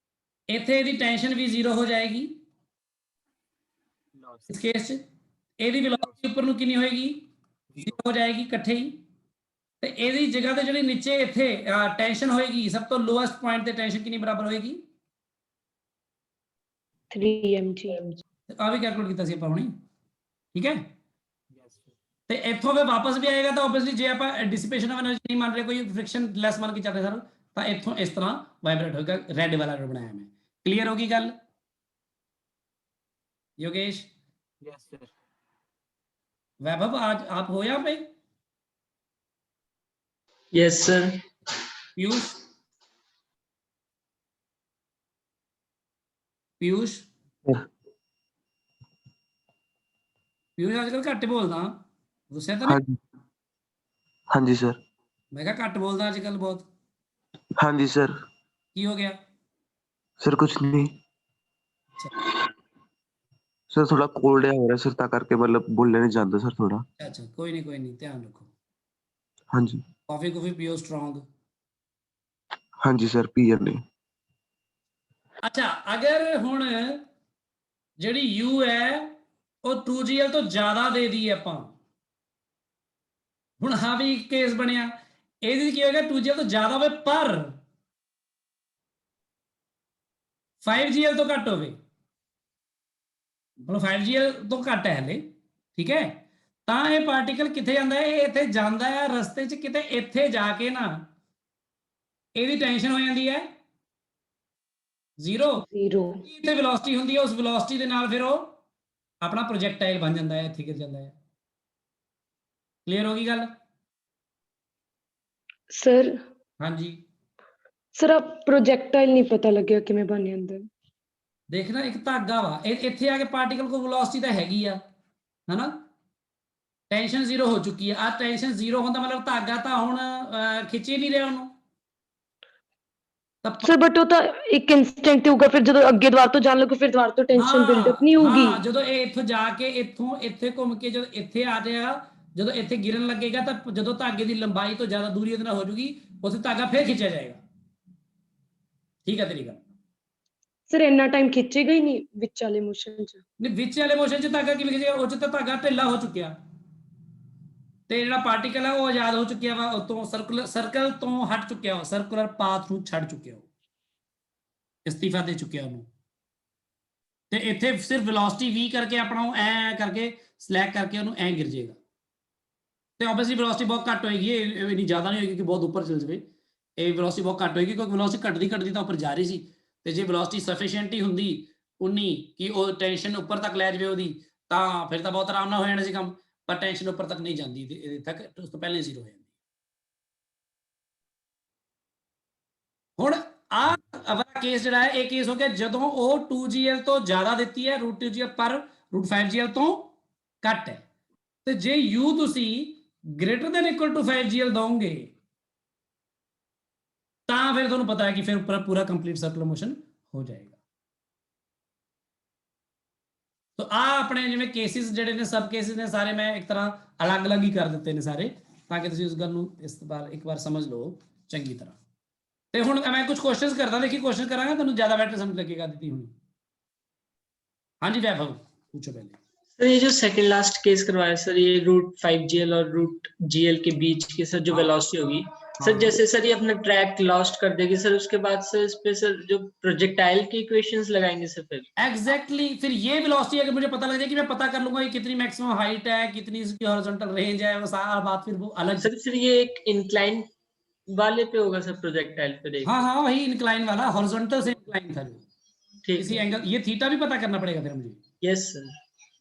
ਇੱਥੇ ਇਹਦੀ ਟੈਂਸ਼ਨ ਵੀ ਜ਼ੀਰੋ ਹੋ ਜਾਏਗੀ ਇਸ ਕੇਸ 'ਚ। ਇਹਦੀ ਵੈਲੋਸਿਟੀ ਉੱਪਰ ਨੂੰ ਕਿੰਨੀ ਹੋਏਗੀ? ਜ਼ੀਰੋ ਹੋ ਜਾਏਗੀ ਇਕੱਠੇ ਹੀ। ਤੇ ਇਹਦੀ ਜਗ੍ਹਾ ਤੇ ਜਿਹੜੀ ਨੀਚੇ ਇੱਥੇ ਟੈਂਸ਼ਨ ਹੋਏਗੀ, ਸਭ ਤੋਂ ਲੋਐਸਟ ਪੁਆਇੰਟ ਤੇ ਟੈਂਸ਼ਨ ਕਿੰਨੀ ਬਰਾਬਰ ਹੋਏਗੀ? 3 mg। ਆ ਵੀ ਕੈਲਕੂਲੇਟ ਕੀਤਾ ਸੀ ਆਪਾਂ ਹੁਣੀ, ਠੀਕ ਹੈ। ਤੇ ਇੱਥੋਂ ਫਿਰ ਵਾਪਸ ਵੀ ਆਏਗਾ ਤਾਂ ਆਬਵੀਅਸਲੀ ਜੇ ਆਪਾਂ ਡਿਸਿਪੇਸ਼ਨ ਆਫ એનર્ਜੀ ਨਹੀਂ ਮੰਨ ਰਹੇ, ਕੋਈ ਫ੍ਰਿਕਸ਼ਨ ਲੈਸ ਮੰਨ ਕੇ ਚੱਲ ਰਹੇ ਸਰ, ਤਾਂ ਇੱਥੋਂ ਇਸ ਤਰ੍ਹਾਂ ਵਾਈਬ੍ਰੇਟ ਹੋਏਗਾ। ਰੈੱਡ ਵਾਲਾ ਬਣਾਇਆ ਮੈਂ। ਕਲੀਅਰ ਹੋ ਗਈ ਗੱਲ योगेश? Yes sir. वैभव आज आप हो यहाँ पे? Yes sir. पीयूष? पीयूष पीयूष आजकल घट बोलदा, गुस्से तो नहीं? हाँ जी सर। मैं कहा घट बोलदा आजकल बहुत। हाँ जी सर। की हो गया सर? कुछ नहीं सर, थोड़ा कोल्ड है हो रहा है सर, ता करके मतलब बोलने नहीं जानता सर थोड़ा। अच्छा, कोई नहीं, ध्यान रखो। हाँ जी। कॉफी कॉफी पियो स्ट्रॉन्ग। हाँ जी सर, पी जन्ने। अच्छा, अगर हुण ਜਿਹੜੀ U है ਉਹ 2gl ਤੋਂ ਜ਼ਿਆਦਾ ਦੇ ਦੀ ਆਪਾਂ, ਹੁਣ ਹਾਂ ਵੀ ਕੇਸ ਬਣਿਆ, ਇਹਦੀ ਕੀ ਹੋਏਗਾ? 2gl ਤੋਂ ਜ਼ਿਆਦਾ ਹੋਵੇ ਪਰ 5gl ਤੋਂ ਘੱਟ ਹੋਵੇ। ਮਤਲਬ 5gl ਤੋਂ ਘੱਟ ਹੈ ਹਲੇ, ਠੀਕ ਹੈ। ਤਾਂ ਇਹ ਪਾਰਟੀਕਲ ਕਿੱਥੇ ਜਾਂਦਾ ਹੈ? ਇਹ ਇੱਥੇ ਜਾਂਦਾ ਹੈ ਰਸਤੇ 'ਚ ਕਿਤੇ, ਇੱਥੇ ਜਾ ਕੇ ਨਾ ਇਹਦੀ ਟੈਂਸ਼ਨ ਹੋ ਜਾਂਦੀ ਹੈ ਜ਼ੀਰੋ। ਇੱਥੇ ਵੈਲੋਸਿਟੀ ਹੁੰਦੀ ਹੈ, ਉਸ ਵੈਲੋਸਿਟੀ ਦੇ ਨਾਲ ਫਿਰ ਉਹ ਆਪਣਾ ਪ੍ਰੋਜੈਕਟਾਈਲ ਬਣ ਜਾਂਦਾ ਹੈ, ਇੱਥੇ ਗਿਰ ਜਾਂਦਾ ਹੈ। ਕਲੀਅਰ ਹੋ ਗਈ ਗੱਲ ਸਰ? ਹਾਂਜੀ ਸਰ, ਆ ਪ੍ਰੋਜੈਕਟਾਈਲ ਨਹੀਂ ਪਤਾ ਲੱਗਿਆ ਕਿਵੇਂ ਬਣ ਜਾਂਦਾ। ਦੇਖਣਾ, ਇੱਕ ਧਾਗਾ ਵਾ, ਇੱਥੇ ਆ ਕੇ ਪਾਰਟੀਕਲ ਕੋਲ ਵੈਲੋਸਿਟੀ ਤਾਂ ਹੈਗੀ ਆ, ਹਨਾ, ਟੈਂਸ਼ਨ ਜ਼ੀਰੋ ਹੋ ਚੁੱਕੀ ਹੈ। ਆ ਟੈਂਸ਼ਨ ਜ਼ੀਰੋ ਹੁੰਦਾ ਮਤਲਬ ਧਾਗਾ ਤਾਂ ਹੁਣ ਖਿੱਚ ਹੀ ਨਹੀਂ ਰਿਹਾ ਉਹਨੂੰ। ਸਰ ਬਟ ਉਹ ਤਾਂ ਇੱਕ ਇਨਸਟੈਂਟ ਹੋਊਗਾ, ਫਿਰ ਜਦੋਂ ਅੱਗੇ ਦੁਬਾਰ ਤੋਂ ਜਾਣ ਲੱਗੇ ਫਿਰ ਦੁਬਾਰ ਤੋਂ ਟੈਂਸ਼ਨ ਬਿਲਡਅਪ ਨਹੀਂ ਹੋਊਗੀ। ਹਾਂ, ਜਦੋਂ ਇਹ ਇੱਥੋਂ ਜਾ ਕੇ ਇੱਥੋਂ ਇੱਥੇ ਘੁੰਮ ਕੇ ਜਦੋਂ ਇੱਥੇ ਆ ਜਾਏਗਾ, ਜਦੋਂ ਇੱਥੇ ਗਿਰਨ ਲੱਗੇਗਾ, ਤਾਂ ਜਦੋਂ ਧਾਗੇ ਦੀ ਲੰਬਾਈ ਤੋਂ ਜ਼ਿਆਦਾ ਦੂਰੀ ਉਹਦੇ ਨਾਲ ਹੋ ਜੂਗੀ, ਉੱਥੇ ਧਾਗਾ ਫਿਰ ਖਿੱਚਿਆ ਜਾਏਗਾ। ਠੀਕ ਹੈ ਤੇਰੀ ਗੱਲ। ਸਰ ਇੰਨਾ ਟਾਈਮ ਖਿੱਚੇਗਾ ਹੀ ਨਹੀਂ ਵਿੱਚ ਵਾਲੇ ਮੋਸ਼ਨ 'ਚ? ਨਹੀਂ, ਵਿੱਚ ਵਾਲੇ ਮੋਸ਼ਨ 'ਚ ਧਾਗਾ ਕਿਵੇਂ ਖਿੱਚੇਗਾ? ਉਹ 'ਚ ਤਾਂ ਧਾਗਾ ਢਿੱਲਾ ਹੋ ਚੁੱਕਿਆ ਤੇ ਜਿਹੜਾ ਪਾਰਟੀਕਲ ਹੈ ਉਹ ਆਜ਼ਾਦ ਹੋ ਚੁੱਕਿਆ ਵਾ, ਉਤੋਂ ਸਰਕਲ ਤੋਂ ਹਟ ਚੁੱਕਿਆ ਵਾ, ਸਰਕੂਲਰ ਪਾਥ ਨੂੰ ਛੱਡ ਚੁੱਕਿਆ, ਉਹ ਇਸਤੀਫਾ ਦੇ ਚੁੱਕਿਆ ਉਹਨੂੰ। ਤੇ ਇੱਥੇ ਸਿਰਫ ਵੈਲੋਸਿਟੀ v ਕਰਕੇ ਆਪਣਾ ਉਹ ਐ ਕਰਕੇ ਸਲੈਕ ਕਰਕੇ ਉਹਨੂੰ ਐ ਗਿਰ ਜਾਏਗਾ। ਤੇ ਆਬਵੀਅਸਲੀ ਵੈਲੋਸਿਟੀ ਬਹੁਤ ਘੱਟ ਹੋਏਗੀ, ਇਹ ਇੰਨੀ ਜ਼ਿਆਦਾ ਨਹੀਂ ਹੋਏਗੀ ਕਿ ਬਹੁਤ ਉੱਪਰ ਚਲ ਜਾਵੇ। ਇਹ ਵੈਲੋਸਿਟੀ ਬਹੁਤ ਘੱਟ ਹੋਏਗੀ ਕਿਉਂਕਿ ਵੈਲੋਸਿਟੀ ਘਟਦੀ ਤਾਂ ਉੱਪਰ ਜਾ ਰਹੀ ਸੀ। ਤੇ ਜੇ ਵੈਲੋਸਿਟੀ ਸਫੀਸ਼ੀਐਂਟ ਹੀ ਹੁੰਦੀ ਉਨੀ ਕਿ ਉਹ ਟੈਂਸ਼ਨ ਉੱਪਰ ਤੱਕ ਲੈ ਜਾਵੇ ਉਹਦੀ, ਤਾਂ ਫਿਰ ਤਾਂ ਬਹੁਤ ਆਰਾਮ ਨਾਲ ਹੋ ਜਾਣਾ ਸੀ ਕੰਮ। ਪਰ ਟੈਂਸ਼ਨ ਉੱਪਰ ਤੱਕ ਨਹੀਂ ਜਾਂਦੀ, ਇਹਦੇ ਤੱਕ ਉਸ ਤੋਂ ਪਹਿਲਾਂ ਜ਼ੀਰੋ ਹੋ ਜਾਂਦੀ। ਹੁਣ ਆ ਵਾਲਾ ਕੇਸ ਜਿਹੜਾ ਹੈ, ਇਹ ਕੇਸ ਹੋ ਗਿਆ ਜਦੋਂ ਉਹ 2gl ਤੋਂ ਜ਼ਿਆਦਾ ਦਿੱਤੀ ਹੈ, √2gl ਪਰ √5gl ਤੋਂ ਘੱਟ ਹੈ। ਤੇ ਜੇ u ਤੁਸੀਂ greater than equal to 5gl ਦੋਗੇ ਤਾਂ ਫਿਰ ਤੁਹਾਨੂੰ ਪਤਾ ਹੈ ਕਿ ਫਿਰ ਉੱਪਰ ਪੂਰਾ ਕੰਪਲੀਟ ਸਰਕੂਲਰ ਮੋਸ਼ਨ ਹੋ ਜਾਏਗਾ। तो अपने जिवें केसिस ਜਿਹੜੇ ਨੇ सब केसिस ने सारे मैं एक तरह अलग-अलग ही कर ਦਿੱਤੇ ਨੇ ਸਾਰੇ, ਤਾਂ ਕਿ ਤੁਸੀਂ ਉਸ ਗੱਲ ਨੂੰ ਇਸ ਵਾਰ ਇੱਕ ਵਾਰ ਸਮਝ ਲਓ ਚੰਗੀ ਤਰ੍ਹਾਂ। ਤੇ ਹੁਣ ਮੈਂ ਕੁਝ ਕੁਐਸਚਨਸ ਕਰਦਾ, ਦੇਖੀ ਕੁਐਸਚਨ ਕਰਾਂਗਾ ਤੁਹਾਨੂੰ ਜ਼ਿਆਦਾ ਬੈਟਰ ਸਮਝ ਲੱਗੇਗਾ ਦਿੱਤੀ ਹੁਣ। ਹਾਂਜੀ ਵੈਭਵ पूछो पहले। सर ये जो सेकंड लास्ट केस करवाया सर, ये √5gl और √gl के बीच की सर जो वेलोसिटी होगी सर, जैसे सर ये अपना ट्रैक लॉस्ट कर देगी सर, उसके बाद सर इस पे सर जो प्रोजेक्टाइल की इक्वेशंस लगाएंगे सर फिर? एग्जैक्टली फिर ये वेलोसिटी अगर मुझे पता लग जाए कि मैं पता कर लूंगा ये कितनी मैक्सिमम हाइट है, कितनी इसकी हॉरिजॉन्टल रेंज है, वो सारा बात फिर वो अलग सर फिर ये एक इंक्लाइन वाले पे होगा सर प्रोजेक्टाइल पे देख। हाँ वही इंक्लाइन वाला, हॉरिजॉन्टल से इंक्लाइन था जो ठीक इसी है। एंगल, ये थीटा भी पता करना पड़ेगा फिर मुझे। Yes sir.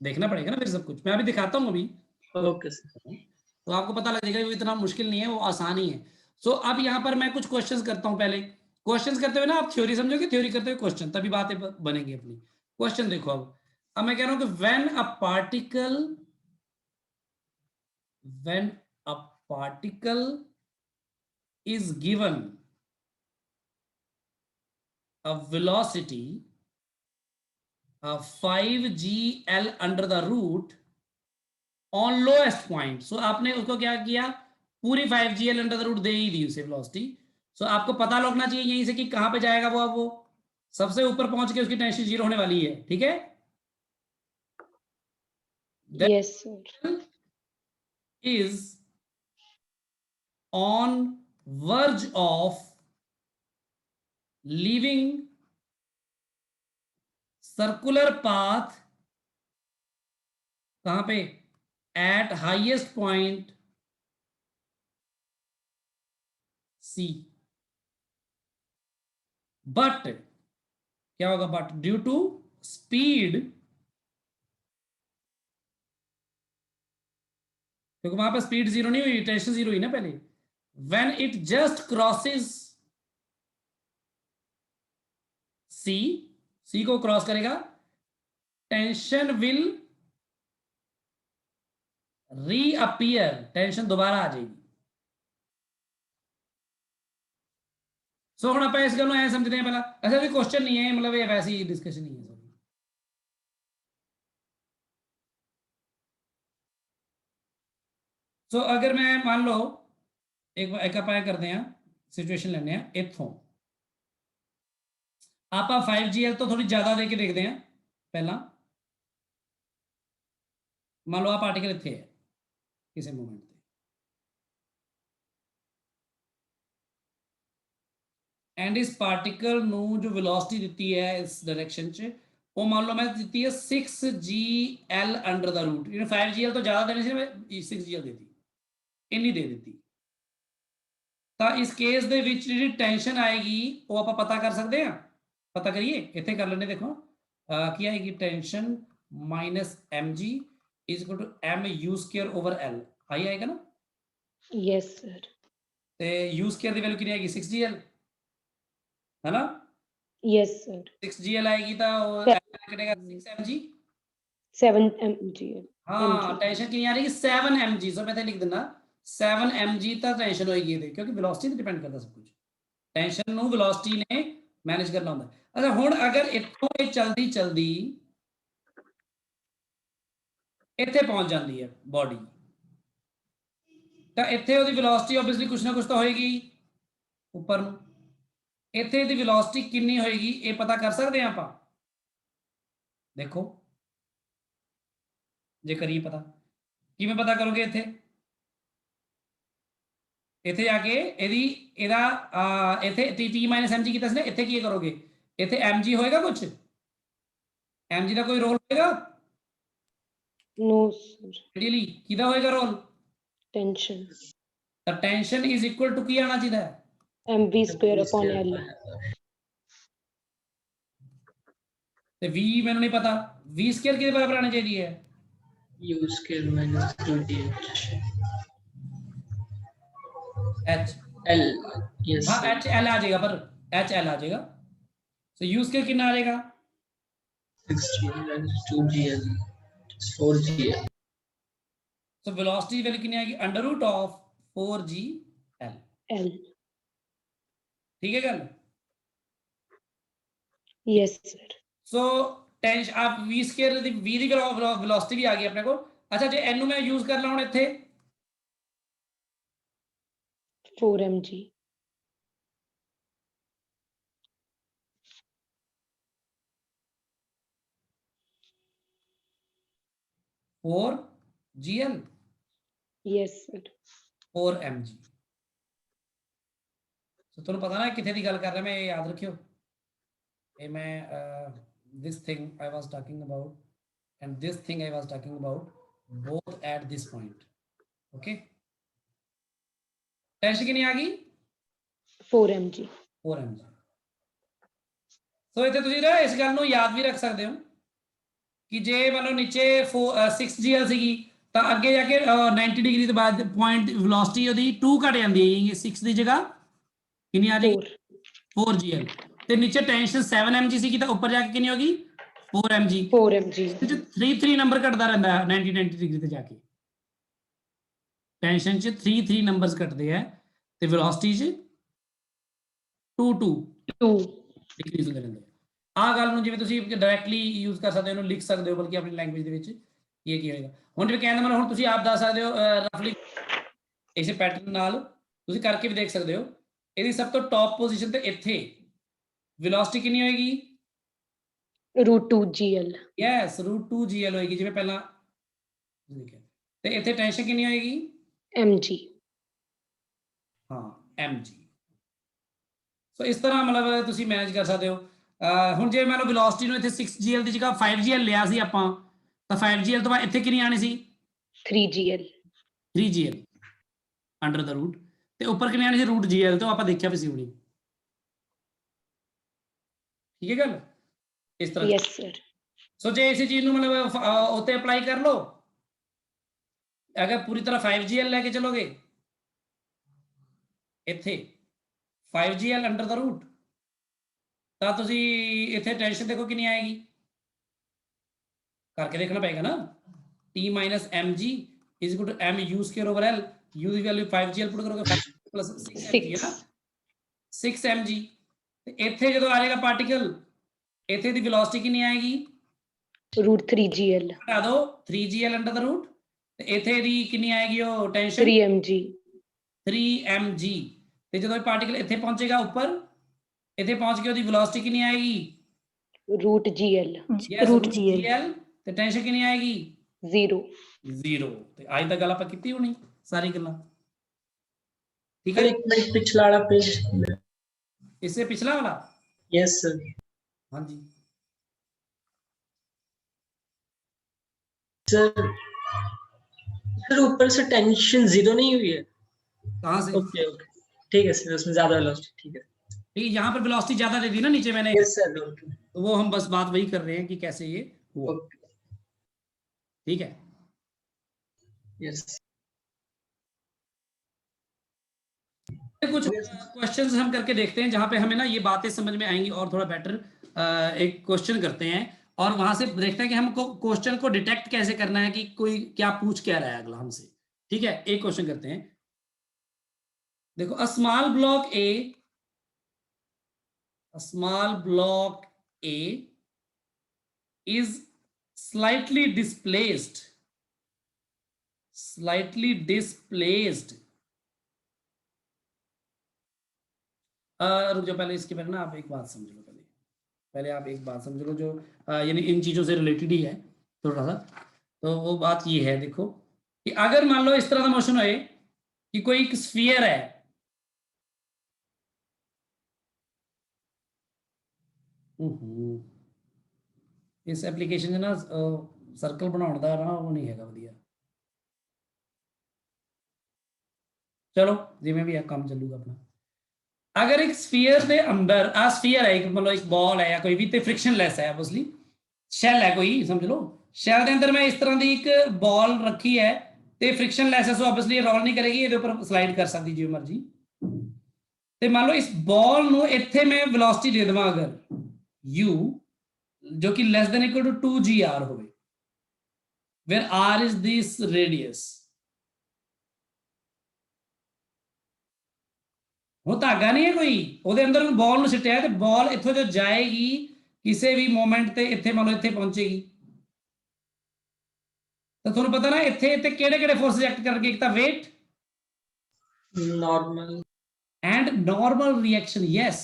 देखना पड़ेगा ना फिर सब कुछ, मैं अभी दिखाता हूँ अभी। Okay sir. तो आपको पता लगेगा वो इतना मुश्किल नहीं है, वो आसान ही है। सो अब यहाँ पर मैं कुछ क्वेश्चंस करता हूँ। पहले क्वेश्चंस करते हुए ना आप थ्योरी समझोगे, थ्योरी करते हुए क्वेश्चन, तभी बातें बनेगी अपनी। क्वेश्चन देखो, अब मैं कह रहा हूँ कि when a particle is given a velocity 5gl under the root on lowest point. So आपने उसको क्या किया, पूरी 5gl अंडर द रूट दे ही दी उसे वेलोसिटी। सो आपको पता लगना चाहिए यहीं से कि कहां पे जाएगा वो, अब वो सबसे ऊपर पहुंच के उसकी टेंशन 0 होने वाली है, ठीक है। yes sir, is on verge of leaving circular path, कहां पे, at highest point C, but क्या होगा, but due to speed, क्योंकि वहां पर स्पीड 0 नहीं हुई, टेंशन 0 हुई ना पहले। when it just crosses C को क्रॉस करेगा, टेंशन विल रीअपियर, टेंशन दोबारा आ जाएगी। सो हम आप इस गल ऐ समझते हैं पहला, अच्छा भी क्वेश्चन नहीं है, मतलब ये वैसी डिस्कशन नहीं है। सो अगर मैं मान लो एक ਆਪਾਂ करते हैं सिचुएशन लेने हैं इथों, आप 5gl तो थोड़ी ज्यादा देके देखते हैं पहला। मान लो आप पार्टिकल इतने है किसी मोमेंट पे, एंड इस पार्टिकल ਨੂੰ जो वेलोसिटी ਦਿੱਤੀ है इस डायरेक्शन च, वो मान लो मैं ਦਿੱਤੀ है 6gl under the root. 5gl तो ज्यादा देनी सी, मैं 6gl देती, इन्नी दे ਦਿੱਤੀ। ਤਾਂ इस केस ਦੇ ਵਿੱਚ ਜਿਹੜੀ ਟੈਨਸ਼ਨ ਆਏਗੀ ਉਹ ਆਪਾਂ ਪਤਾ ਕਰ ਸਕਦੇ ਹਾਂ, पता करिए, इतने कर लेने। देखो ਕੀ आएगी, tension minus mg is equal to m u square over l, आई आएगा ना। yes sir, ਤੇ u स्क्वायर की वैल्यू कितनी आएगी, 6gl है ना। yes sir, 6gl आएगी तो कटेगा 6mg, 7 mg, हाँ टेंशन कितनी आ रही है, 7 mg। सो मैं तो लिख देना 7 mg तक टेंशन होएगी ਇਹਦੇ, क्योंकि वेलोसिटी ਤੇ डिपेंड करता सब कुछ, टेंशन ਨੂੰ वेलोसिटी ने मैनेज करना ਹੁੰਦਾ। अच्छा ਹੁਣ अगर इतों ਇਹ ਚਲਦੀ ਚਲਦੀ ਇੱਥੇ ਪਹੁੰਚ ਜਾਂਦੀ ਹੈ ਬੋਡੀ, ਤਾਂ ਇੱਥੇ ਉਹਦੀ वेलोसिटी ਆਬਵੀਅਸਲੀ ਕੁਛ ਨਾ ਕੁਛ ਤਾਂ ਹੋਏਗੀ ਉੱਪਰ ਨੂੰ। ਇੱਥੇ ਦੀ वेलोसिटी ਕਿੰਨੀ ਹੋਏਗੀ ਇਹ ਪਤਾ ਕਰ ਸਕਦੇ ਹਾਂ ਆਪਾਂ, ਦੇਖੋ ਜੇ ਕਰੀਏ ਪਤਾ, ਕਿਵੇਂ ਪਤਾ ਕਰੋਗੇ, ਇੱਥੇ ਜਾ ਕੇ ਇਹਦਾ ਇੱਥੇ t ਮਾਈਨਸ mg ਕੀਤਾ ਸੀ ਨਾ, ਇੱਥੇ ਕੀ ਕਰੋਗੇ, ਇੱਥੇ mg ਹੋਏਗਾ, ਕੁਝ mg ਦਾ ਕੋਈ ਰੋਲ ਹੋਏਗਾ, no sir, ਰੀਅਲੀ ਕਿਹਦਾ ਹੋਏਗਾ ਰੋਲ, tension ਤਾਂ ਟੈਂਸ਼ਨ ਇਜ਼ ਇਕੁਅਲ ਟੂ ਕੀ ਆਣਾ ਚਾਹੀਦਾ ਹੈ, mv square upon l, ਤੇ v ਮੈਨੂੰ ਨਹੀਂ ਪਤਾ, v ਸਕੁਅਰ ਕਿਹਦੇ ਬਰਾਬਰ ਆਣੀ ਚਾਹੀਦੀ ਹੈ, U square minus 2dh h L, yes हाँ sir. h l आ जाएगा, पर h l आ जाएगा। तो u स्क्वायर कितना आ जाएगा, 6gl minus 2gl, it's 4gl. तो वेलोसिटी वैल्यू कितनी आएगी, under root of 4gl, l, ठीक है गल। yes sir, सो टेंशन आप v square the v the velocity भी आ गई अपने को। अच्छा जे n मैं यूज कर ला हुन इत्थे 4 mg, four gl yes sir, 4 mg। तो तुहानू पता ना किथे दी गल कर रहा, मैं ये याद रखियो, ये मैं this thing I was talking about and this thing I was talking about both at this point, okay. Tension कितनी आ गई, 4 mg, 4 mg। ਸੋ ਇੱਥੇ ਤੁਸੀਂ ਨਾ ਇਸ ਗੱਲ ਨੂੰ ਯਾਦ ਵੀ ਰੱਖ ਸਕਦੇ ਹੋ ਕਿ ਜੇ ਮੰਨ ਲਓ ਨੀਚੇ 6gl ਸੀਗੀ ਤਾਂ ਅੱਗੇ ਜਾ ਕੇ 90 ਡਿਗਰੀ ਤੋਂ ਬਾਅਦ ਪੁਆਇੰਟ ਵੈਲੋਸਿਟੀ ਉਹਦੀ 2 ਘਟ ਜਾਂਦੀ ਹੈ, 6 ਦੀ ਜਗ੍ਹਾ ਕਿੰਨੀ ਆ ਜਾਏਗੀ 4gl, ਤੇ ਨੀਚੇ ਟੈਂਸ਼ਨ 7 mg ਸੀਗੀ ਤਾਂ ਉੱਪਰ ਜਾ ਕੇ ਕਿੰਨੀ ਹੋਗੀ 4 mg। 4 mg, 3 ਨੰਬਰ ਘਟਦਾ ਰਹਿੰਦਾ ਹੈ 90 ਡਿਗਰੀ ਤੇ ਜਾ ਕੇ, ਟੈਂਸ਼ਨ ਚ 3 ਨੰਬਰਸ ਘਟਦੇ ਆ ਤੇ ਵੈਲੋਸਿਟੀ ਚ 2 2 डिक्रीज होते रहते हैं। ਆਹ ਗੱਲ ਨੂੰ ਜਿਵੇਂ ਤੁਸੀਂ ਡਾਇਰੈਕਟਲੀ ਯੂਜ਼ ਕਰ ਸਕਦੇ ਹੋ, ਇਹਨੂੰ ਲਿਖ ਸਕਦੇ ਹੋ ਬਲਕਿ ਆਪਣੀ ਲੈਂਗੁਏਜ ਦੇ ਵਿੱਚ ਇਹ ਕੀ ਹੋਏਗਾ। ਹੁਣ ਜਿਵੇਂ ਕਹਿੰਦਾ ਮਤਲਬ ਹੁਣ ਤੁਸੀਂ ਆਪ ਦੱਸ ਸਕਦੇ ਹੋ ਰਫਲੀ ਇਸੇ ਪੈਟਰਨ ਨਾਲ ਤੁਸੀਂ ਕਰਕੇ ਵੀ ਦੇਖ ਸਕਦੇ ਹੋ। ਇਹਦੀ ਸਭ ਤੋਂ ਟੌਪ ਪੋਜੀਸ਼ਨ ਤੇ ਇੱਥੇ ਵੈਲੋਸਿਟੀ ਕਿੰਨੀ ਹੋਏਗੀ? √2gl। ਯੈਸ √2gl ਹੋਏਗੀ ਜਿਵੇਂ ਪਹਿਲਾਂ ਲਿਖਿਆ। ਤੇ ਇੱਥੇ ਟੈਂਸ਼ਨ ਕਿੰਨੀ ਹੋਏਗੀ? mg। ਹਾਂ mg। ਸੋ ਇਸ ਤਰ੍ਹਾਂ ਮਤਲਬ ਤੁਸੀਂ ਮੈਨੇਜ ਕਰ ਸਕਦੇ ਹੋ। ਹੁਣ ਜੇ ਮੰਨ ਲਓ ਵੈਲੋਸਿਟੀ ਨੂੰ ਇੱਥੇ 6gl ਦੀ ਜਗ੍ਹਾ 5gl ਲਿਆ ਸੀ ਆਪਾਂ, ਤਾਂ 5gl ਤੋਂ ਬਾਅਦ ਇੱਥੇ ਕਿੰਨੀ ਆਣੀ ਸੀ? 3gl। 3gl ਅੰਡਰ ਦਾ ਰੂਟ, ਤੇ ਉੱਪਰ ਕਿੰਨੀ ਆਣੀ ਸੀ? √gl ਤੋਂ ਆਪਾਂ ਦੇਖਿਆ ਵੀ ਸੀ ਹੁਣੀ। ਠੀਕ ਹੈ ਗੱਲ ਇਸ ਤਰ੍ਹਾਂ। Yes sir. ਸੋ ਜੇ ਇਸੇ ਚੀਜ਼ ਨੂੰ ਮਤਲਬ ਉੱਤੇ ਅਪਲਾਈ ਕਰ ਲਓ, ਅਗਰ ਪੂਰੀ ਤਰ੍ਹਾਂ 5gl ਲੈ ਕੇ ਚਲੋਗੇ ਇੱਥੇ 5gl ਅੰਡਰ ਦਾ ਰੂਟ, ਤਾਂ ਤੁਸੀਂ ਇੱਥੇ ਟੈਂਸ਼ਨ ਦੇਖੋ ਕਿੰਨੀ ਆਏਗੀ, ਕਰਕੇ ਦੇਖਣਾ ਪਏਗਾ ਨਾ। T minus mg is equal to mu²/L, u the value 5gl ਪੁੱਟ ਕਰੋਗੇ 5 plus 6mg ਹੈ ਨਾ, 6mg। ਤੇ ਇੱਥੇ ਜਦੋਂ ਆ ਜਾਏਗਾ ਪਾਰਟੀਕਲ, ਇੱਥੇ ਦੀ ਵੈਲੋਸਿਟੀ ਕਿੰਨੀ ਆਏਗੀ? √3gl। ਹਟਾ ਦਿਓ 3gl ਅੰਡਰ ਦਾ ਰੂਟ, ਤੇ ਇੱਥੇ ਦੀ ਕਿੰਨੀ ਆਏਗੀ ਉਹ ਟੈਂਸ਼ਨ? 3mg। 3mg। ਤੇ ਜਦੋਂ ਇਹ ਪਾਰਟੀਕਲ ਇੱਥੇ ਪਹੁੰਚੇਗਾ ਉੱਪਰ, ਇੱਥੇ ਪਹੁੰਚ ਕੇ ਉਹਦੀ ਵੈਲੋਸਿਟੀ ਕਿੰਨੀ ਆਏਗੀ? √gl। √gl। ਤੇ ਟੈਂਸ਼ਨ ਕਿੰਨੀ ਆਏਗੀ? 0। ਤੇ ਅੱਜ ਤੱਕ ਗੱਲ ਆਪਾਂ ਕੀਤੀ ਹੋਣੀ ਸਾਰੀ ਗੱਲਾਂ, ਠੀਕ सर है। एक मिनट पिछला वाला पेज। इससे पिछला वाला? Yes sir. हाँ जी सर सर ऊपर से टेंशन 0 नहीं हुई है? कहाँ से? ओके ओके ठीक है सर, उसमें ज्यादा वेलोसिटी। ठीक है ठीक है, यहाँ पर वेलोसिटी ज्यादा दे दी ना नीचे मैंने, यस सर। तो वो हम बस बात वही कर रहे हैं कि कैसे ये हुआ। ठीक है यस। कुछ क्वेश्चंस हम करके देखते हैं जहां पे हमें ना ये बातें समझ में आएंगी और थोड़ा बेटर। एक क्वेश्चन करते हैं और वहां से देखते हैं कि हमको क्वेश्चन को डिटेक्ट कैसे करना है कि कोई क्या पूछ क्या रहा है अगला हमसे। ठीक है, एक क्वेश्चन करते हैं। देखो, a small block A is slightly displaced रुक जाओ, पहले इसके पहले ना आप एक बात समझ लो। पहले आप एक बात समझ लो जो यानी इन चीज़ों से रिलेटेड ही है थोड़ा सा। तो वो बात ये है, देखो कि अगर मान लो इस तरह का मोशन होए कि कोई एक स्फीयर है, इस एप्लीकेशन ना सर्कल बनाने का ना वो नहीं है वधिया। चलो जिवें भी है काम चलूगा अपना। अगर एक स्फीयर के अंदर आ स्फीयर है, मतलब एक बॉल है या कोई भी, तो फ्रिक्शनलैस है, ऑब्वियसली शैल है कोई, समझ लो शैल के अंदर मैं इस तरह की एक बॉल रखी है, तो फ्रिक्शनलैस है, सो ऑब्वियसली रोल नहीं करेगी, ये ऊपर स्लाइड कर सकती जिवें मर्जी। तो मान लो इस बॉल नूं इत्थे मैं वेलोसिटी दे देवां अगर u जो कि less than equal to 2gr होवे, where r is this radius. वो धागा नहीं है कोई, ਉਹਦੇ ਅੰਦਰ ਨੂੰ ਬॉल ਨੂੰ ਸਿੱਟਿਆ, ਤੇ ਬॉल ਇੱਥੋਂ ਜੋ ਜਾਏਗੀ ਕਿਸੇ ਵੀ ਮੋਮੈਂਟ ਤੇ ਇੱਥੇ ਮੰਨ ਲਓ ਇੱਥੇ ਪਹੁੰਚੇਗੀ, ਤਾਂ ਤੁਹਾਨੂੰ ਪਤਾ ਨਾ ਇੱਥੇ ਤੇ ਕਿਹੜੇ ਫੋਰਸਸ ਐਕਟ ਕਰਨਗੇ? ਇੱਕ ਤਾਂ weight, normal and normal reaction। yes,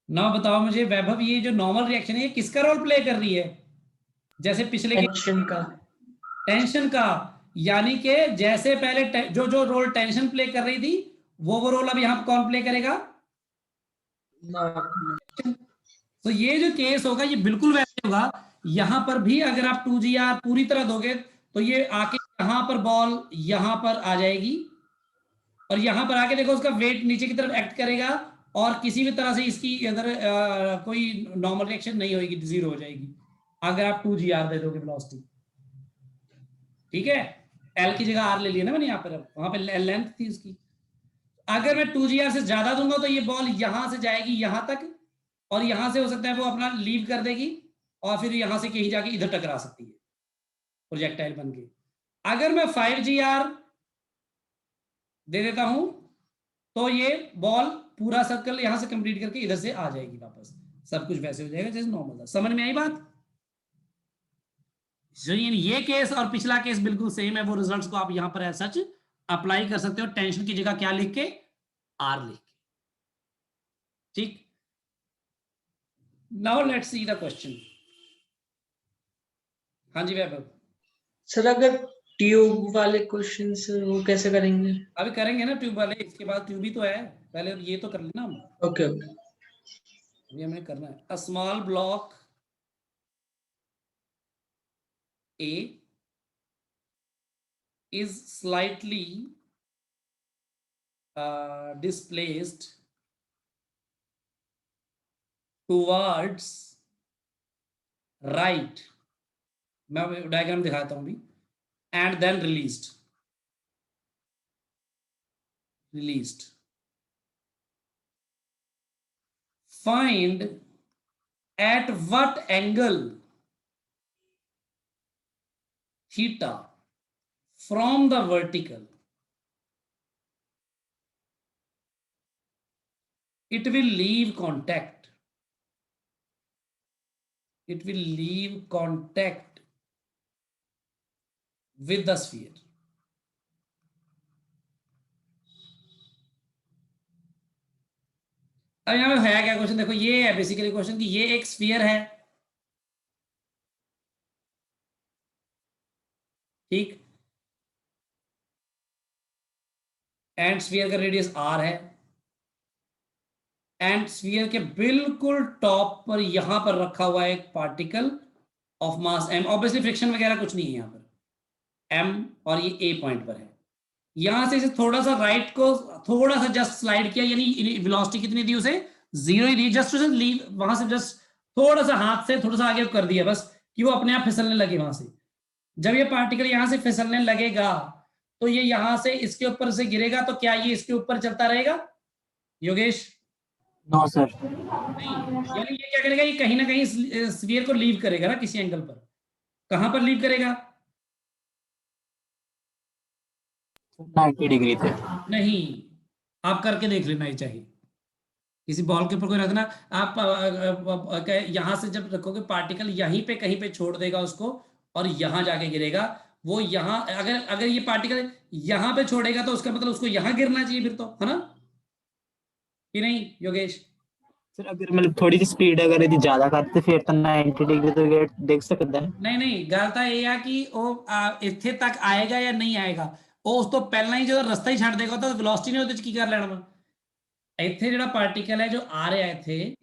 ना बताओ मुझे वैभव, ये जो नॉर्मल रिएक्शन है ये किसका रोल प्ले कर रही है? जैसे पिछले टेंशन का, यानी कि जैसे पहले जो रोल टेंशन प्ले कर रही थी वो रोल अब यहां कौन प्ले करेगा? तो ये जो केस होगा ये बिल्कुल वैसे होगा। यहां पर भी अगर आप 2gr पूरी तरह दोगे तो ये आके यहां पर बॉल यहां पर आ जाएगी, और यहां पर आके देखो उसका वेट नीचे की तरफ एक्ट करेगा, और किसी भी तरह से इसकी अगर कोई नॉर्मल रिएक्शन नहीं होगी, 0 हो जाएगी अगर आप 2gr दे दोगे वेलोसिटी। ठीक है, एल की जगह आर ले लिया ना मैंने यहाँ पर, वहां पे लेंथ थी उसकी। अगर मैं 2gr से ज्यादा दूंगा तो ये बॉल यहां से जाएगी यहां तक, और यहां से हो सकता है वो अपना लीव कर देगी और फिर यहां से कहीं जाके इधर टकरा सकती है प्रोजेक्टाइल बन के। अगर मैं 5gr दे देता हूं तो ये बॉल पूरा सर्कल यहां से कंप्लीट करके इधर से आ जाएगी वापस, सब कुछ वैसे हो जाएगा जैसे नॉर्मल था। समझ में आई बात? ये केस और पिछला केस बिल्कुल सेम है, वो रिजल्ट्स को आप यहां पर एज सच अप्लाई कर सकते हो, टेंशन की जगह क्या लिख के, आर लिख के। ठीक, now let's see the question. हाँ जी वैभव। सर अगर ट्यूब वाले क्वेश्चंस वो कैसे करेंगे? अभी करेंगे ना ट्यूब वाले, इसके बाद ट्यूब ही तो है, पहले ये तो कर लेना हम। Okay okay. अभी हमें करना है a small block A is slightly displaced towards right, मैं डायग्राम दिखाता हूं अभी, and then released find at what angle theta from the vertical it will leave contact with the sphere। अब यहां पे है क्या क्वेश्चन, देखो ये है बेसिकली क्वेश्चन कि ये एक स्फीयर है, ठीक, एंड स्फीयर का रेडियस r है, एंड स्फीयर के बिल्कुल टॉप पर यहां पर रखा हुआ है एक particle of mass m। Obviously friction वगैरह कुछ नहीं है यहां पर m, और ये a पॉइंट पर है। यहां से इसे थोड़ा सा राइट को थोड़ा सा जस्ट स्लाइड किया, यानी वेलोसिटी कितनी दी उसे, 0 ही दी, जस्ट लीव वहां से जस्ट थोड़ा सा हाथ से थोड़ा सा आगे कर दिया बस, कि वो अपने आप फिसलने लगे वहां से। जब ये पार्टिकल यहां से फिसलने लगेगा तो ये यहां से इसके ऊपर से गिरेगा, तो क्या ये इसके ऊपर चलता रहेगा योगेश? No sir. नहीं, यानी ये क्या करेगा, ये कहीं ना कहीं स्फीयर को लीव करेगा ना किसी एंगल पर। कहां पर लीव करेगा? 90 डिग्री थे। नहीं, आप करके देख लेना ही चाहिए, किसी बॉल के ऊपर कोई रखना, आप यहां से जब रखोगे पार्टिकल यहीं पे कहीं पे छोड़ देगा उसको, और यहां जाके गिरेगा वो। यहां अगर ये पार्टिकल यहां पे छोड़ेगा तो उसका मतलब उसको यहां गिरना चाहिए फिर तो, है ना कि नहीं योगेश? सर अगर मतलब थोड़ी सी स्पीड अगर यदि ज्यादा करते फिर तो 90 डिग्री तो गेट देख सकता है। नहीं गल तो यह है कि वो इत्थे तक आएगा या नहीं आएगा, वो उस तो पहला ही जो रास्ता ही छੱਡ देगा तो वेलोसिटी ने ਉਹਦੇ ਚ ਕੀ ਕਰ ਲੈਣਾ ਵਾ। ਇੱਥੇ ਜਿਹੜਾ ਪਾਰਟੀਕਲ ਹੈ ਜੋ ਆ ਰਿਹਾ ਇੱਥੇ,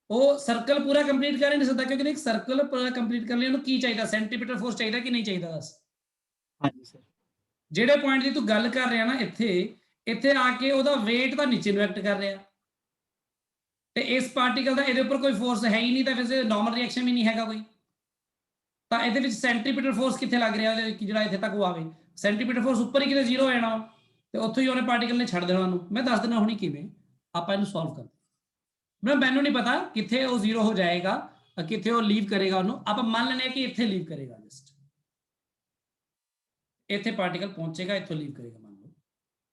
ਉਹ ਸਰਕਲ ਪੂਰਾ ਕੰਪਲੀਟ ਕਰ ਨਹੀਂ ਸਕਦਾ, ਕਿਉਂਕਿ ਇੱਕ ਸਰਕਲ ਪੂਰਾ ਕੰਪਲੀਟ ਕਰਨ ਲਈ ਉਹਨੂੰ ਕੀ ਚਾਹੀਦਾ, ਸੈਂਟੀਮੀਟਰ ਫੋਰਸ ਚਾਹੀਦਾ ਕਿ ਨਹੀਂ ਚਾਹੀਦਾ ਦੱਸ। ਹਾਂਜੀ ਸਰ। ਜਿਹੜੇ ਪੁਆਇੰਟ ਦੀ ਤੂੰ ਗੱਲ ਕਰ ਰਿਹਾ ਨਾ ਇੱਥੇ ਆ ਕੇ ਉਹਦਾ weight ਤਾਂ ਨੀਚੇ ਨੂੰ ਐਕਟ ਕਰ ਰਿਹਾ, ਤੇ ਇਸ ਪਾਰਟੀਕਲ ਦਾ ਇਹਦੇ ਉੱਪਰ ਕੋਈ ਫੋਰਸ ਹੈ ਹੀ ਨਹੀਂ, ਤਾਂ ਫਿਰ ਨਾਰਮਲ ਰਿਐਕਸ਼ਨ ਵੀ ਨਹੀਂ ਹੈਗਾ ਕੋਈ, ਤਾਂ ਇਹਦੇ ਵਿੱਚ ਸੈਂਟੀਮੀਟਰ ਫੋਰਸ ਕਿੱਥੇ ਲੱਗ ਰਿਹਾ ਜਿਹੜਾ ਇੱਥੇ ਤੱਕ ਉਹ ਆਵੇ, ਸੈਂਟੀਮੀਟਰ ਫੋਰਸ ਉੱਪਰ ਹੀ ਕਿਤੇ 0 ਹੋ ਜਾਣਾ, ਤੇ ਉੱਥੋਂ ਹੀ ਉਹਨੇ ਪਾਰਟੀਕਲ ਨੇ ਛੱਡ ਦੇਣਾ ਉਹਨੂੰ। ਮੈਂ ਦੱਸ ਦੇਣਾ ਹੁਣੀ ਕਿਵੇਂ ਆਪਾਂ ਇਹਨੂੰ ਸੋਲਵ ਕਰਦੇ। ਮੈਨੂੰ ਨਹੀਂ ਪਤਾ ਕਿੱਥੇ ਉਹ 0 ਹੋ ਜਾਏਗਾ, ਕਿੱਥੇ ਉਹ ਲੀਵ ਕਰੇਗਾ ਉਹਨੂੰ, ਆਪਾਂ ਮੰਨ ਲੈਂਦੇ ਹਾਂ ਕਿ ਇੱਥੇ ਲੀਵ ਕਰੇਗਾ, ਜਸਟ ਇੱਥੇ ਪਾਰਟੀਕਲ ਪਹੁੰਚੇਗਾ, ਇੱਥੋਂ ਲੀਵ ਕਰੇਗਾ ਮੰਨ ਲਓ।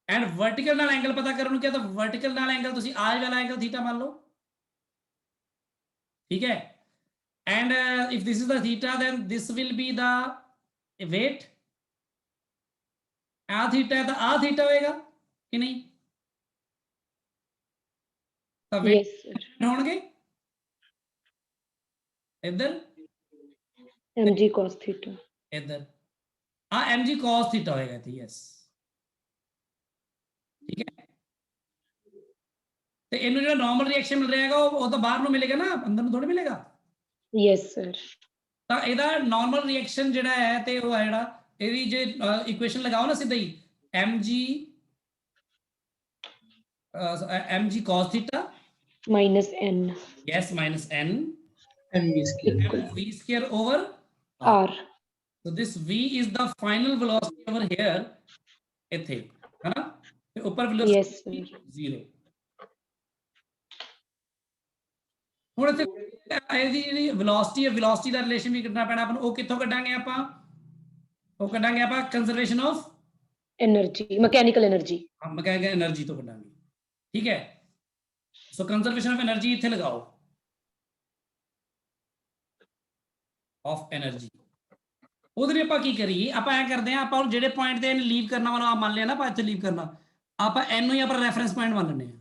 ਐਂਡ ਵਰਟੀਕਲ ਨਾਲ ਐਂਗਲ ਪਤਾ ਕਰਨ ਨੂੰ ਕਿਹਾ, ਤਾਂ ਵਰਟੀਕਲ ਨਾਲ ਐਂਗਲ ਤੁਸੀਂ ਆਹ ਵਾਲਾ ਐਂਗਲ ਥੀਟਾ ਮੰਨ ਲਓ, ठीक है। And if this is the theta, then this will be the weight, a theta है तो a theta होएगा कि नहीं, तो weight होंगे इधर mg cos theta, इधर mg cos theta होएगा थी, यस ठीक है। तो इन्हों जो नॉर्मल रिएक्शन मिल रहेगा वो तो बाहर ਨੂੰ मिलेगा ना, अंदर ਨੂੰ थोड़ी मिलेगा। yes sir। ਤਾਂ ਇਹਦਾ ਨਾਰਮਲ ਰਿਐਕਸ਼ਨ ਜਿਹੜਾ ਹੈ ਤੇ ਉਹ ਹੈ ਜਿਹੜਾ ਇਹਦੀ ਜੇ ਇਕੁਏਸ਼ਨ ਲਗਾਓ ਨਾ ਸਿੱਧਾ ਹੀ mg cos theta minus n yes minus n mv square v square over r, so this v is the final velocity over here ਇੱਥੇ ਹੈ ਨਾ, ਤੇ ਉੱਪਰ yes velocity sir। 0। ਹੁਣ ਇੱਥੇ ਇਹਦੀ ਜਿਹੜੀ velocity ਦਾ ਰਿਲੇਸ਼ਨ ਵੀ ਕੱਢਣਾ ਪੈਣਾ ਆਪਾਂ ਨੂੰ। ਉਹ ਕਿੱਥੋਂ ਕੱਢਾਂਗੇ ਆਪਾਂ, ਉਹ ਕੱਢਾਂਗੇ ਆਪਾਂ conservation of energy, mechanical energy। Mechanical energy तो कटांगे, ठीक है। ਸੋ ਕੰਜ਼ਰਵੇਸ਼ਨ ਆਫ એનર્ਜੀ ਇੱਥੇ ਲਗਾਓ, ਆਫ એનર્ਜੀ। ਉਹਦੇ ਲਈ ਆਪਾਂ ਕੀ ਕਰੀਏ, ਆਪਾਂ ਐ ਕਰਦੇ ਆ, ਆਪਾਂ ਜਿਹੜੇ ਪੁਆਇੰਟ ਤੇ ਇਹਨੇ ਲੀਵ ਕਰਨਾ ਵਾ ਮੰਨ ਲਿਆ ਨਾ, ਆਪਾਂ ਇੱਥੇ ਲੀਵ ਕਰਨਾ, ਆਪਾਂ ਇਹਨੂੰ ਹੀ ਆਪਣਾ ਰੈਫਰੈਂਸ ਪੁਆਇੰਟ ਮੰਨ ਲੈਂਦੇ ਆ,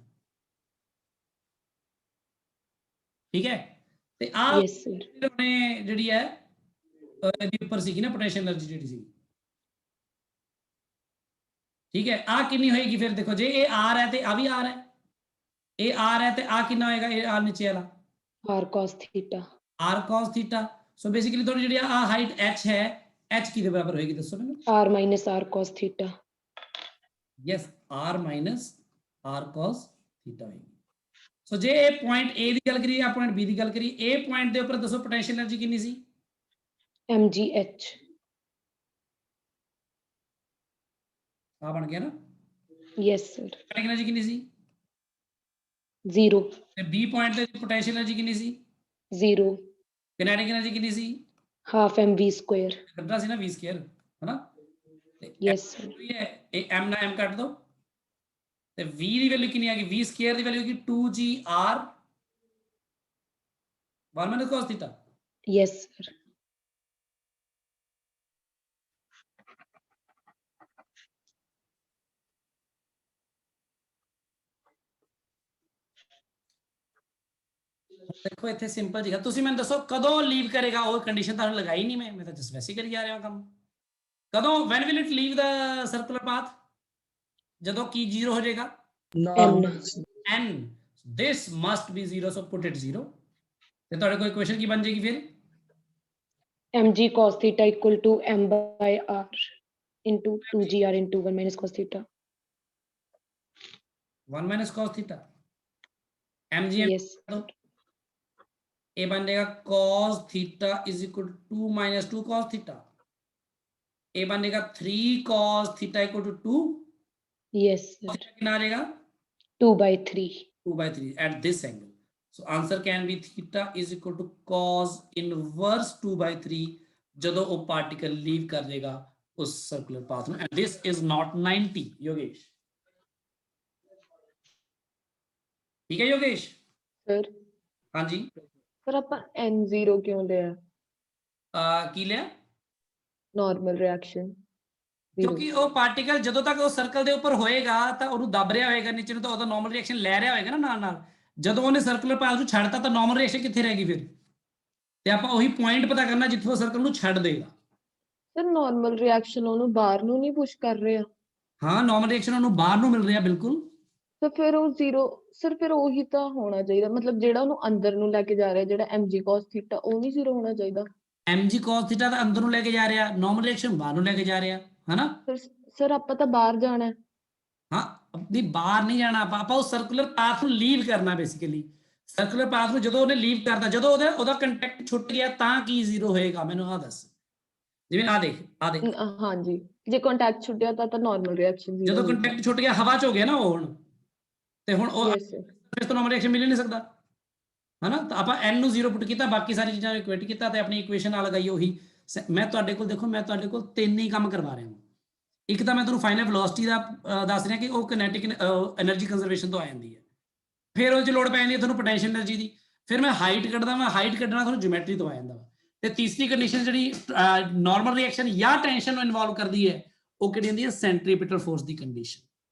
ਠੀਕ ਹੈ। ਤੇ ਆ ਯੈਸ ਸਰ। ਜਿਹੜੀ ਹੈ ਇਹਦੇ ਉੱਪਰ ਸੀਗੀ ਨਾ ਪੋਟੈਂਸ਼ੀਅਲ એનર્ਜੀ ਜਿਹੜੀ ਸੀ, ਠੀਕ ਹੈ। ਆ ਕਿੰਨੀ ਹੋਏਗੀ ਫਿਰ ਦੇਖੋ, ਜੇ ਇਹ ਆਰ ਹੈ ਤੇ ਆ ਵੀ ਆਰ ਹੈ, ਇਹ ਆਰ ਹੈ ਤੇ ਆ ਕਿੰਨਾ ਹੋਏਗਾ, ਇਹ ਆਰ ਨੀਚੇ ਵਾਲਾ r cos θ। r cos θ। So basically ਤੁਹਾਡੀ ਜਿਹੜੀ ਆ ਹਾਈਟ h ਹੈ, h ਕਿਹਦੇ ਬਰਾਬਰ ਹੋਏਗੀ ਦੱਸੋ ਮੈਨੂੰ? r minus r cos θ। Yes, r minus r cos θ ਹੋਏਗੀ। ਸੋ ਜੇ ਇਹ ਪੁਆਇੰਟ A ਦੀ ਗੱਲ ਕਰੀਏ, ਆ ਪੁਆਇੰਟ B ਦੀ ਗੱਲ ਕਰੀਏ, ਇਹ ਪੁਆਇੰਟ ਦੇ ਉੱਪਰ ਦੱਸੋ ਪੋਟੈਂਸ਼ੀਅਲ એનર્ਜੀ ਕਿੰਨੀ ਸੀ? mgh। ਆ ਬਣ ਗਿਆ ਨਾ। Yes sir. ਕਾਈਨੈਟਿਕ એનર્ਜੀ ਕਿੰਨੀ ਸੀ? 0 ਤੇ B ਪੁਆਇੰਟ ਤੇ ਪੋਟੈਂਸ਼ੀਅਲ એનર્ਜੀ ਕਿੰਨੀ ਸੀ? 0। ਕਾਈਨੈਟਿਕ એનર્ਜੀ ਕਿੰਨੀ ਸੀ? Half mv Square. ਕੱਢਣਾ ਸੀ ਨਾ v ਸਕੁਅਰ, ਹੈਨਾ? ਤੇ ਯੈਸ ਸਰ। ਇਹ m ਨਾਲ m ਕੱਟ ਦੋ, ਤੇ v ਦੀ ਵੈਲਿਊ ਕਿੰਨੀ ਆ ਗਈ? v ਸਕੁਅਰ ਦੀ ਵੈਲਿਊ ਕੀ 2gr 1 minus cos θ। Yes sir. ਦੇਖੋ ਇੱਥੇ ਸਿੰਪਲ ਜਿਹਾ, ਤੁਸੀਂ ਮੈਨੂੰ ਦੱਸੋ ਕਦੋਂ ਲੀਵ ਕਰੇਗਾ? ਉਹ ਕੰਡੀਸ਼ਨ ਤੁਹਾਨੂੰ ਲਗਾਈ ਨਹੀਂ, ਮੈਂ ਤਾਂ ਜਸਟ ਵੈਸੇ ਹੀ ਕਰੀ ਜਾ ਰਿਹਾ ਕੰਮ। ਕਦੋਂ when will it leave the circular path? ਜਦੋਂ ਕੀ 0 ਹੋ ਜਾਏਗਾ? n this must be 0, so put it 0। ਤੇ ਤੁਹਾਡੇ ਕੋਲ ਇਕੁਏਸ਼ਨ ਕੀ ਬਣ ਜਾਏਗੀ ਫਿਰ? mg cos θ equal to m by r into 2gr into 1 minus cos θ। 1 minus cos θ mg Yes। ਇਹ ਬਣ ਜਾਏਗਾ cos θ is equal to 2 minus 2 cos θ। ਇਹ ਬਣ ਜਾਏਗਾ 3 cos θ equal to 2। Yes sir। ਕਿੰਨਾ ਆ ਜਾਏਗਾ? 2/3। 2/3 at this angle। So answer can be theta is equal to cos inverse 2/3 ਜਦੋਂ ਉਹ ਪਾਰਟੀਕਲ ਲੀਵ ਕਰ ਜਾਏਗਾ ਉਸ ਸਰਕੂਲਰ ਪਾਥ ਨੂੰ। and this is not 90 Yogesh. ਠੀਕ ਹੈ ਯੋਗੇਸ਼? ਸਰ ਹਾਂਜੀ ਸਰ ਆਪਾਂ n0 ਕਿਉਂ ਲਿਆ? ਕੀ ਲਿਆ? Normal reaction. ਕਿਉਂਕਿ ਉਹ ਪਾਰਟੀਕਲ ਜਦੋਂ ਤੱਕ ਉਹ ਸਰਕਲ ਦੇ ਉੱਪਰ ਹੋਏਗਾ ਤਾਂ ਉਹਨੂੰ ਦਬ ਰਿਹਾ ਹੋਏਗਾ ਨੀਚੇ ਨੂੰ, ਤਾਂ ਉਹਦਾ ਨਾਰਮਲ ਰਿਐਕਸ਼ਨ ਲੈ ਰਿਹਾ ਹੋਏਗਾ ਨਾ ਨਾਲ ਨਾਲ। ਜਦੋਂ ਉਹਨੇ ਸਰਕੂਲਰ ਪਾਥ ਨੂੰ ਛੱਡਤਾ ਤਾਂ ਨਾਰਮਲ ਰਿਐਕਸ਼ਨ ਕਿੱਥੇ ਰਹਿ ਗਈ ਫਿਰ? ਤੇ ਆਪਾਂ ਉਹੀ ਪੁਆਇੰਟ ਪਤਾ ਕਰਨਾ ਜਿੱਥੋਂ ਸਰਕਲ ਨੂੰ ਛੱਡ ਦੇਗਾ। ਸਰ ਨਾਰਮਲ ਰਿਐਕਸ਼ਨ ਉਹਨੂੰ ਬਾਹਰ ਨੂੰ ਨਹੀਂ ਪੁਸ਼ ਕਰ ਰਿਹਾ? ਹਾਂ, ਨਾਰਮਲ ਰਿਐਕਸ਼ਨ ਉਹਨੂੰ ਬਾਹਰ ਨੂੰ ਮਿਲ ਰਿਹਾ ਬਿਲਕੁਲ। ਤਾਂ ਫਿਰ ਉਹ 0 ਸਰ, ਫਿਰ ਉਹੀ ਤਾਂ ਹੋਣਾ ਚਾਹੀਦਾ, ਮਤਲਬ ਜਿਹੜਾ ਉਹਨੂੰ ਅੰਦਰ ਨੂੰ ਲੈ ਕੇ ਜਾ ਰਿਹਾ, ਜਿਹੜਾ mg cos θ ਉਹ ਨਹੀਂ 0 ਹੋਣਾ ਚਾਹੀਦਾ? mg cos θ ਤਾਂ ਅੰਦਰ ਨੂੰ ਲੈ ਕੇ ਜਾ ਰਿਹਾ, ਨਾਰਮਲ ਰਿਐਕਸ਼ਨ ਬਾਹਰ ਨੂੰ ਲੈ ਕੇ ਜਾ ਰਿਹਾ, ਹਨਾ? ਸਰ ਆਪਾਂ ਤਾਂ ਬਾਹਰ ਜਾਣਾ ਹੈ। ਹਾਂ, ਨਹੀਂ ਬਾਹਰ ਨਹੀਂ ਜਾਣਾ ਆਪਾਂ ਉਹ ਸਰਕੂਲਰ ਪਾਥ ਨੂੰ ਲੀਵ ਕਰਨਾ ਬੇਸਿਕਲੀ। ਸਰਕੂਲਰ ਪਾਥ ਨੂੰ ਜਦੋਂ ਉਹਨੇ ਲੀਵ ਕਰਤਾ, ਜਦੋਂ ਉਹਦਾ ਕੰਟੈਕਟ ਛੁੱਟ ਗਿਆ ਤਾਂ ਕੀ 0 ਹੋਏਗਾ? ਮੈਨੂੰ ਆਹ ਦੱਸ। ਜਿਵੇਂ ਆ ਦੇਖ ਹਾਂਜੀ, ਜੇ ਕੰਟੈਕਟ ਛੁੱਟਿਆ ਤਾਂ ਨਾਰਮਲ ਰਿਐਕਸ਼ਨ। ਜਦੋਂ ਕੰਟੈਕਟ ਛੁੱਟ ਗਿਆ, ਹਵਾ 'ਚ ਹੋ ਗਿਆ ਨਾ ਉਹ, ਹੁਣ ਤੇ ਹੁਣ ਉਹ ਇਸ ਤੋਂ ਨਾਰਮਲ ਰਿਐਕਸ਼ਨ ਮਿਲ ਹੀ ਨਹੀਂ ਸਕਦਾ, ਹਨਾ? ਤਾਂ ਆਪਾਂ n ਨੂੰ 0 ਪੁੱਟ ਕੀਤਾ, ਬਾਕੀ ਸਾਰੀ ਚੀਜ਼ਾਂ ਨੂੰ ਇਕੁਏਟ ਕੀਤਾ ਤੇ ਆਪਣੀ ਇਕੁਏਸ਼ਨ ਨਾਲ ਲਗਾਈ ਉਹੀ। ਮੈਂ ਤੁਹਾਡੇ ਕੋਲ ਦੇਖੋ, ਮੈਂ ਤੁਹਾਡੇ ਕੋਲ 3 ਹੀ ਕੰਮ ਕਰਵਾ ਰਿਹਾ ਹਾਂ। ਇੱਕ ਤਾਂ ਮੈਂ ਤੁਹਾਨੂੰ ਫਾਈਨਲ ਵੈਲੋਸਿਟੀ ਦਾ ਦੱਸ ਰਿਹਾ ਕਿ ਉਹ ਕਿਨੈਟਿਕ એનર્ਜੀ ਕੰਜ਼ਰਵੇਸ਼ਨ ਤੋਂ ਆ ਜਾਂਦੀ ਹੈ। ਫਿਰ ਉਹ 'ਚ ਲੋੜ ਪੈ ਜਾਂਦੀ ਹੈ ਤੁਹਾਨੂੰ ਪੋਟੈਂਸ਼ੀਅਲ એનર્ਜੀ ਦੀ। ਫਿਰ ਮੈਂ ਹਾਈਟ ਕੱਢਦਾ, ਮੈਂ ਹਾਈਟ ਕੱਢਣਾ ਤੁਹਾਨੂੰ ਜਿਓਮੈਟਰੀ ਤੋਂ ਆ ਜਾਂਦਾ ਵਾ। ਤੇ ਤੀਸਰੀ ਕੰਡੀਸ਼ਨ ਜਿਹੜੀ ਨਾਰਮਲ ਰਿਐਕਸ਼ਨ ਜਾਂ ਟੈਂਸ਼ਨ ਨੂੰ ਇਨਵੋਲਵ ਕਰਦੀ ਹੈ, ਉਹ ਕਿਹੜੀ ਹੁੰਦੀ ਹੈ? ਸੈਂਟਰੀਪੀਟਲ ਫੋਰਸ ਦੀ ਕੰਡੀਸ਼ਨ,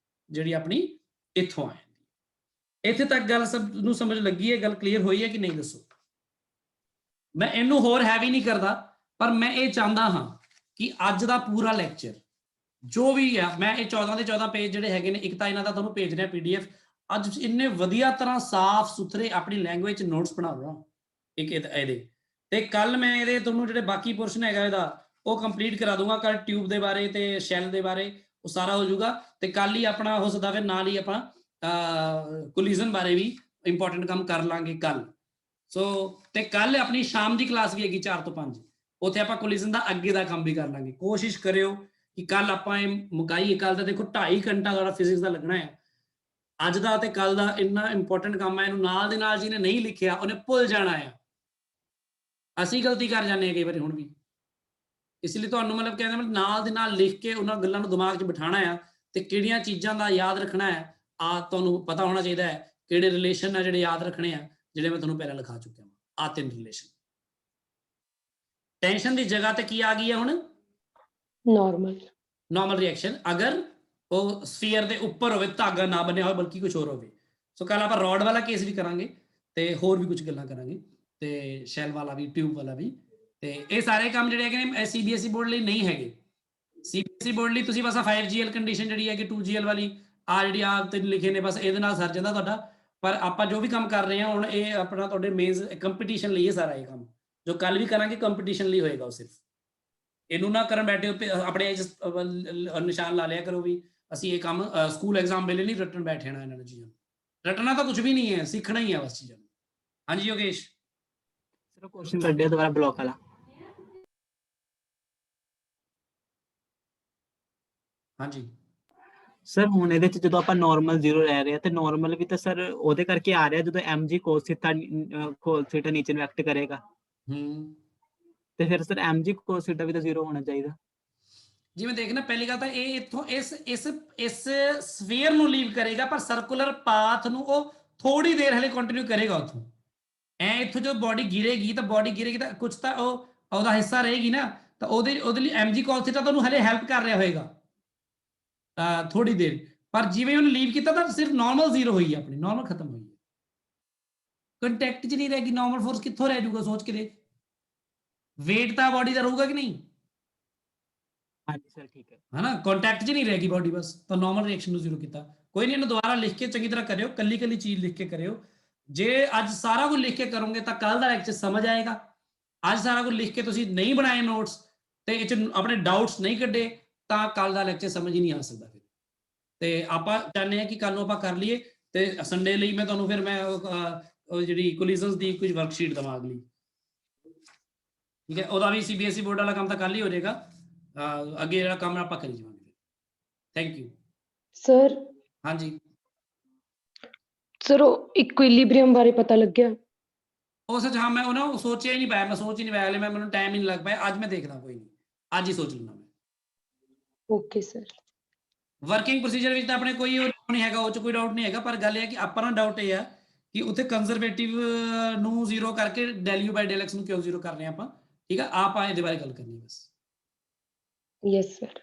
ਜਿਹੜੀ ਆਪਣੀ ਇੱਥੋਂ ਆ ਜਾਂਦੀ ਹੈ। ਇੱਥੇ ਤੱਕ ਗੱਲ ਸਭ ਨੂੰ ਸਮਝ ਲੱਗੀ ਹੈ? ਗੱਲ ਕਲੀਅਰ ਹੋਈ ਹੈ ਕਿ ਨਹੀਂ ਦੱਸੋ? ਮੈਂ ਇਹਨੂੰ ਹੋਰ ਹੈਵੀ ਨਹੀਂ ਕਰਦਾ, ਪਰ ਮੈਂ ਇਹ ਚਾਹੁੰਦਾ ਹਾਂ ਕਿ ਅੱਜ ਦਾ ਪੂਰਾ ਲੈਕਚਰ ਜੋ ਵੀ ਆ, ਮੈਂ ਇਹ 14 ਦੇ 14 ਪੇਜ ਜਿਹੜੇ ਹੈਗੇ ਨੇ, ਇੱਕ ਤਾਂ ਇਹਨਾਂ ਦਾ ਤੁਹਾਨੂੰ ਭੇਜ ਰਿਹਾ PDF। ਅੱਜ ਇੰਨੇ ਵਧੀਆ ਤਰ੍ਹਾਂ ਸਾਫ਼ ਸੁਥਰੇ ਆਪਣੀ ਲੈਂਗੁਏਜ 'ਚ ਨੋਟਸ ਬਣਾ ਰਹਾ ਇੱਕ ਇਹਦੇ, ਤੇ ਕੱਲ ਮੈਂ ਇਹਦੇ ਤੁਹਾਨੂੰ ਜਿਹੜੇ ਬਾਕੀ ਪੋਰਸ਼ਨ ਹੈਗਾ ਇਹਦਾ ਉਹ ਕੰਪਲੀਟ ਕਰਾ ਦੂੰਗਾ। ਕੱਲ ਟਿਊਬ ਦੇ ਬਾਰੇ ਤੇ ਸ਼ੈਲ ਦੇ ਬਾਰੇ ਉਹ ਸਾਰਾ ਹੋ ਜਾਊਗਾ। ਤੇ ਕੱਲ ਹੀ ਆਪਣਾ ਹੋ ਸਕਦਾ ਫਿਰ ਨਾਲ ਹੀ ਆਪਾਂ ਕੋਲੀਜ਼ਨ ਬਾਰੇ ਵੀ ਇੰਪੋਰਟੈਂਟ ਕੰਮ ਕਰ ਲਾਂਗੇ ਕੱਲ। ਸੋ ਤੇ ਕੱਲ ਆਪਣੀ ਸ਼ਾਮ ਦੀ ਕਲਾਸ ਵੀ ਹੈਗੀ 4 ਤੋਂ 5, ਉੱਥੇ ਆਪਾਂ ਕੋਲੀਜ਼ਨ ਦਾ ਅੱਗੇ ਦਾ ਕੰਮ ਵੀ ਕਰ ਲਾਂਗੇ। ਕੋਸ਼ਿਸ਼ ਕਰਿਓ ਕਿ ਕੱਲ ਆਪਾਂ ਇਹ ਮੁਕਾਈਏ। ਕੱਲ ਤਾਂ ਦੇਖੋ 2.5 ਘੰਟਾ ਤੁਹਾਡਾ ਫਿਜ਼ਿਕਸ ਦਾ ਲੱਗਣਾ ਹੈ। ਅੱਜ ਦਾ ਤੇ ਕੱਲ ਦਾ ਇੰਨਾ ਇੰਪੋਰਟੈਂਟ ਕੰਮ ਹੈ, ਇਹਨੂੰ ਨਾਲ ਦੇ ਨਾਲ ਜਿਹਨੇ ਨਹੀਂ ਲਿਖਿਆ ਉਹਨੇ ਭੁੱਲ ਜਾਣਾ ਆ। ਅਸੀਂ ਗਲਤੀ ਕਰ ਜਾਂਦੇ ਹਾਂ ਕਈ ਵਾਰੀ ਹੁਣ ਵੀ, ਇਸ ਲਈ ਤੁਹਾਨੂੰ ਮਤਲਬ ਕਹਿੰਦੇ ਨਾਲ ਦੇ ਨਾਲ ਲਿਖ ਕੇ ਉਹਨਾਂ ਗੱਲਾਂ ਨੂੰ ਦਿਮਾਗ 'ਚ ਬਿਠਾਉਣਾ ਆ, ਤੇ ਕਿਹੜੀਆਂ ਚੀਜ਼ਾਂ ਦਾ ਯਾਦ ਰੱਖਣਾ ਹੈ ਆ ਤੁਹਾਨੂੰ ਪਤਾ ਹੋਣਾ ਚਾਹੀਦਾ ਹੈ ਕਿਹੜੇ ਰਿਲੇਸ਼ਨ ਆ ਜਿਹੜੇ ਯਾਦ ਰੱਖਣੇ ਆ, ਜਿਹੜੇ ਮੈਂ ਤੁਹਾਨੂੰ ਪਹਿਲਾਂ ਲਿਖਾ ਚੁੱਕਿਆ ਹਾਂ। ਆ 3 ਰਿਲੇਸ਼ਨ। ਟੈਂਸ਼ਨ ਦੀ ਜਗ੍ਹਾ ਤੇ ਕੀ ਆ ਗਈ ਹੈ ਹੁਣ? ਨਾਰਮਲ। ਨਾਰਮਲ ਰਿਐਕਸ਼ਨ, ਅਗਰ ਉਹ ਸਫੀਅਰ ਦੇ ਉੱਪਰ ਹੋਵੇ, ਧਾਗਾ ਨਾ ਬਣਿਆ ਹੋਵੇ ਬਲਕਿ ਕੁਝ ਹੋਰ ਹੋਵੇ। ਸੋ ਕੱਲ ਆਪਾਂ ਰੋਡ ਵਾਲਾ ਕੇਸ ਵੀ ਕਰਾਂਗੇ ਤੇ ਹੋਰ ਵੀ ਕੁਝ ਗੱਲਾਂ ਕਰਾਂਗੇ, ਤੇ ਸ਼ੈਲ ਵਾਲਾ ਵੀ, ਟਿਊਬ ਵਾਲਾ ਵੀ। ਤੇ ਇਹ ਸਾਰੇ ਕੰਮ ਜਿਹੜੇ ਹੈਗੇ ਨੇ CBSE ਬੋਰਡ ਲਈ ਨਹੀਂ ਹੈਗੇ। CBSE ਬੋਰਡ ਲਈ ਤੁਸੀਂ ਬਸ 5GL ਕੰਡੀਸ਼ਨ ਜਿਹੜੀ ਹੈਗੀ 2GL ਵਾਲੀ ਆ ਜਿਹੜੀ ਆ ਤੇ ਲਿਖੇ ਨੇ, ਬਸ ਇਹਦੇ ਨਾਲ ਸਰ ਜਾਂਦਾ ਤੁਹਾਡਾ। ਪਰ ਆਪਾਂ ਜੋ ਵੀ ਕੰਮ ਕਰ ਰਹੇ ਹਾਂ ਹੁਣ, ਇਹ ਆਪਣਾ ਤੁਹਾਡੇ ਮੇਨਸ ਕੰਪੀਟੀਸ਼ਨ ਲਈ ਹੈ ਸਾਰਾ ਇਹ ਕੰਮ, ਜੋ ਕੱਲ ਵੀ ਕਰਾਂਗੇ ਕੰਪੀਟੀਸ਼ਨ ਲਈ ਹੋਏਗਾ। ਉਹ ਸਿਰਫ ਇਹਨੂੰ ਨਾ ਕਰਨ ਬੈਠੇ ਉੱਤੇ ਆਪਣੇ ਨਿਸ਼ਾਨ ਲਾ ਲਿਆ ਕਰੋ ਵੀ ਅਸੀਂ ਇਹ ਕੰਮ ਸਕੂਲ ਐਗਜ਼ਾਮ ਵੇਲੇ ਨਹੀਂ ਰੱਟਣ ਬੈਠਣਾ। ਇਹਨਾਂ ਨੂੰ ਚੀਜ਼ਾਂ ਰੱਟਣਾ ਤਾਂ ਕੁਝ ਵੀ ਨਹੀਂ ਹੈ, ਸਿੱਖਣਾ ਹੀ ਹੈ ਬਸ ਚੀਜ਼ਾਂ ਨੂੰ। ਹਾਂਜੀ ਯੋਗੇਸ਼। ਸਰ ਕੁਐਸਚਨ ਕੱਢਿਆ ਦੁਬਾਰਾ ਬਲੌਕ ਵਾਲਾ। ਹਾਂਜੀ ਸਰ ਹੁਣ ਇਹਦੇ ਚ ਜਦੋਂ ਆਪਾਂ ਨਾਰਮਲ 0 ਲੈ ਰਹੇ ਆ ਤੇ ਨਾਰਮਲ ਵੀ ਤਾਂ ਸਰ ਉਹਦੇ ਕਰਕੇ ਆ ਰਿਹਾ ਜਦੋਂ mg cos θ ਨੀਚੇ ਨੂੰ ਐਕਟ ਕਰੇਗਾ, ਤੇ ਫਿਰ ਸਰ mg cos θ ਵੀ ਤਾਂ 0 ਹੋਣਾ ਚਾਹੀਦਾ। ਜਿਵੇਂ ਦੇਖਣਾ, ਪਹਿਲੀ ਗੱਲ ਤਾਂ ਇਹ ਇੱਥੋਂ ਇਸ ਸਫੀਅਰ ਨੂੰ ਲੀਵ ਕਰੇਗਾ, ਪਰ ਸਰਕੂਲਰ ਪਾਥ ਨੂੰ ਉਹ ਥੋੜੀ ਦੇਰ ਹਲੇ ਕੰਟੀਨਿਊ ਕਰੇਗਾ ਉੱਥੋਂ। ਇੱਥੋਂ ਜੋ ਬਾਡੀ ਗਿਰੇਗੀ ਤਾਂ ਕੁਝ ਤਾਂ ਉਹ ਉਹਦਾ ਹਿੱਸਾ ਰਹੇਗੀ ਨਾ, ਤਾਂ ਉਹਦੇ ਲਈ mg cos θ ਤੁਹਾਨੂੰ ਹਲੇ ਹੈਲਪ ਕਰ ਰਿਹਾ ਹੋਏਗਾ ਥੋੜੀ ਦੇਰ। ਪਰ ਜਿਵੇਂ ਉਹਨੇ ਲੀਵ ਕੀਤਾ ਤਾਂ ਸਿਰਫ ਨਾਰਮਲ 0 ਹੋਈ ਹੈ, ਆਪਣੀ ਨਾਰਮਲ ਖਤਮ ਹੋਈ ਹੈ, ਕੰਟੈਕਟ 'ਚ ਨਹੀਂ ਰਹੇਗੀ। ਨਾਰਮਲ ਫੋਰਸ ਕਿੱਥੋਂ ਰਹਿ ਜਾਊਗਾ? ਸੋਚ ਕੇ ਦੇਖ, ਵੇਟ ਤਾਂ ਬਾਡੀ ਦਾ ਰਹੂਗਾ ਕਿ ਨਹੀਂ? ਹਾਂਜੀ ਸਰ ਠੀਕ ਹੈ। ਹੈ ਨਾ, ਕੰਟੈਕਟ 'ਚ ਨਹੀਂ ਰਹੇਗੀ ਬਾਡੀ, ਬਸ ਤਾਂ ਨਾਰਮਲ ਰਿਐਕਸ਼ਨ ਨੂੰ 0 ਕੀਤਾ। ਕੋਈ ਨਹੀਂ, ਇਹਨੂੰ ਦੁਬਾਰਾ ਲਿਖ ਕੇ ਚੰਗੀ ਤਰ੍ਹਾਂ ਕਰਿਓ, ਕੱਲੀ ਚੀਜ਼ ਲਿਖ ਕੇ ਕਰਿਓ। ਜੇ ਅੱਜ ਸਾਰਾ ਕੁਝ ਲਿਖ ਕੇ ਕਰੋਗੇ ਤਾਂ ਕੱਲ ਦਾ ਲੈਕਚਰ ਸਮਝ ਆਏਗਾ। ਅੱਜ ਸਾਰਾ ਕੁਝ ਲਿਖ ਕੇ ਤੁਸੀਂ ਨਹੀਂ ਬਣਾਏ ਨੋਟਸ ਤੇ ਇਹ 'ਚ ਆਪਣੇ ਡਾਊਟਸ ਨਹੀਂ ਕੱਢੇ ਤਾਂ ਕੱਲ ਦਾ ਲੈਕਚਰ ਸਮਝ ਹੀ ਨਹੀਂ ਆ ਸਕਦਾ। ਫਿਰ ਤੇ ਆਪਾਂ ਚਾਹੁੰਦੇ ਹਾਂ ਕਿ ਕੱਲ ਨੂੰ ਆਪਾਂ ਕਰ ਲਈਏ, ਤੇ ਸੰਡੇ ਲਈ ਮੈਂ ਤੁਹਾਨੂੰ ਫਿਰ ਮੈਂ ਉਹ ਜਿਹੜੀ ਕੋਲੀਜ਼ਨਸ ਦੀ ਕੁਝ ਵਰਕਸ਼ੀਟ ਦਵਾਂ ਅਗਲੀ, ਠੀਕ ਹੈ। ਉਹਦਾ ਵੀ CBSE ਬੋਰਡ ਵਾਲਾ ਕੰਮ ਤਾਂ ਕੱਲ ਹੀ ਹੋ ਜਾਏਗਾ, ਅੱਗੇ ਜਿਹੜਾ ਕੰਮ ਆਪਾਂ ਕਰੀ ਜਾਵਾਂਗੇ। Thank you sir. ਹਾਂਜੀ ਸਰ ਉਹ ਇਕੁਇਲਿਬ੍ਰੀਅਮ ਬਾਰੇ ਪਤਾ ਲੱਗਿਆ? ਉਹ ਸੱਚ, ਹਾਂ ਮੈਂ ਉਹ ਸੋਚਿਆ ਹੀ ਨਹੀਂ ਪਾਇਆ, ਹਲੇ ਮੈਨੂੰ ਟਾਈਮ ਹੀ ਨਹੀਂ ਲੱਗ ਪਾਇਆ। ਅੱਜ ਮੈਂ ਦੇਖਦਾ, ਕੋਈ ਨਹੀਂ, ਅੱਜ ਹੀ ਸੋਚ ਲੈਣਾ ਮੈਂ। Okay sir. ਵਰਕਿੰਗ ਪ੍ਰੋਸੀਜਰ ਵਿੱਚ ਤਾਂ ਆਪਣੇ ਕੋਈ ਉਹ ਨਹੀਂ ਹੈਗਾ, ਉਹ 'ਚ ਕੋਈ ਡਾਊਟ ਨਹੀਂ ਹੈਗਾ। ਪਰ ਗੱਲ ਇਹ ਹੈ ਕਿ ਆਪਾਂ ਨੂੰ ਡਾਊਟ ਇਹ ਆ ਕਿ ਉੱਥੇ ਕੰਜ਼ਰਵੇਟਿਵ ਨੂੰ 0 ਕਰਕੇ del u/del x ਨੂੰ ਕਿਉਂ 0 ਕਰ ਰਹੇ ਆਪਾਂ, ਠੀਕ ਆ। ਆਪਾਂ ਇਹਦੇ ਬਾਰੇ ਗੱਲ ਕਰਨੀ ਬਸ। Yes sir.